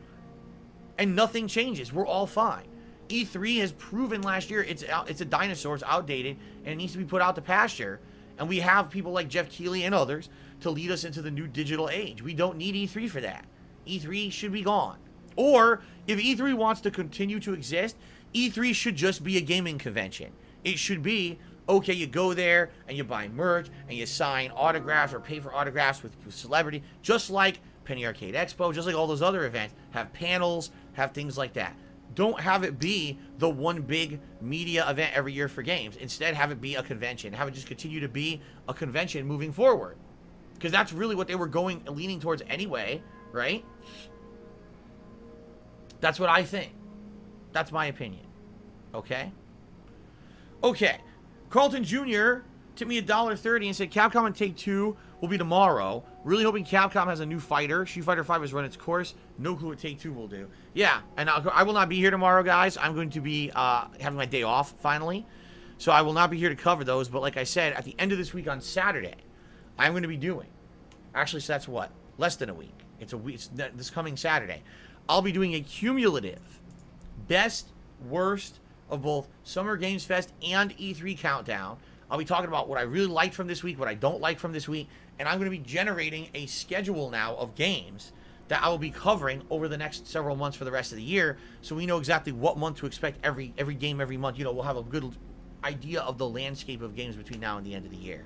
and nothing changes. We're all fine. E3 has proven last year it's a dinosaur, it's outdated, and it needs to be put out to pasture. And we have people like Jeff Keighley and others to lead us into the new digital age. We don't need E3 for that. E3 should be gone. Or, if E3 wants to continue to exist, E3 should just be a gaming convention. It should be, okay, you go there and you buy merch and you sign autographs or pay for autographs with celebrity, just like Penny Arcade Expo, just like all those other events. Have panels, have things like that. Don't have it be the one big media event every year for games. Instead, have it be a convention. Have it just continue to be a convention moving forward. Because that's really what they were leaning towards anyway, right? That's what I think. That's my opinion. Okay? Okay. Carlton Jr. tipped me $1.30 and said Capcom and Take-Two will be tomorrow. Really hoping Capcom has a new fighter. Street Fighter 5 has run its course. No clue what Take-Two will do. Yeah, and I will not be here tomorrow, guys. I'm going to be having my day off, finally. So I will not be here to cover those. But like I said, at the end of this week on Saturday, I'm going to be doing... Actually, so that's what? Less than a week. It's a week. It's this coming Saturday. I'll be doing a cumulative best, worst of both Summer Games Fest and E3 countdown. I'll be talking about what I really liked from this week, what I don't like from this week, and I'm going to be generating a schedule now of games that I will be covering over the next several months for the rest of the year, so we know exactly what month to expect every game every month. You know, we'll have a good idea of the landscape of games between now and the end of the year.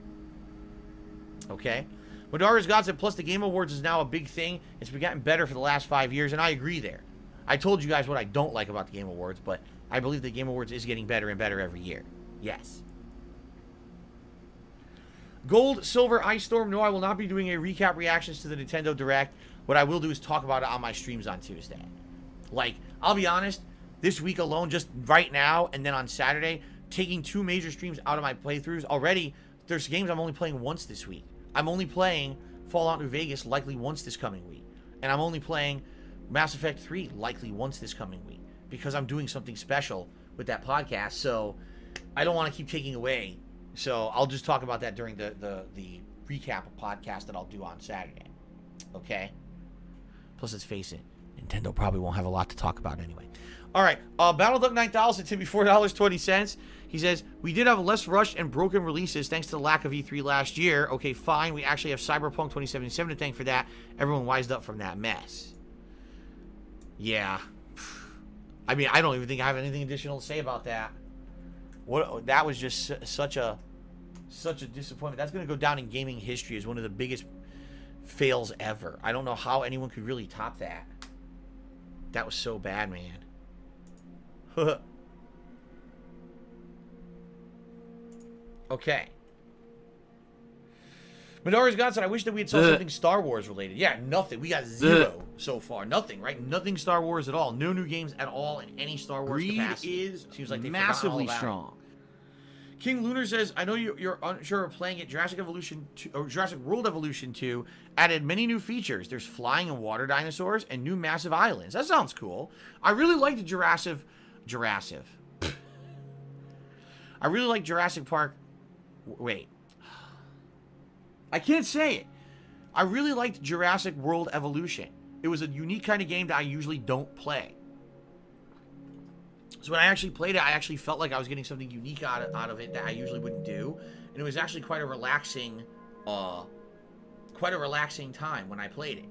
Okay? Madara's God said, plus the Game Awards is now a big thing. It's been getting better for the last 5 years, and I agree there. I told you guys what I don't like about the Game Awards, but I believe the Game Awards is getting better and better every year. Yes. Gold, Silver, Ice Storm. No, I will not be doing a recap reactions to the Nintendo Direct. What I will do is talk about it on my streams on Tuesday. Like, I'll be honest, this week alone, just right now, and then on Saturday, taking 2 major streams out of my playthroughs. Already, there's games I'm only playing once this week. I'm only playing Fallout New Vegas likely once this coming week. And I'm only playing Mass Effect 3 likely once this coming week. Because I'm doing something special with that podcast. So, I don't want to keep taking away. So, I'll just talk about that during the recap podcast that I'll do on Saturday. Okay? Plus, let's face it, Nintendo probably won't have a lot to talk about anyway. Alright, BattleDuck 9000 tipped me $4.20. He says, we did have less rushed and broken releases thanks to the lack of E3 last year. Okay, fine. We actually have Cyberpunk 2077 to thank for that. Everyone wised up from that mess. Yeah. I mean, I don't even think I have anything additional to say about that. That was just such a disappointment. That's going to go down in gaming history as one of the biggest fails ever. I don't know how anyone could really top that. That was so bad, man. Okay. Midori's God said, I wish that we had saw something Star Wars related. Yeah, nothing. We got 0 so far. Nothing, right? Nothing Star Wars at all. No new games at all in any Star Wars capacity. Greed is seems like massively strong. King Lunar says, I know you're unsure of playing it. Jurassic World Evolution 2 added many new features. There's flying and water dinosaurs and new massive islands. That sounds cool. I really liked Jurassic. I really like Jurassic Park. Wait. I can't say it. I really liked Jurassic World Evolution. It was a unique kind of game that I usually don't play. So when I actually played it, I actually felt like I was getting something unique out of it that I usually wouldn't do. And it was actually quite a relaxing time when I played it.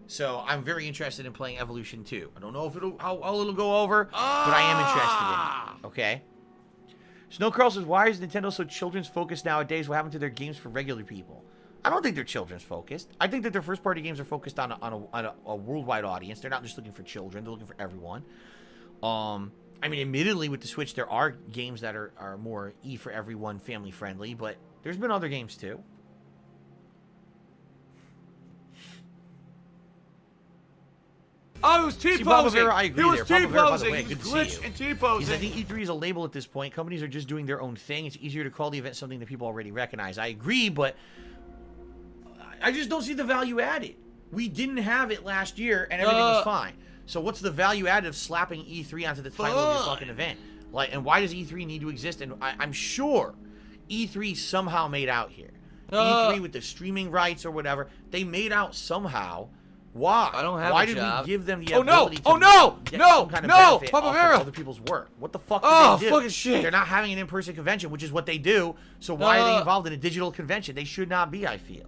So I'm very interested in playing Evolution 2. I don't know if how it'll go over, but I am interested in it. Okay? Snowcurl says, why is Nintendo so children's focused nowadays? What happened to their games for regular people? I don't think they're children's focused. I think that their first party games are focused on a worldwide audience. They're not just looking for children. They're looking for everyone. I mean, admittedly, with the Switch, there are games that are more for everyone, family friendly, but there's been other games too. Oh, it was See, Papa T-posing. Vera, I agree He was there. Papa Vera, by the T-posing. way, He good to was see glitch you. and Because T-posing. I think E3 is a label at this point. Companies are just doing their own thing. It's easier to call the event something that people already recognize. I agree, but I just don't see the value added. We didn't have it last year, and everything was fine. So what's the value added of slapping E3 onto the title of your fucking event? Like, and why does E3 need to exist? And I'm sure E3 somehow made out here. E3 with the streaming rights or whatever, they made out somehow. Why? I don't have Why a did job. we give them the Oh, no! ability to Oh, no! get No! some kind of No! benefit Papa off Vera! of other people's work? What the fuck did Oh, they do? fucking shit. They're not having an in-person convention, which is what they do. So why are they involved in a digital convention? They should not be, I feel.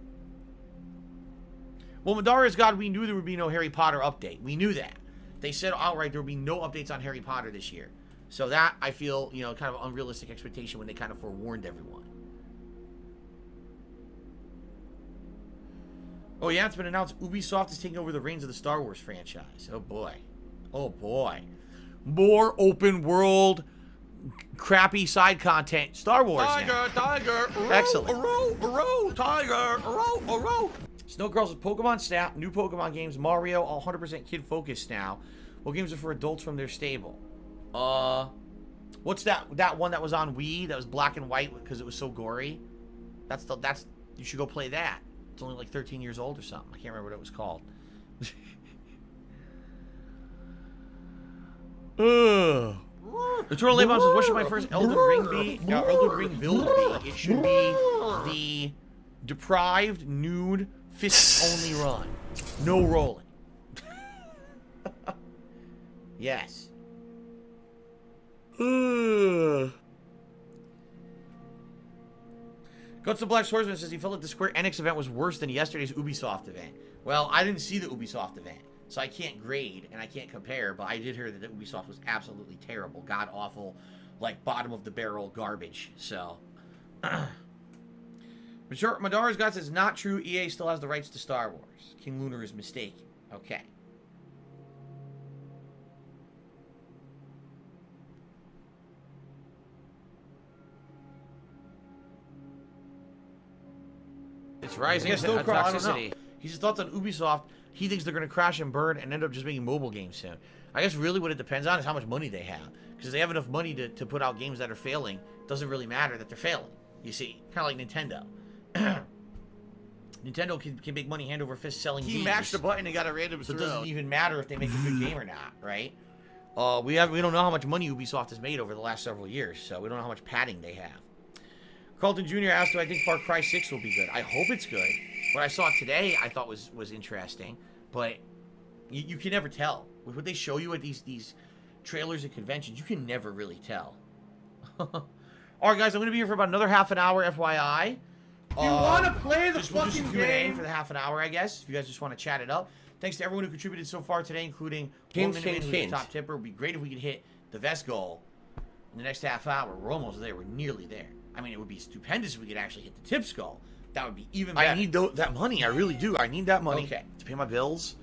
Well, Madara's God, we knew there would be no Harry Potter update. We knew that. They said outright there would be no updates on Harry Potter this year. So that, I feel, you know, kind of unrealistic expectation when they kind of forewarned everyone. Oh yeah, it's been announced Ubisoft is taking over the reins of the Star Wars franchise. Oh boy. Oh boy. More open world, crappy side content. Star Wars now. Tiger. Excellent. Tiger. Snow Girls with Pokemon Snap, new Pokemon games, Mario, all 100% kid focused now. What games are for adults from their stable? What's that one that was on Wii that was black and white because it was so gory? That's you should go play that. It's only like 13 years old or something. I can't remember what it was called. Eternal Laybomb says, what should my first Elden Ring be? Elden Ring build be? It should be the deprived, nude, fist-only run. No rolling. Yes. Guts the Black Swordsman says he felt like the Square Enix event was worse than yesterday's Ubisoft event. Well, I didn't see the Ubisoft event, so I can't grade and I can't compare, but I did hear that the Ubisoft was absolutely terrible, god-awful, like bottom-of-the-barrel garbage, so... Madara's God says, not true, EA still has the rights to Star Wars. King Lunar is mistaken. Okay. It's rising. I don't know. He just thoughts on Ubisoft. He thinks they're going to crash and burn and end up just making mobile games soon. I guess really what it depends on is how much money they have. Because if they have enough money to put out games that are failing, it doesn't really matter that they're failing. You see, kind of like Nintendo. Nintendo can make money hand over fist selling games. He mashed the button and got a random So it throw. doesn't even matter if they make a good game or not, right? We don't know how much money Ubisoft has made over the last several years, so we don't know how much padding they have. Carlton Jr. asked, do I think Far Cry 6 will be good? I hope it's good. What I saw today I thought was interesting, but you can never tell. With what they show you at these trailers and conventions, you can never really tell. Alright guys, I'm going to be here for about another half an hour, FYI. Do you want to play the We'll do fucking some Q&A game? for the half an hour, I guess, if you guys just want to chat it up. Thanks to everyone who contributed so far today, including Kings, who's the Kings. top tipper. It would be great if we could hit the vest goal in the next half hour. We're almost there. We're nearly there. I mean, it would be stupendous if we could actually hit the tips goal. That would be even better. I need that money. I really do. I need that money Okay. to pay my bills.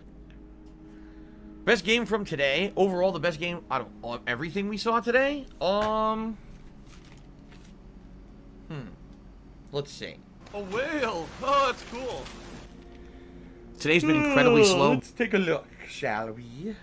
Best game from today. Overall, the best game out of everything we saw today. Let's see. A whale. Oh, that's cool. Today's been incredibly slow. Let's take a look, shall we?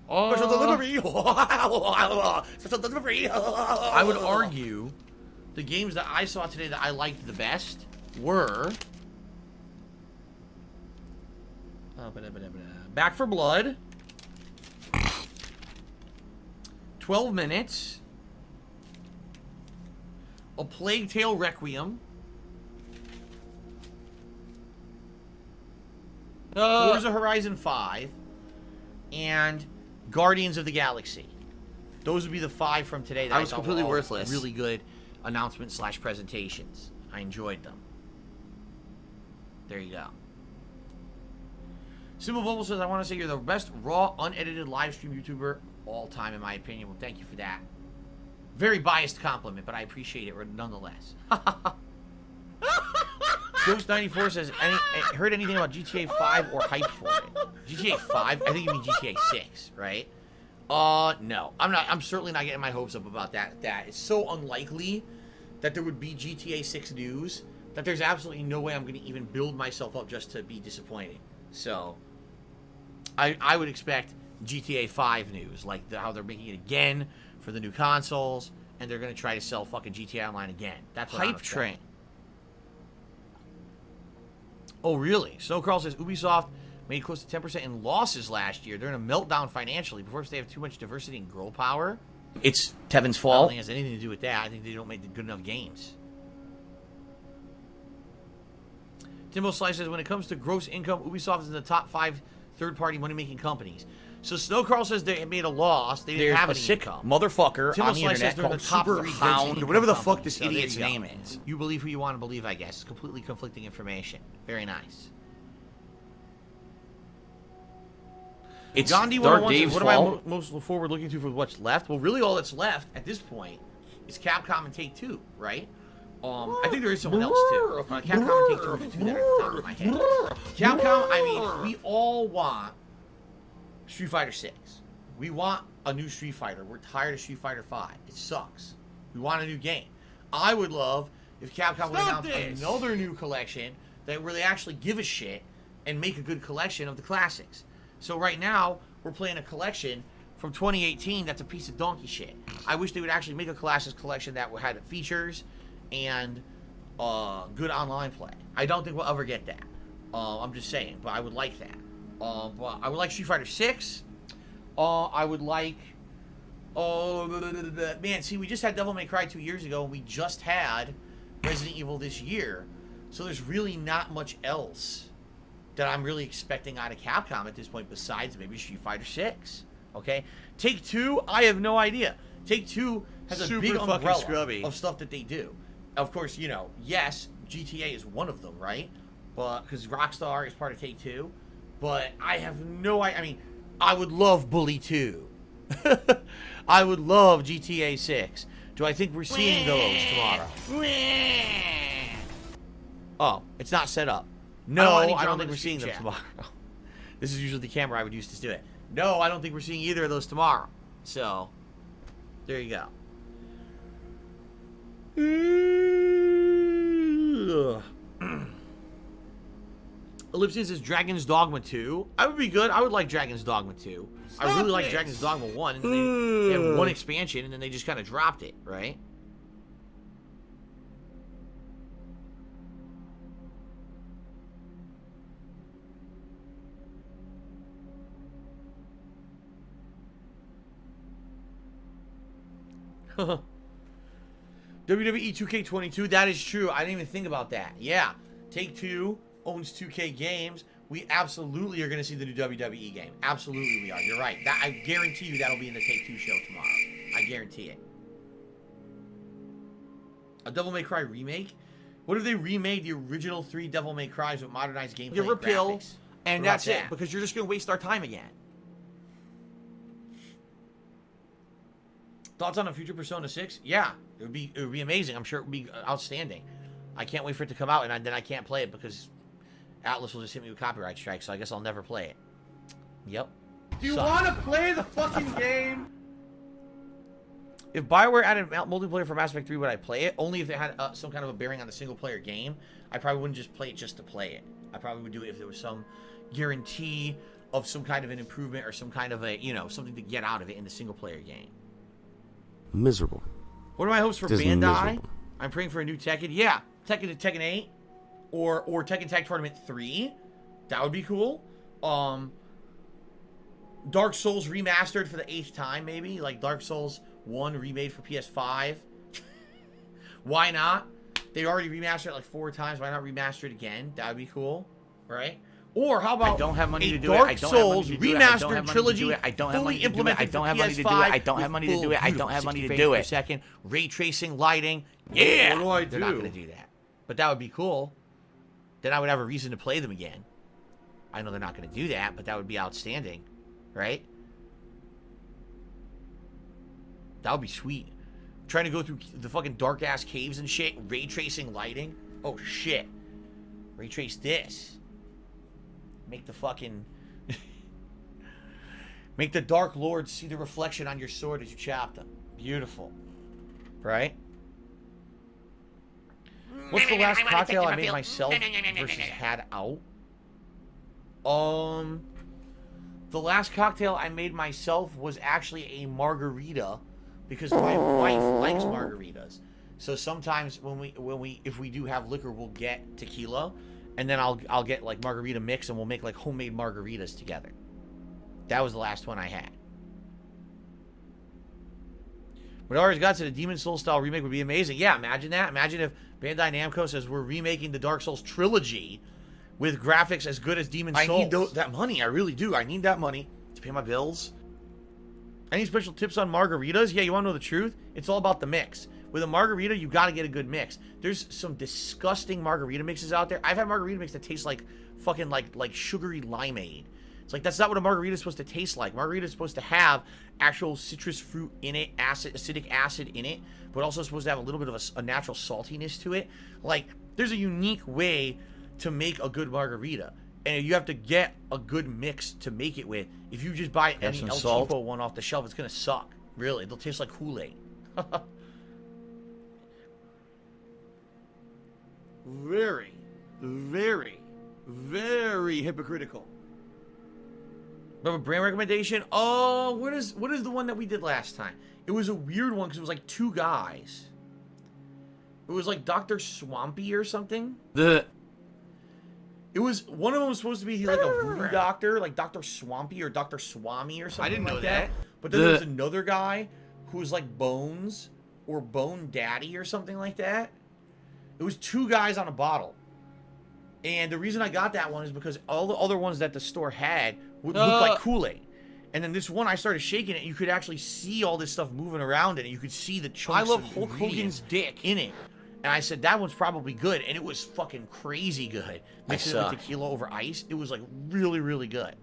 Special delivery. Special delivery. I would argue the games that I saw today that I liked the best were Back for Blood, 12 Minutes, A Plague Tale Requiem, Forza Horizon 5, and Guardians of the Galaxy. Those would be the 5 from today that I I was thought completely were all worthless. really good announcements / presentations. I enjoyed them. There you go. Simple Bubble says, I want to say you're the best raw, unedited live stream YouTuber all time, in my opinion. Well, thank you for that. Very biased compliment, but I appreciate it nonetheless. Ghost94 says, heard anything about GTA 5 or hype for it? GTA 5? I think you mean GTA 6, right? No. I'm certainly not getting my hopes up about that. It's so unlikely that there would be GTA 6 news that there's absolutely no way I'm going to even build myself up just to be disappointed. So, I would expect GTA 5 news, like how they're making it again for the new consoles, and they're going to try to sell fucking GTA Online again. That's what Hype train. Oh, really? Snowcrawl says Ubisoft made close to 10% in losses last year. They're in a meltdown financially. Perhaps they have too much diversity and girl power. It's Tevin's I don't fault. think it has anything to do with that. I think they don't make good enough games. Timbo Slice says, when it comes to gross income, Ubisoft is in the top 5 third-party money-making companies. So Snowcrawl says they made a loss. They didn't There's have a any sick income. motherfucker Timbo on the Slice says internet they're in called the top Super 3 goods Hound, income whatever the companies. fuck this So there idiot's you go. name is. You believe who you want to believe, I guess. It's completely conflicting information. Very nice. It's Gandhi Dark 101 says, Dave's what am I fault. most forward looking to for what's left? Well, really all that's left at this point is Capcom and Take-Two, right? I think there is someone else too. Capcom and Take-Two are the two that are at the top of my head. Capcom, I mean, we all want Street Fighter 6. We want a new Street Fighter. We're tired of Street Fighter 5. It sucks. We want a new game. I would love if Capcom would announce another new collection where they actually give a shit and make a good collection of the classics. So right now, we're playing a collection from 2018 that's a piece of donkey shit. I wish they would actually make a classics collection that had features and good online play. I don't think we'll ever get that. I'm just saying, but I would like that. But I would like Street Fighter 6. I would like... man, see, we just had Devil May Cry 2 years ago, and we just had Resident Evil this year. So there's really not much else that I'm really expecting out of Capcom at this point besides maybe Street Fighter 6. Okay? Take-Two, I have no idea. Take-Two has a Super big fucking umbrella scrubby. of stuff that they do. Of course, you know, yes, GTA is one of them, right? But because Rockstar is part of Take-Two. But I have no idea. I mean, I would love Bully 2. I would love GTA 6. Do I think we're seeing those tomorrow? Oh, it's not set up. No, I don't think we're seeing them tomorrow. This is usually the camera I would use to do it. No, I don't think we're seeing either of those tomorrow. So, there you go. Ellipsis is Dragon's Dogma 2. I would be good. I would like Dragon's Dogma 2. I really like Dragon's Dogma 1. And they had one expansion, and then they just kind of dropped it, right? WWE 2K22, that is true. I didn't even think about that. Yeah, Take-Two owns 2K Games. We absolutely are going to see the new WWE game. Absolutely we are. You're right. That, I guarantee you that'll be in the Take-Two show tomorrow. I guarantee it. A Devil May Cry remake? What if they remade the original 3 Devil May Cries with modernized gameplay and repeal, graphics? and What that's about it, that? because you're just going to waste our time again. Thoughts on a future Persona 6? Yeah, it would be amazing. I'm sure it would be outstanding. I can't wait for it to come out, and then I can't play it because Atlas will just hit me with copyright strikes, so I guess I'll never play it. Yep. Do you Sucks. want to play the fucking game? If BioWare added multiplayer for Mass Effect 3, would I play it? Only if it had some kind of a bearing on the single-player game. I probably wouldn't just play it just to play it. I probably would do it if there was some guarantee of some kind of an improvement or some kind of a, you know, something to get out of it in the single-player game. Miserable. What are my hopes for Just Bandai? miserable. I'm praying for a new Tekken. Yeah, Tekken 8 or Tekken Tag Tournament 3. That would be cool. Dark Souls remastered for the 8th time, maybe. Like Dark Souls 1 remade for PS5. Why not? They already remastered it like 4 times. Why not remaster it again? That would be cool, right? Or how about I don't have money a to do it. Dark I don't have money Souls to do it. I don't have remastered money to trilogy do it. I don't have fully money to do it. implemented I don't have for money to do it. PS5 I don't have money to with do it. I full don't have money to 60 do frames it. per second, ray tracing, lighting. Yeah, What do I they're not do? going to do that. But that would be cool. Then I would have a reason to play them again. I know they're not going to do that, but that would be outstanding, right? That would be sweet. Trying to go through the fucking dark ass caves and shit, ray tracing, lighting. Oh shit, ray trace this. Make the fucking Make the Dark Lord see the reflection on your sword as you chop them. Beautiful. Right? What's the last cocktail I made myself versus had out? The last cocktail I made myself was actually a margarita because my wife likes margaritas. So sometimes if we do have liquor, we'll get tequila, and then I'll get like margarita mix, and we'll make like homemade margaritas together. That was the last one I had. But always got to the Demon Souls style remake would be amazing. Yeah, imagine that. Imagine if Bandai Namco says we're remaking the Dark Souls trilogy with graphics as good as Demon Souls. I need that money. I really do. I need that money to pay my bills. Any special tips on margaritas? Yeah, you want to know the truth? It's all about the mix. With a margarita, you got to get a good mix. There's some disgusting margarita mixes out there. I've had margarita mix that tastes like fucking like sugary limeade. It's like, that's not what a margarita is supposed to taste like. Margarita is supposed to have actual citrus fruit in it, acidic acid in it, but also supposed to have a little bit of a natural saltiness to it. Like, there's a unique way to make a good margarita, and you have to get a good mix to make it with. If you just buy any El Cheapo one off the shelf, it's gonna suck. Really, they'll taste like Kool-Aid. Very, very, very hypocritical. We have a brand recommendation. Oh, what is the one that we did last time? It was a weird one because it was like two guys. It was like Dr. Swampy or something. It was, one of them was supposed to be like a voodoo doctor, like Dr. Swampy or Dr. Swami or something. I didn't know that. But then there was another guy who was like Bones or Bone Daddy or something like that. It was two guys on a bottle. And the reason I got that one is because all the other ones that the store had would look like Kool-Aid. And then this one, I started shaking it, you could actually see all this stuff moving around in it. You could see the chunks I love of Hulk Hogan's dick in it. And I said, that one's probably good. And it was fucking crazy good. Mixing it with tequila over ice, it was like really, really good.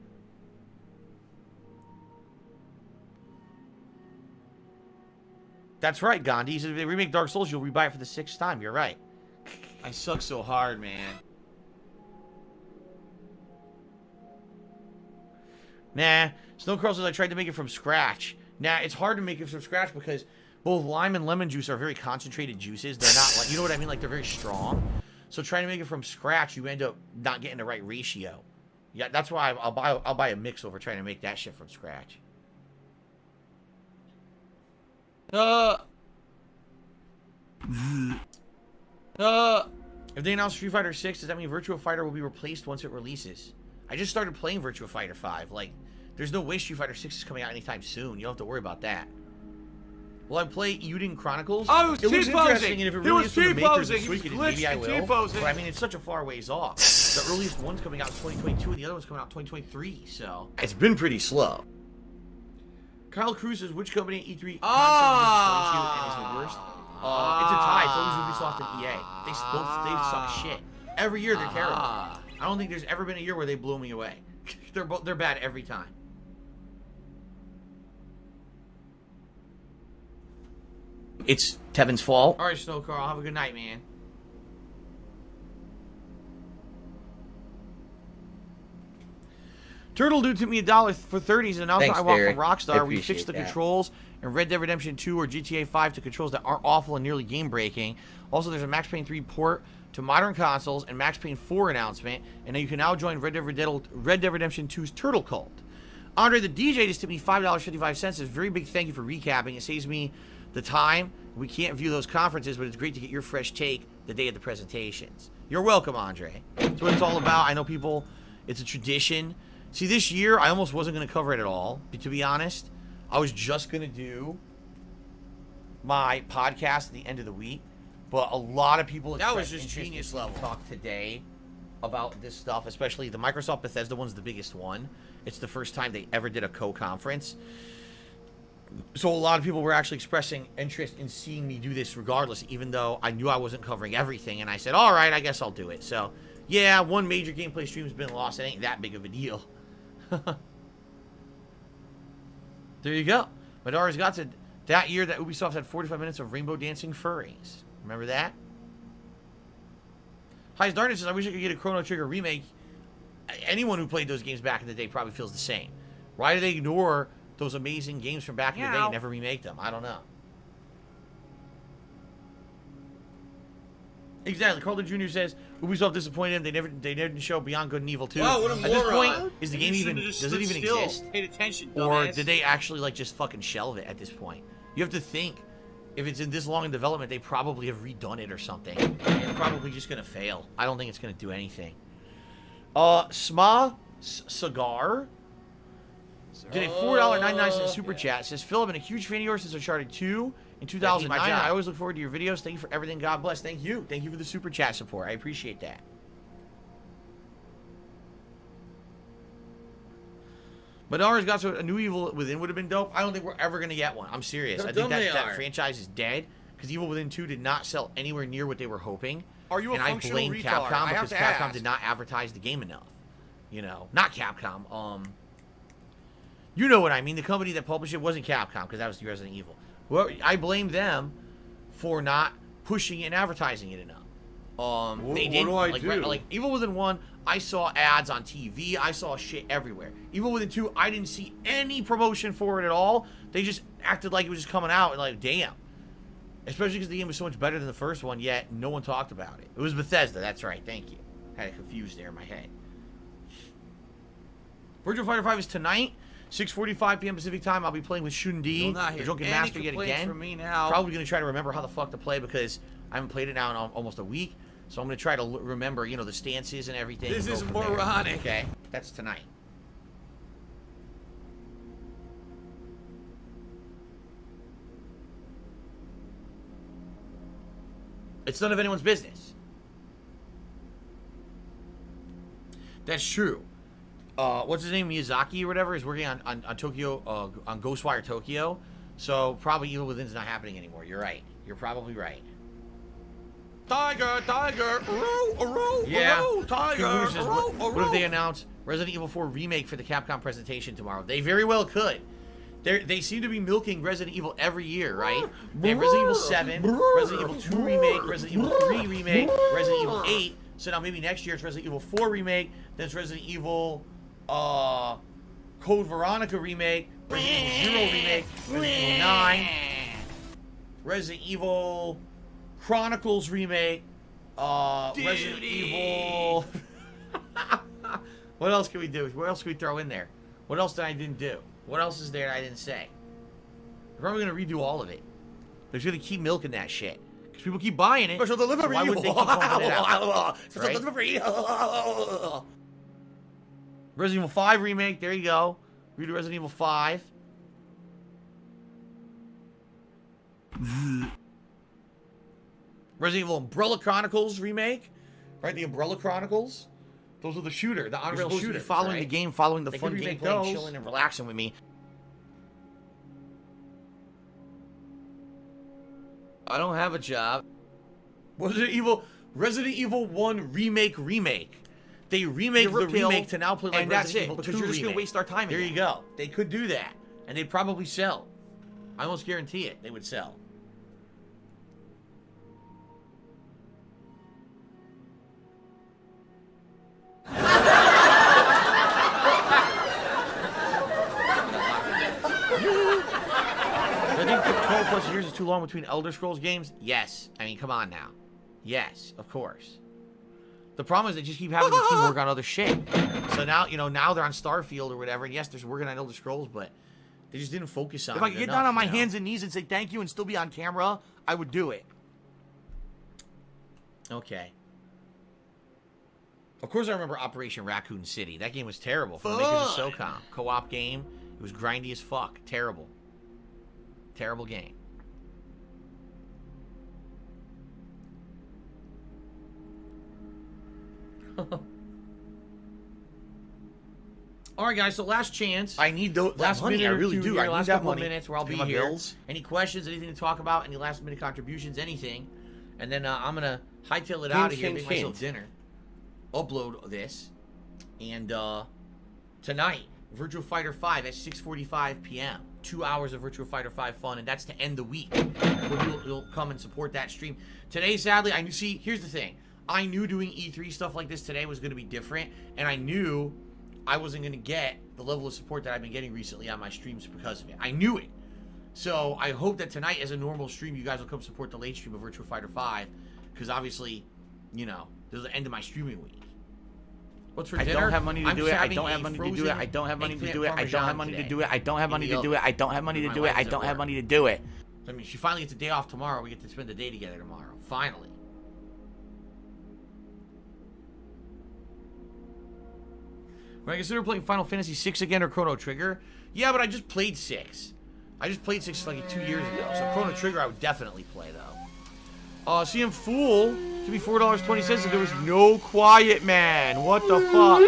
That's right, Gandhi. He said if they remake Dark Souls, you'll rebuy it for the 6th time. You're right. I suck so hard, man. Nah, Snowcross says I tried to make it from scratch. Nah, it's hard to make it from scratch because both lime and lemon juice are very concentrated juices. They're not like, you know what I mean? Like, they're very strong. So trying to make it from scratch, you end up not getting the right ratio. Yeah, that's why I'll buy a mix over trying to make that shit from scratch. If they announce Street Fighter 6, does that mean Virtua Fighter will be replaced once it releases? I just started playing Virtua Fighter 5. Like, there's no way Street Fighter 6 is coming out anytime soon. You don't have to worry about that. Will I play Uden Chronicles? Oh, it was T-posing! And if it really is from the makers T-posing. this weekend, maybe I will. But I mean, it's such a far ways off. The earliest one's coming out in 2022, and the other one's coming out in 2023, so... It's been pretty slow. Kyle Cruz says, which company at E3 conference you and is the worst? It's a tie. It's always Ubisoft and EA. They suck shit. Every year they're terrible. I don't think there's ever been a year where they blew me away. They're bad every time. It's Tevin's fault. All right, Snow Carl. Have a good night, man. Turtle Dude took me $1 for 30s and announcement I want from Rockstar. We fixed the controls in Red Dead Redemption 2 or GTA 5 to controls that aren't awful and nearly game breaking. Also, there's a Max Payne 3 port to modern consoles and Max Payne 4 announcement, and you can now join Red Dead Redemption 2's Turtle Cult. Andre the DJ just tipped me $5.55. It's a very big thank you for recapping. It saves me the time. We can't view those conferences, but it's great to get your fresh take the day of the presentations. You're welcome, Andre. That's what it's all about. I know people, it's a tradition. See, this year, I almost wasn't going to cover it at all, to be honest. I was just going to do my podcast at the end of the week, but a lot of people that was just genius level talk today about this stuff, especially the Microsoft Bethesda one's the biggest one. It's the first time they ever did a co-conference. So a lot of people were actually expressing interest in seeing me do this regardless, even though I knew I wasn't covering everything, and I said, all right, I guess I'll do it. So, yeah, one major gameplay stream has been lost. It ain't that big of a deal. There you go. Madara's got said that year that Ubisoft had 45 minutes of rainbow dancing furries. Remember that? Highest Darkness says, I wish I could get a Chrono Trigger remake. Anyone who played those games back in the day probably feels the same. Why do they ignore those amazing games from back in the day Meow. and never remake them? I don't know. Exactly. Carlton Jr. says Ubisoft disappointed him. They didn't show Beyond Good and Evil 2. Wow, what a At this moron. point, is the game You even should've just does it stood even still. exist? Paid attention, Or dumbass. did they actually like just fucking shelve it at this point? You have to think, if it's in this long in development, they probably have redone it or something. It's probably just gonna fail. I don't think it's gonna do anything. Cigar did a $4.99 super chat. Says, Phil, I've been a huge fan of yours since Uncharted 2 in 2009. I always look forward to your videos. Thank you for everything. God bless. Thank you. Thank you for the super chat support. I appreciate that. Madara's got a new Evil Within would have been dope. I don't think we're ever going to get one. I'm serious. How I think dumb they that are. franchise is dead because Evil Within 2 did not sell anywhere near what they were hoping. Are you a and I functional blame retard? Capcom I have because to Capcom ask. did not advertise the game enough. You know, not Capcom. You know what I mean. The company that published it wasn't Capcom because that was Resident Evil. Well, I blame them for not pushing it and advertising it enough. They didn't. do I like, do? like Evil Within 1, I saw ads on TV. I saw shit everywhere. Evil Within 2, I didn't see any promotion for it at all. They just acted like it was just coming out and like, damn. Especially because the game was so much better than the first one, yet no one talked about it. It was Bethesda. That's right. Thank you. Had it confused there in my head. Virtua Fighter 5 is tonight, 6:45 p.m. Pacific time. I'll be playing with Shun D, Will not the hear Drunken any Master yet complaints again. from me now. Probably going to try to remember how the fuck to play because I haven't played it now in almost a week. So I'm going to try to remember, you know, the stances and everything. This and go is from there. moronic. Okay, that's tonight. It's none of anyone's business. That's true. What's his name? Miyazaki or whatever is working on Tokyo, on Ghostwire Tokyo. So probably Evil Within's not happening anymore. You're right. You're probably right. Tiger, Yeah. tiger, Good news is, what if they announce Resident Evil 4 remake for the Capcom presentation tomorrow? They very well could. They seem to be milking Resident Evil every year, right? They have Resident Evil 7, Resident Evil 2 remake, Resident Evil 3 remake, Resident Evil 8. So now maybe next year it's Resident Evil 4 remake, then it's Resident Evil Code Veronica remake, Resident Evil 0 remake, Resident Evil 9, Resident Evil Chronicles remake, Resident Evil. What else can we do? What else can we throw in there? What else did I didn't do? What else is there that I didn't say? We're probably gonna redo all of it. They're just gonna keep milking that shit because people keep buying it. Special delivery. Why wouldn't they keep pumping it out? Special Right? delivery. Resident Evil 5 remake. There you go. Redo Resident Evil 5. Resident Evil Umbrella Chronicles remake. Right, the Umbrella Chronicles. Those are the shooter, the on-rail supposed to be shooter. following the game, following the They fun could gameplay, remake and those. chilling and relaxing with me. I don't have a job. Resident Evil 1 remake. They remake You the repeal, remake to now play like and that's Resident it, Evil because 2 you're just gonna remake. waste our time There in you that. go. They could do that, and they'd probably sell. I almost guarantee it. They would sell. I think 12 plus years is too long between Elder Scrolls games. Yes. I mean, come on now. Yes, of course. The problem is they just keep having the team work on other shit. So now, you know, now they're on Starfield or whatever, and yes, they're working on Elder Scrolls, but they just didn't focus on it If I could get enough, down on my you know? hands and knees and say thank you and still be on camera, I would do it. Okay. Of course I remember Operation Raccoon City. That game was terrible. From the makers of SOCOM. Co-op game. It was grindy as fuck. Terrible. Terrible game. Alright guys, so last chance. I need those. Last money, minute I or really two do. here, I need last that couple of money. minutes where I'll Pay be my here. bills. Any questions, anything to talk about, any last minute contributions, anything. And then I'm going to hightail it out of here, hint, make myself hint. dinner. Upload this. And tonight, Virtua Fighter 5 at 6:45 p.m. 2 hours of Virtua Fighter 5 fun, and that's to end the week. You'll come and support that stream. Today, sadly, here's the thing. I knew doing E3 stuff like this today was going to be different, and I knew I wasn't going to get the level of support that I've been getting recently on my streams because of it. I knew it. So I hope that tonight, as a normal stream, you guys will come support the late stream of Virtua Fighter 5. Because obviously, you know, this is the end of my streaming week. What's for dinner? I don't have money to do it. I don't have money to do it. I I don't have money to do it. I Parmesan don't have money to today. do it. I don't have money to In the do it. I don't have money to do it. I don't have money to do it. I mean, she finally gets a day off tomorrow. We get to spend the day together tomorrow. Finally. When I consider playing Final Fantasy 6 again or Chrono Trigger, yeah, but I just played 6. I just played 6 like 2 years ago. So Chrono Trigger I would definitely play, though. CM Fool, to be $4.20 if there was no Quiet Man. What the fuck?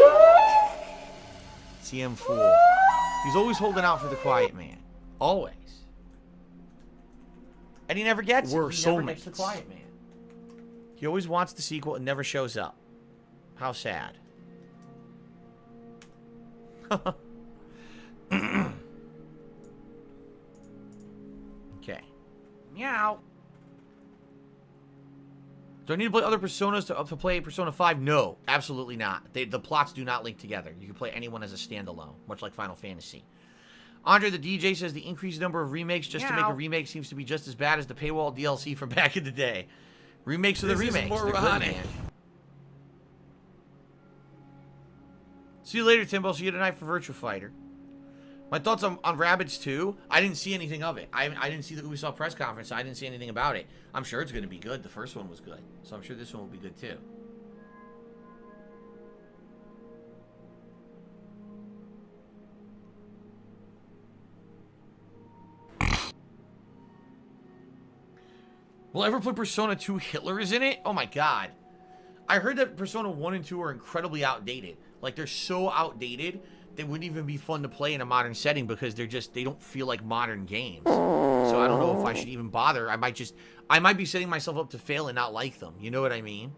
CM Fool. He's always holding out for the Quiet Man. Always. And he never gets it. We're He never soulmates. gets the Quiet Man. He always wants the sequel and never shows up. How sad. Okay. Meow. Do I need to play other Personas to play Persona 5? No, absolutely not. The plots do not link together. You can play anyone as a standalone, much like Final Fantasy. Andre the DJ says the increased number of remakes just to make a remake seems to be just as bad as the paywall DLC from back in the day. Remakes are the remakes. They're good, man. See you later, Timbo. See you tonight for Virtua Fighter. My thoughts on Rabbids 2. I didn't see anything of it. I didn't see the Ubisoft press conference, so I didn't see anything about it. I'm sure it's going to be good. The first one was good. So I'm sure this one will be good too. Will I ever play Persona 2 Hitler is in it? Oh my god. I heard that Persona 1 and 2 are incredibly outdated. Like, they're so outdated, they wouldn't even be fun to play in a modern setting because they don't feel like modern games. So I don't know if I should even bother. I might be setting myself up to fail and not like them. You know what I mean?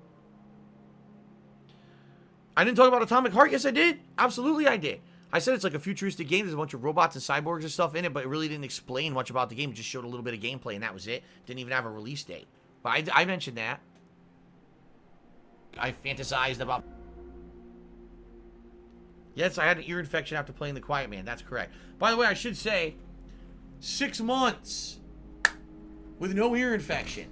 I didn't talk about Atomic Heart. Yes, I did. Absolutely, I did. I said it's like a futuristic game. There's a bunch of robots and cyborgs and stuff in it, but it really didn't explain much about the game. It just showed a little bit of gameplay, and that was it. Didn't even have a release date. But I mentioned that. I fantasized about... Yes, I had an ear infection after playing The Quiet Man. That's correct. By the way, I should say, 6 months with no ear infection.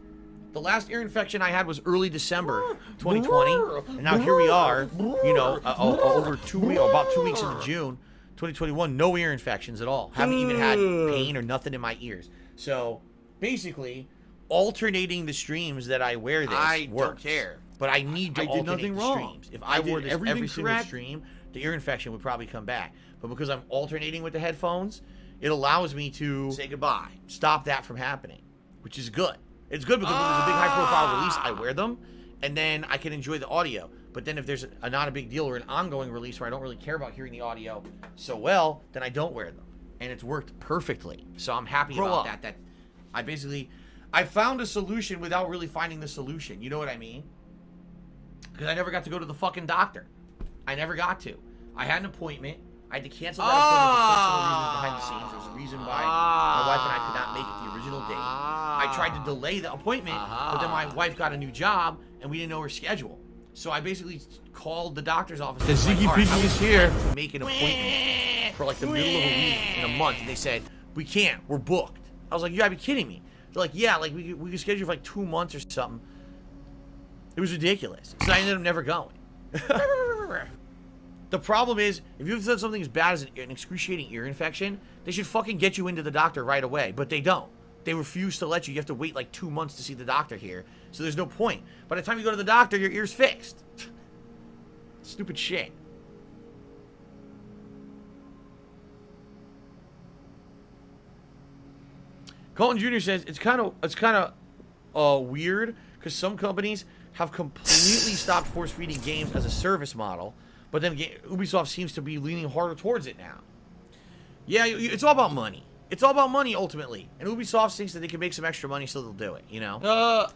The last ear infection I had was early December 2020, and now here we are, you know, over 2 weeks, about 2 weeks into June 2021, no ear infections at all. Haven't even had pain or nothing in my ears. So, basically, alternating the streams that I wear this I works. don't care. But I need to I did alternate nothing the wrong. streams. If I wore did this every everything single correct. stream, the ear infection would probably come back. But because I'm alternating with the headphones, it allows me to Say goodbye. stop that from happening, which is good. It's good because when there's a big high-profile release, I wear them, and then I can enjoy the audio. But then if there's not a big deal or an ongoing release where I don't really care about hearing the audio so well, then I don't wear them. And it's worked perfectly. So I'm happy about that. That I found a solution without really finding the solution. You know what I mean? Because I never got to go to the fucking doctor. I never got to. I had an appointment. I had to cancel that appointment for personal reasons behind the scenes. There's a reason why my wife and I could not make it the original date. I tried to delay the appointment, but then my wife got a new job, and we didn't know her schedule. So I basically called the doctor's office. The Ziggy Piggy is here. To make an appointment for like the middle of a week in a month, and they said, we can't. We're booked. I was like, you gotta be kidding me. They're like, yeah, like we could schedule for like 2 months or something. It was ridiculous. So I ended up never going. The problem is, if you've done something as bad as an excruciating ear infection, they should fucking get you into the doctor right away. But they don't. They refuse to let you. You have to wait like 2 months to see the doctor here. So there's no point. By the time you go to the doctor, your ear's fixed. Stupid shit. Colton Jr. says it's kind of weird because some companies have completely stopped force feeding games as a service model, but then Ubisoft seems to be leaning harder towards it now. Yeah, it's all about money. It's all about money ultimately, and Ubisoft thinks that they can make some extra money, so they'll do it. You know.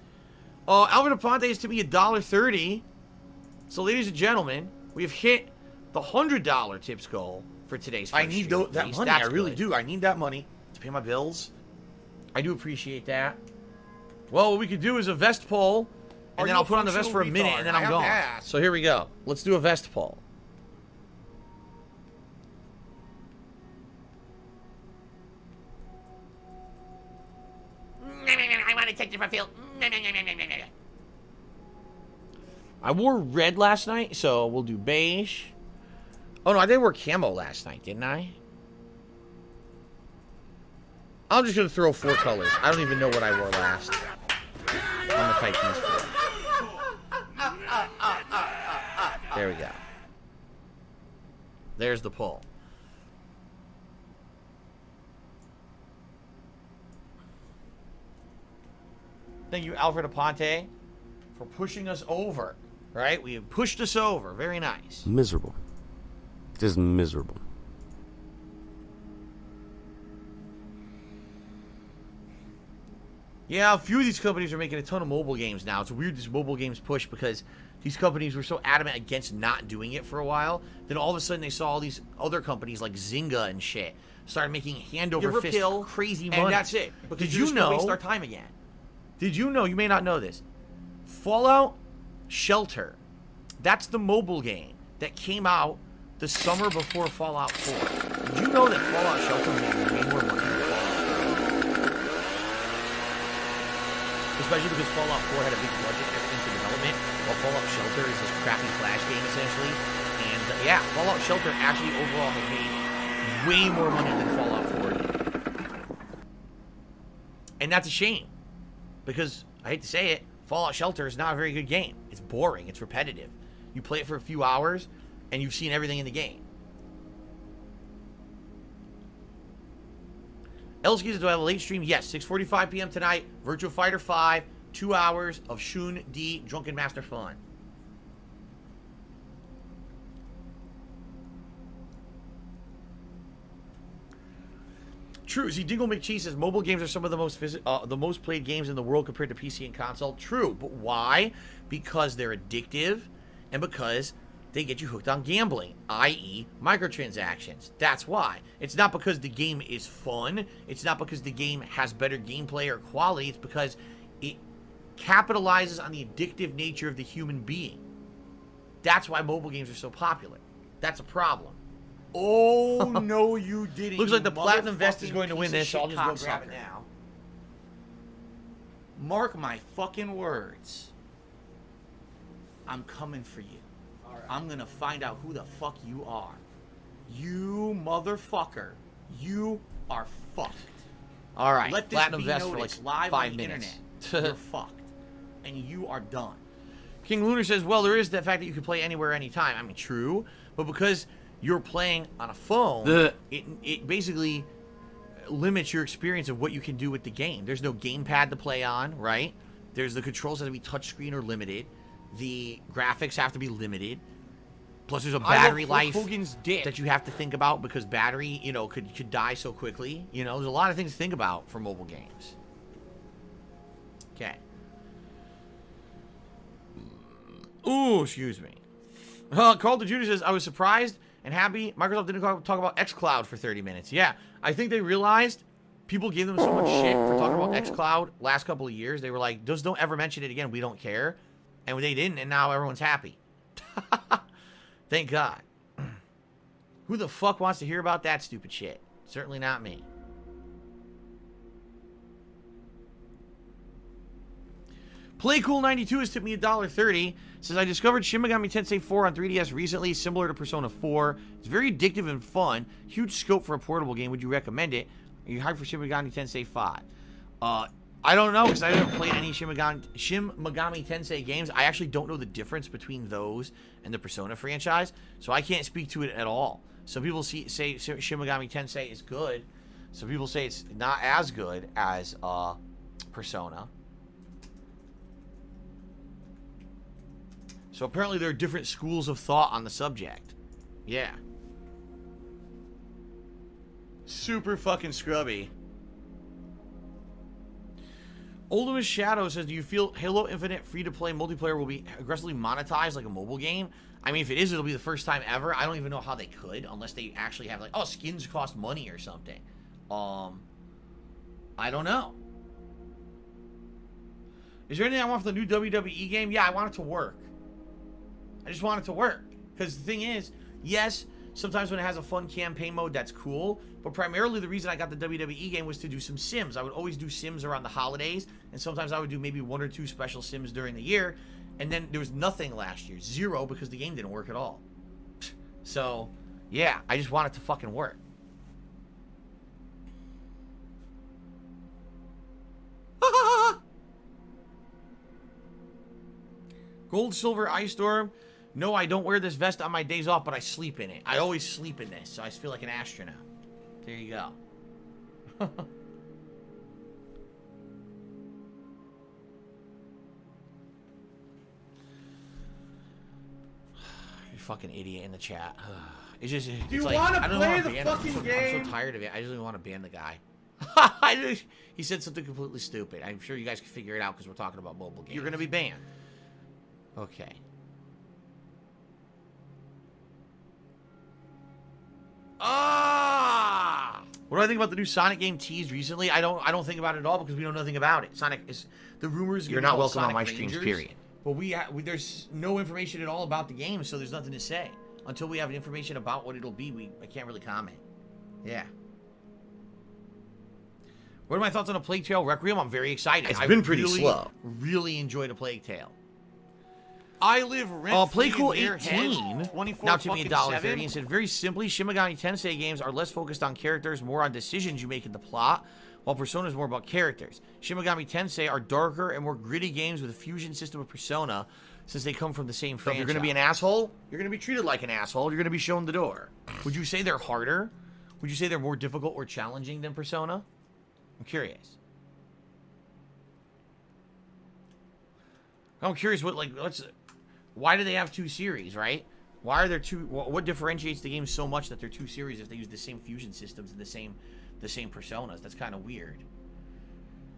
Alvin Aponte is to be $1.30. So, ladies and gentlemen, we have hit the $100 tips goal for today's. I need that money. I really do. I need that money to pay my bills. I do appreciate that. Well, what we could do is a vest poll, and then I'll put on the vest for a minute, and then I'm gone. So here we go. Let's do a vest poll. want attention from Phil. I wore red last night, so we'll do beige. Oh, no, I did wear camo last night, didn't I? I'm just going to throw 4 colors. I don't even know what I wore last. I'm going to type these 4. There we go. There's the poll. Thank you, Alfred Aponte, for pushing us over. Right? We have pushed us over. Very nice. Miserable. Just miserable. Yeah, a few of these companies are making a ton of mobile games now. It's weird this mobile games push because these companies were so adamant against not doing it for a while. Then all of a sudden they saw all these other companies like Zynga and shit started making hand over fist crazy money. And that's it. Did you know? Waste our time again. Did you know? You may not know this. Fallout Shelter. That's the mobile game that came out the summer before Fallout 4. Did you know that Fallout Shelter made way more money than Fallout 4? Especially because Fallout 4 had a big budget and everything for development, while Fallout Shelter is this crappy Flash game essentially. And yeah, Fallout Shelter actually overall has made way more money than Fallout 4 did. And that's a shame. Because, I hate to say it, Fallout Shelter is not a very good game. It's boring. It's repetitive. You play it for a few hours, and you've seen everything in the game. Elskis, do I have a late stream? Yes, 6:45 p.m. tonight. Virtua Fighter 5, 2 hours of Shun D Drunken Master fun. True. See, Dingle McChee says mobile games are some of the most played games in the world compared to PC and console. True, but why? Because they're addictive, and because they get you hooked on gambling, i.e. microtransactions. That's why. It's not because the game is fun. It's not because the game has better gameplay or quality. It's because it capitalizes on the addictive nature of the human being. That's why mobile games are so popular. That's a problem. Oh, no, you didn't. Looks like the Platinum Vest is going to win this, so I'll just go grab cocksucker. it now. Mark my fucking words. I'm coming for you. I'm gonna find out who the fuck you are. You motherfucker. You are fucked. All right, Let this Platinum be Vest for like noticed live 5 on the minutes. internet. You're fucked. And you are done. King Lunar says, well, there is the fact that you can play anywhere, anytime. I mean, true, but because you're playing on a phone, it basically limits your experience of what you can do with the game. There's no gamepad to play on, right? There's the controls have to be touchscreen or limited. The graphics have to be limited. Plus, there's a battery life that you have to think about because battery, you know, could die so quickly. You know, there's a lot of things to think about for mobile games. Okay. Ooh, excuse me. Carl DeJudas says, I was surprised and happy Microsoft didn't talk about xCloud for 30 minutes. Yeah, I think they realized people gave them so much shit for talking about xCloud last couple of years. They were like, just don't ever mention it again. We don't care. And they didn't, and now everyone's happy. Thank God. Who the fuck wants to hear about that stupid shit? Certainly not me. PlayCool92 has tipped me $1.30. Says, I discovered Shin Megami Tensei 4 on 3DS recently, similar to Persona 4. It's very addictive and fun. Huge scope for a portable game. Would you recommend it? Are you hyped for Shin Megami Tensei 5? I don't know, because I haven't played any Shin Megami Tensei games. I actually don't know the difference between those and the Persona franchise, so I can't speak to it at all. Some people say Shin Megami Tensei is good. Some people say it's not as good as Persona. So apparently there are different schools of thought on the subject. Yeah. Super fucking scrubby. Ultimate Shadow says, do you feel Halo Infinite free-to-play multiplayer will be aggressively monetized like a mobile game? I mean, if it is, it'll be the first time ever. I don't even know how they could, unless they actually have, like, oh, skins cost money or something. I don't know. Is there anything I want for the new WWE game? Yeah, I want it to work. I just want it to work. Because the thing is, yes, Sometimes when it has a fun campaign mode, that's cool. But primarily the reason I got the WWE game was to do some sims. I would always do sims around the holidays, and sometimes I would do maybe 1 or 2 special sims during the year. And then there was nothing last year. 0, because the game didn't work at all. So, yeah, I just want it to fucking work. Gold, silver, ice storm. No, I don't wear this vest on my days off, but I sleep in it. I always sleep in this, so I feel like an astronaut. There you go. You fucking idiot in the chat. It's just. Do you want to play the fucking game? I'm so tired of it. I just want to ban the guy. He said something completely stupid. I'm sure you guys can figure it out because we're talking about mobile games. You're gonna be banned. Okay. Ah! What do I think about the new Sonic game teased recently? I don't think about it at all because we know nothing about it. Sonic is the rumors. You're not welcome on my streams. Period. But there's no information at all about the game, so there's nothing to say until we have information about what it'll be. I can't really comment. Yeah. What are my thoughts on A Plague Tale Requiem? I'm very excited. It's been pretty slow. Really enjoyed A Plague Tale. I live rent Play free Cool in their 18 head, 24 now to me $1.30 $1.30 and said, very simply, Shin Megami Tensei games are less focused on characters, more on decisions you make in the plot, while Persona is more about characters. Shin Megami Tensei are darker and more gritty games with a fusion system of Persona, since they come from the same franchise. So if you're going to be an asshole, you're going to be treated like an asshole. You're going to be shown the door. Would you say they're harder? Would you say they're more difficult or challenging than Persona? I'm curious. I'm curious why do they have 2 series, right? Why are there 2? What differentiates the game so much that they're 2 series if they use the same fusion systems and the same personas? That's kind of weird.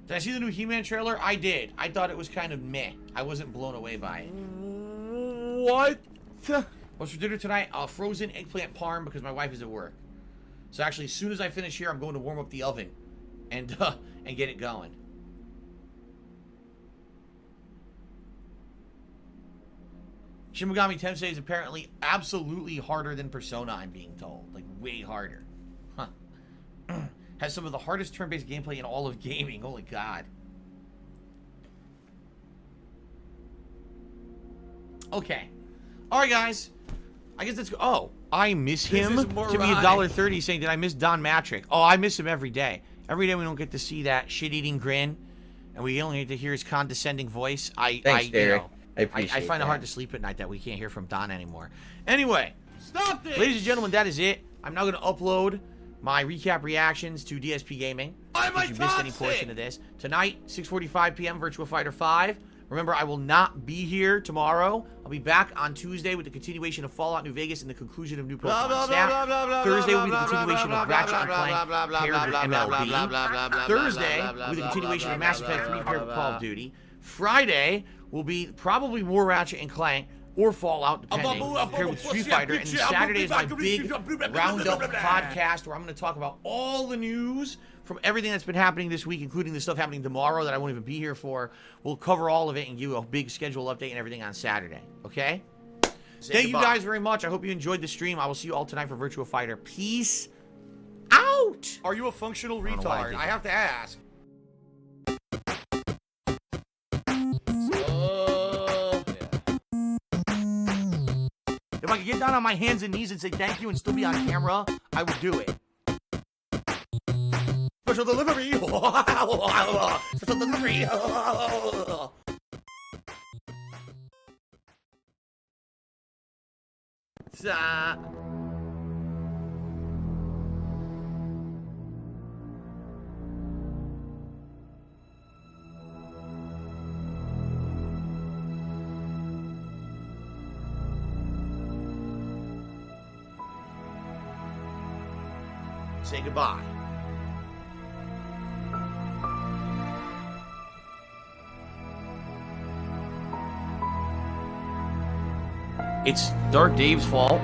Did I see the new He-Man trailer? I did. I thought it was kind of meh. I wasn't blown away by it. What? What's for dinner tonight? Frozen eggplant parm because my wife is at work. So actually, as soon as I finish here, I'm going to warm up the oven and get it going. Shin Megami Tensei is apparently absolutely harder than Persona, I'm being told. Like, way harder. Huh. Has some of the hardest turn-based gameplay in all of gaming. Holy God. Okay. Alright, guys. I guess let's go. Oh, I miss him. Give me $1.30 saying, did I miss Don Matrick? Oh, I miss him every day. Every day we don't get to see that shit-eating grin, and we only get to hear his condescending voice. Thanks, Derek. I find it hard to sleep at night that we can't hear from Don anymore. Anyway, Stop this! ladies and gentlemen, that is it. I'm now going to upload my recap reactions to DSP Gaming. If you missed any portion of this. Tonight, 6:45 p.m., Virtua Fighter 5. Remember, I will not be here tomorrow. I'll be back on Tuesday with the continuation of Fallout New Vegas and the conclusion of New Pokemon Snap. Thursday will be the continuation of Ratchet and Clank paired with MLB. Thursday will be the continuation of Mass Effect 3 paired with Call of Duty. Friday will be probably more Ratchet and Clank or Fallout, depending, paired with Street Fighter. And then Saturday is my big roundup podcast where I'm going to talk about all the news from everything that's been happening this week, including the stuff happening tomorrow that I won't even be here for. We'll cover all of it and give you a big schedule update and everything on Saturday. Okay? Thank you guys very much. I hope you enjoyed the stream. I will see you all tonight for Virtua Fighter. Peace out! Are you a functional retard? I have to ask. If I could get down on my hands and knees and say thank you and still be on camera, I would do it. Special delivery! Special delivery! Say goodbye. It's Dark Dave's fault.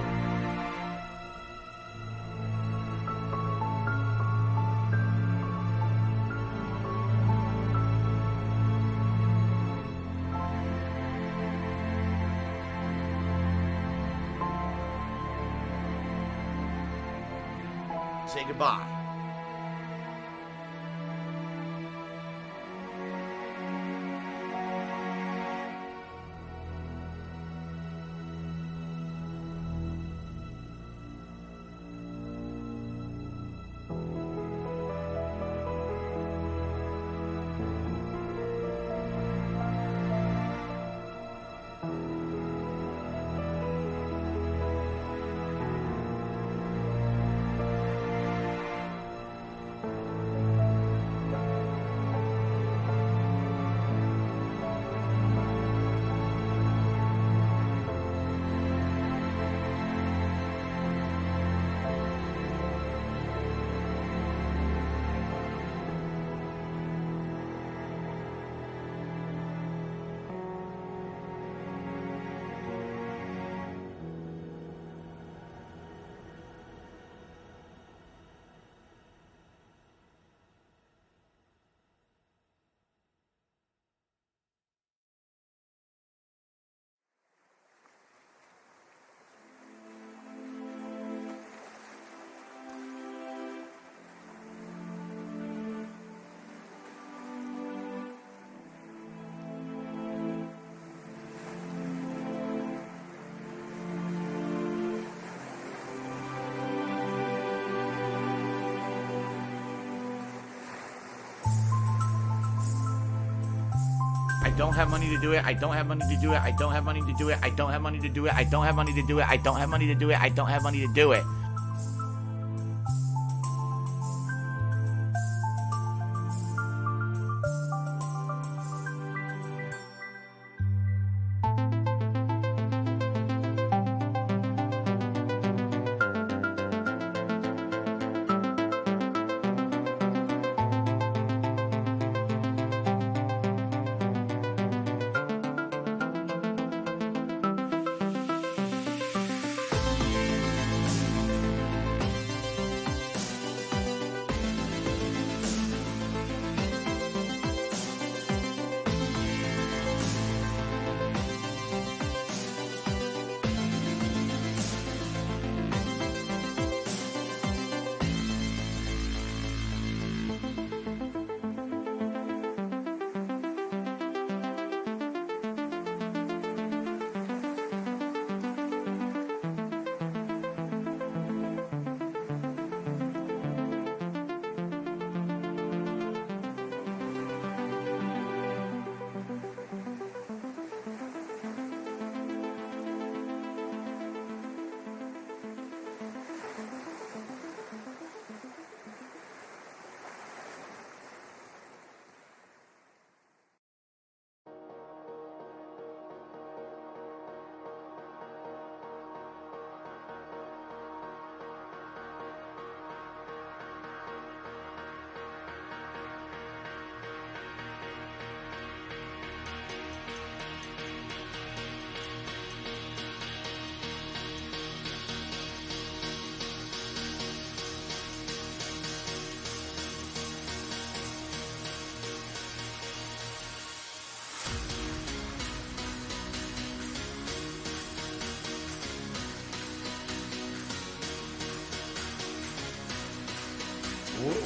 say goodbye. I don't have money to do it. I don't have money to do it. I don't have money to do it. I don't have money to do it. I don't have money to do it. I don't have money to do it. I don't have money to do it.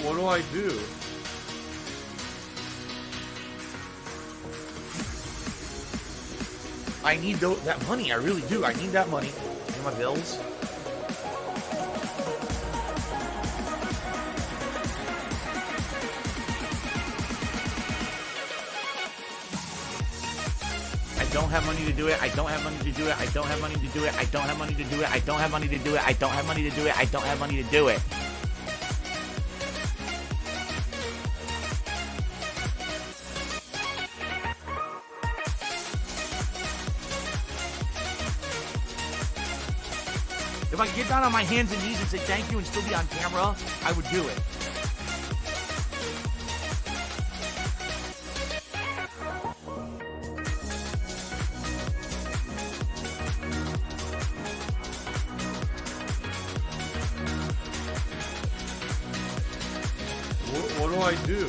What do I do? I need that money. I really do. I need that money. Pay my bills. I don't have money to do it. I don't have money to do it. I don't have money to do it. I don't have money to do it. I don't have money to do it. I don't have money to do it. I don't have money to do it. If I could get down on my hands and knees and say thank you and still be on camera, I would do it. What do I do?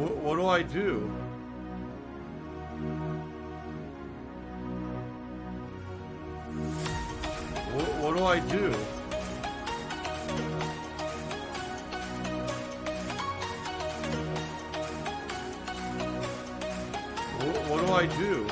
What do I do? What do I do? What do I do?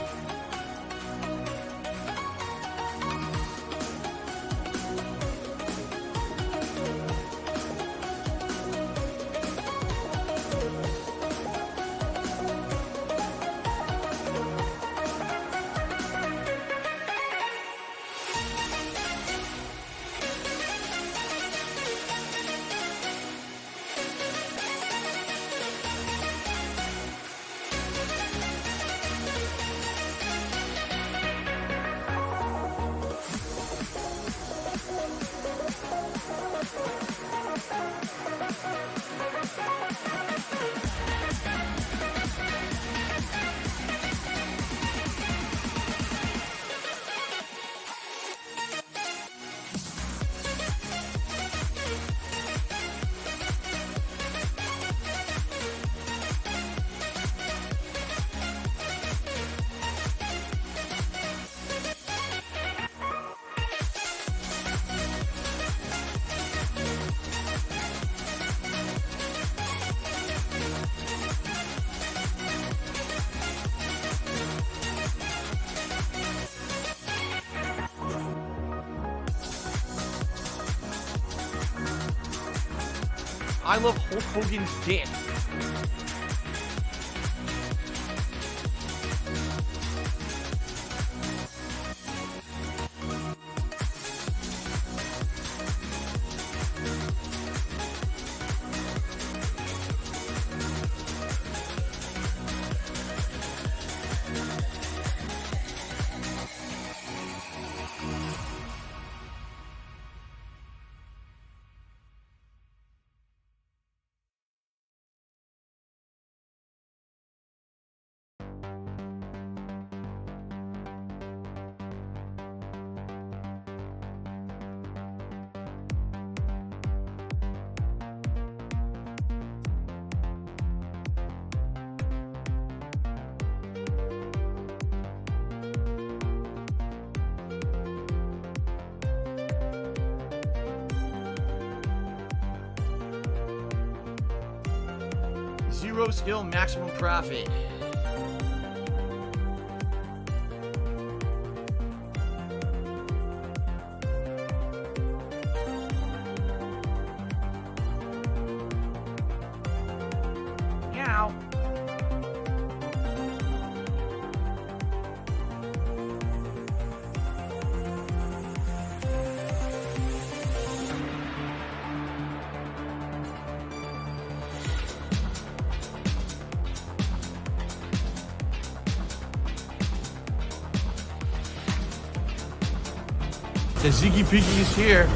I love Hulk Hogan's dick. Zero skill, maximum profit. Meow. The Ziggy Piggy is here.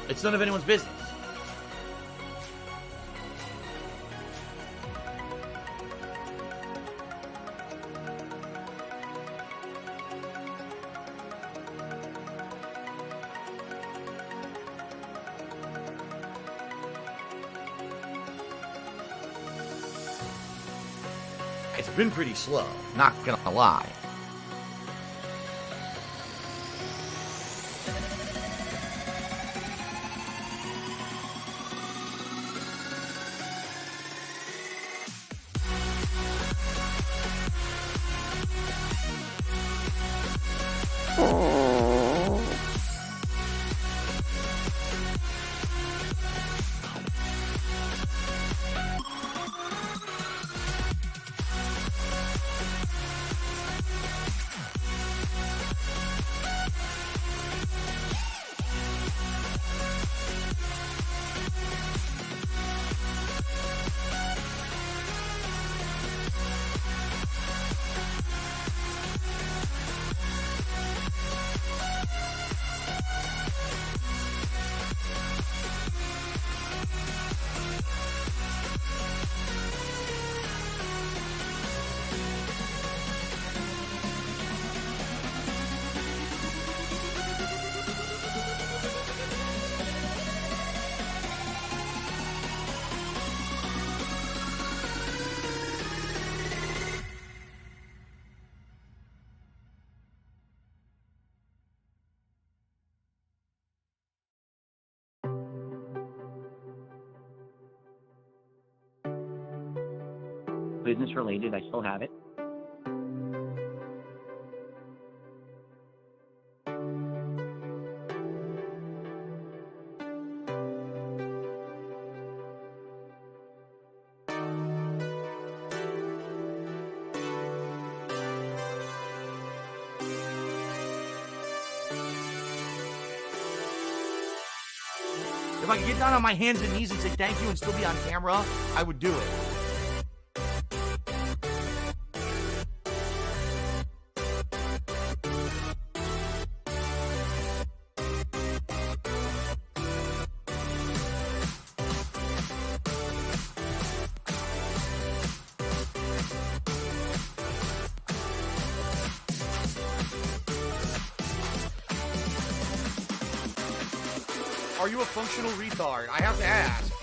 It's none of anyone's business. It's been pretty slow, not gonna lie. Business related, I still have it. If I could get down on my hands and knees and say thank you and still be on camera, I would do it. Are you a functional retard? I have to ask.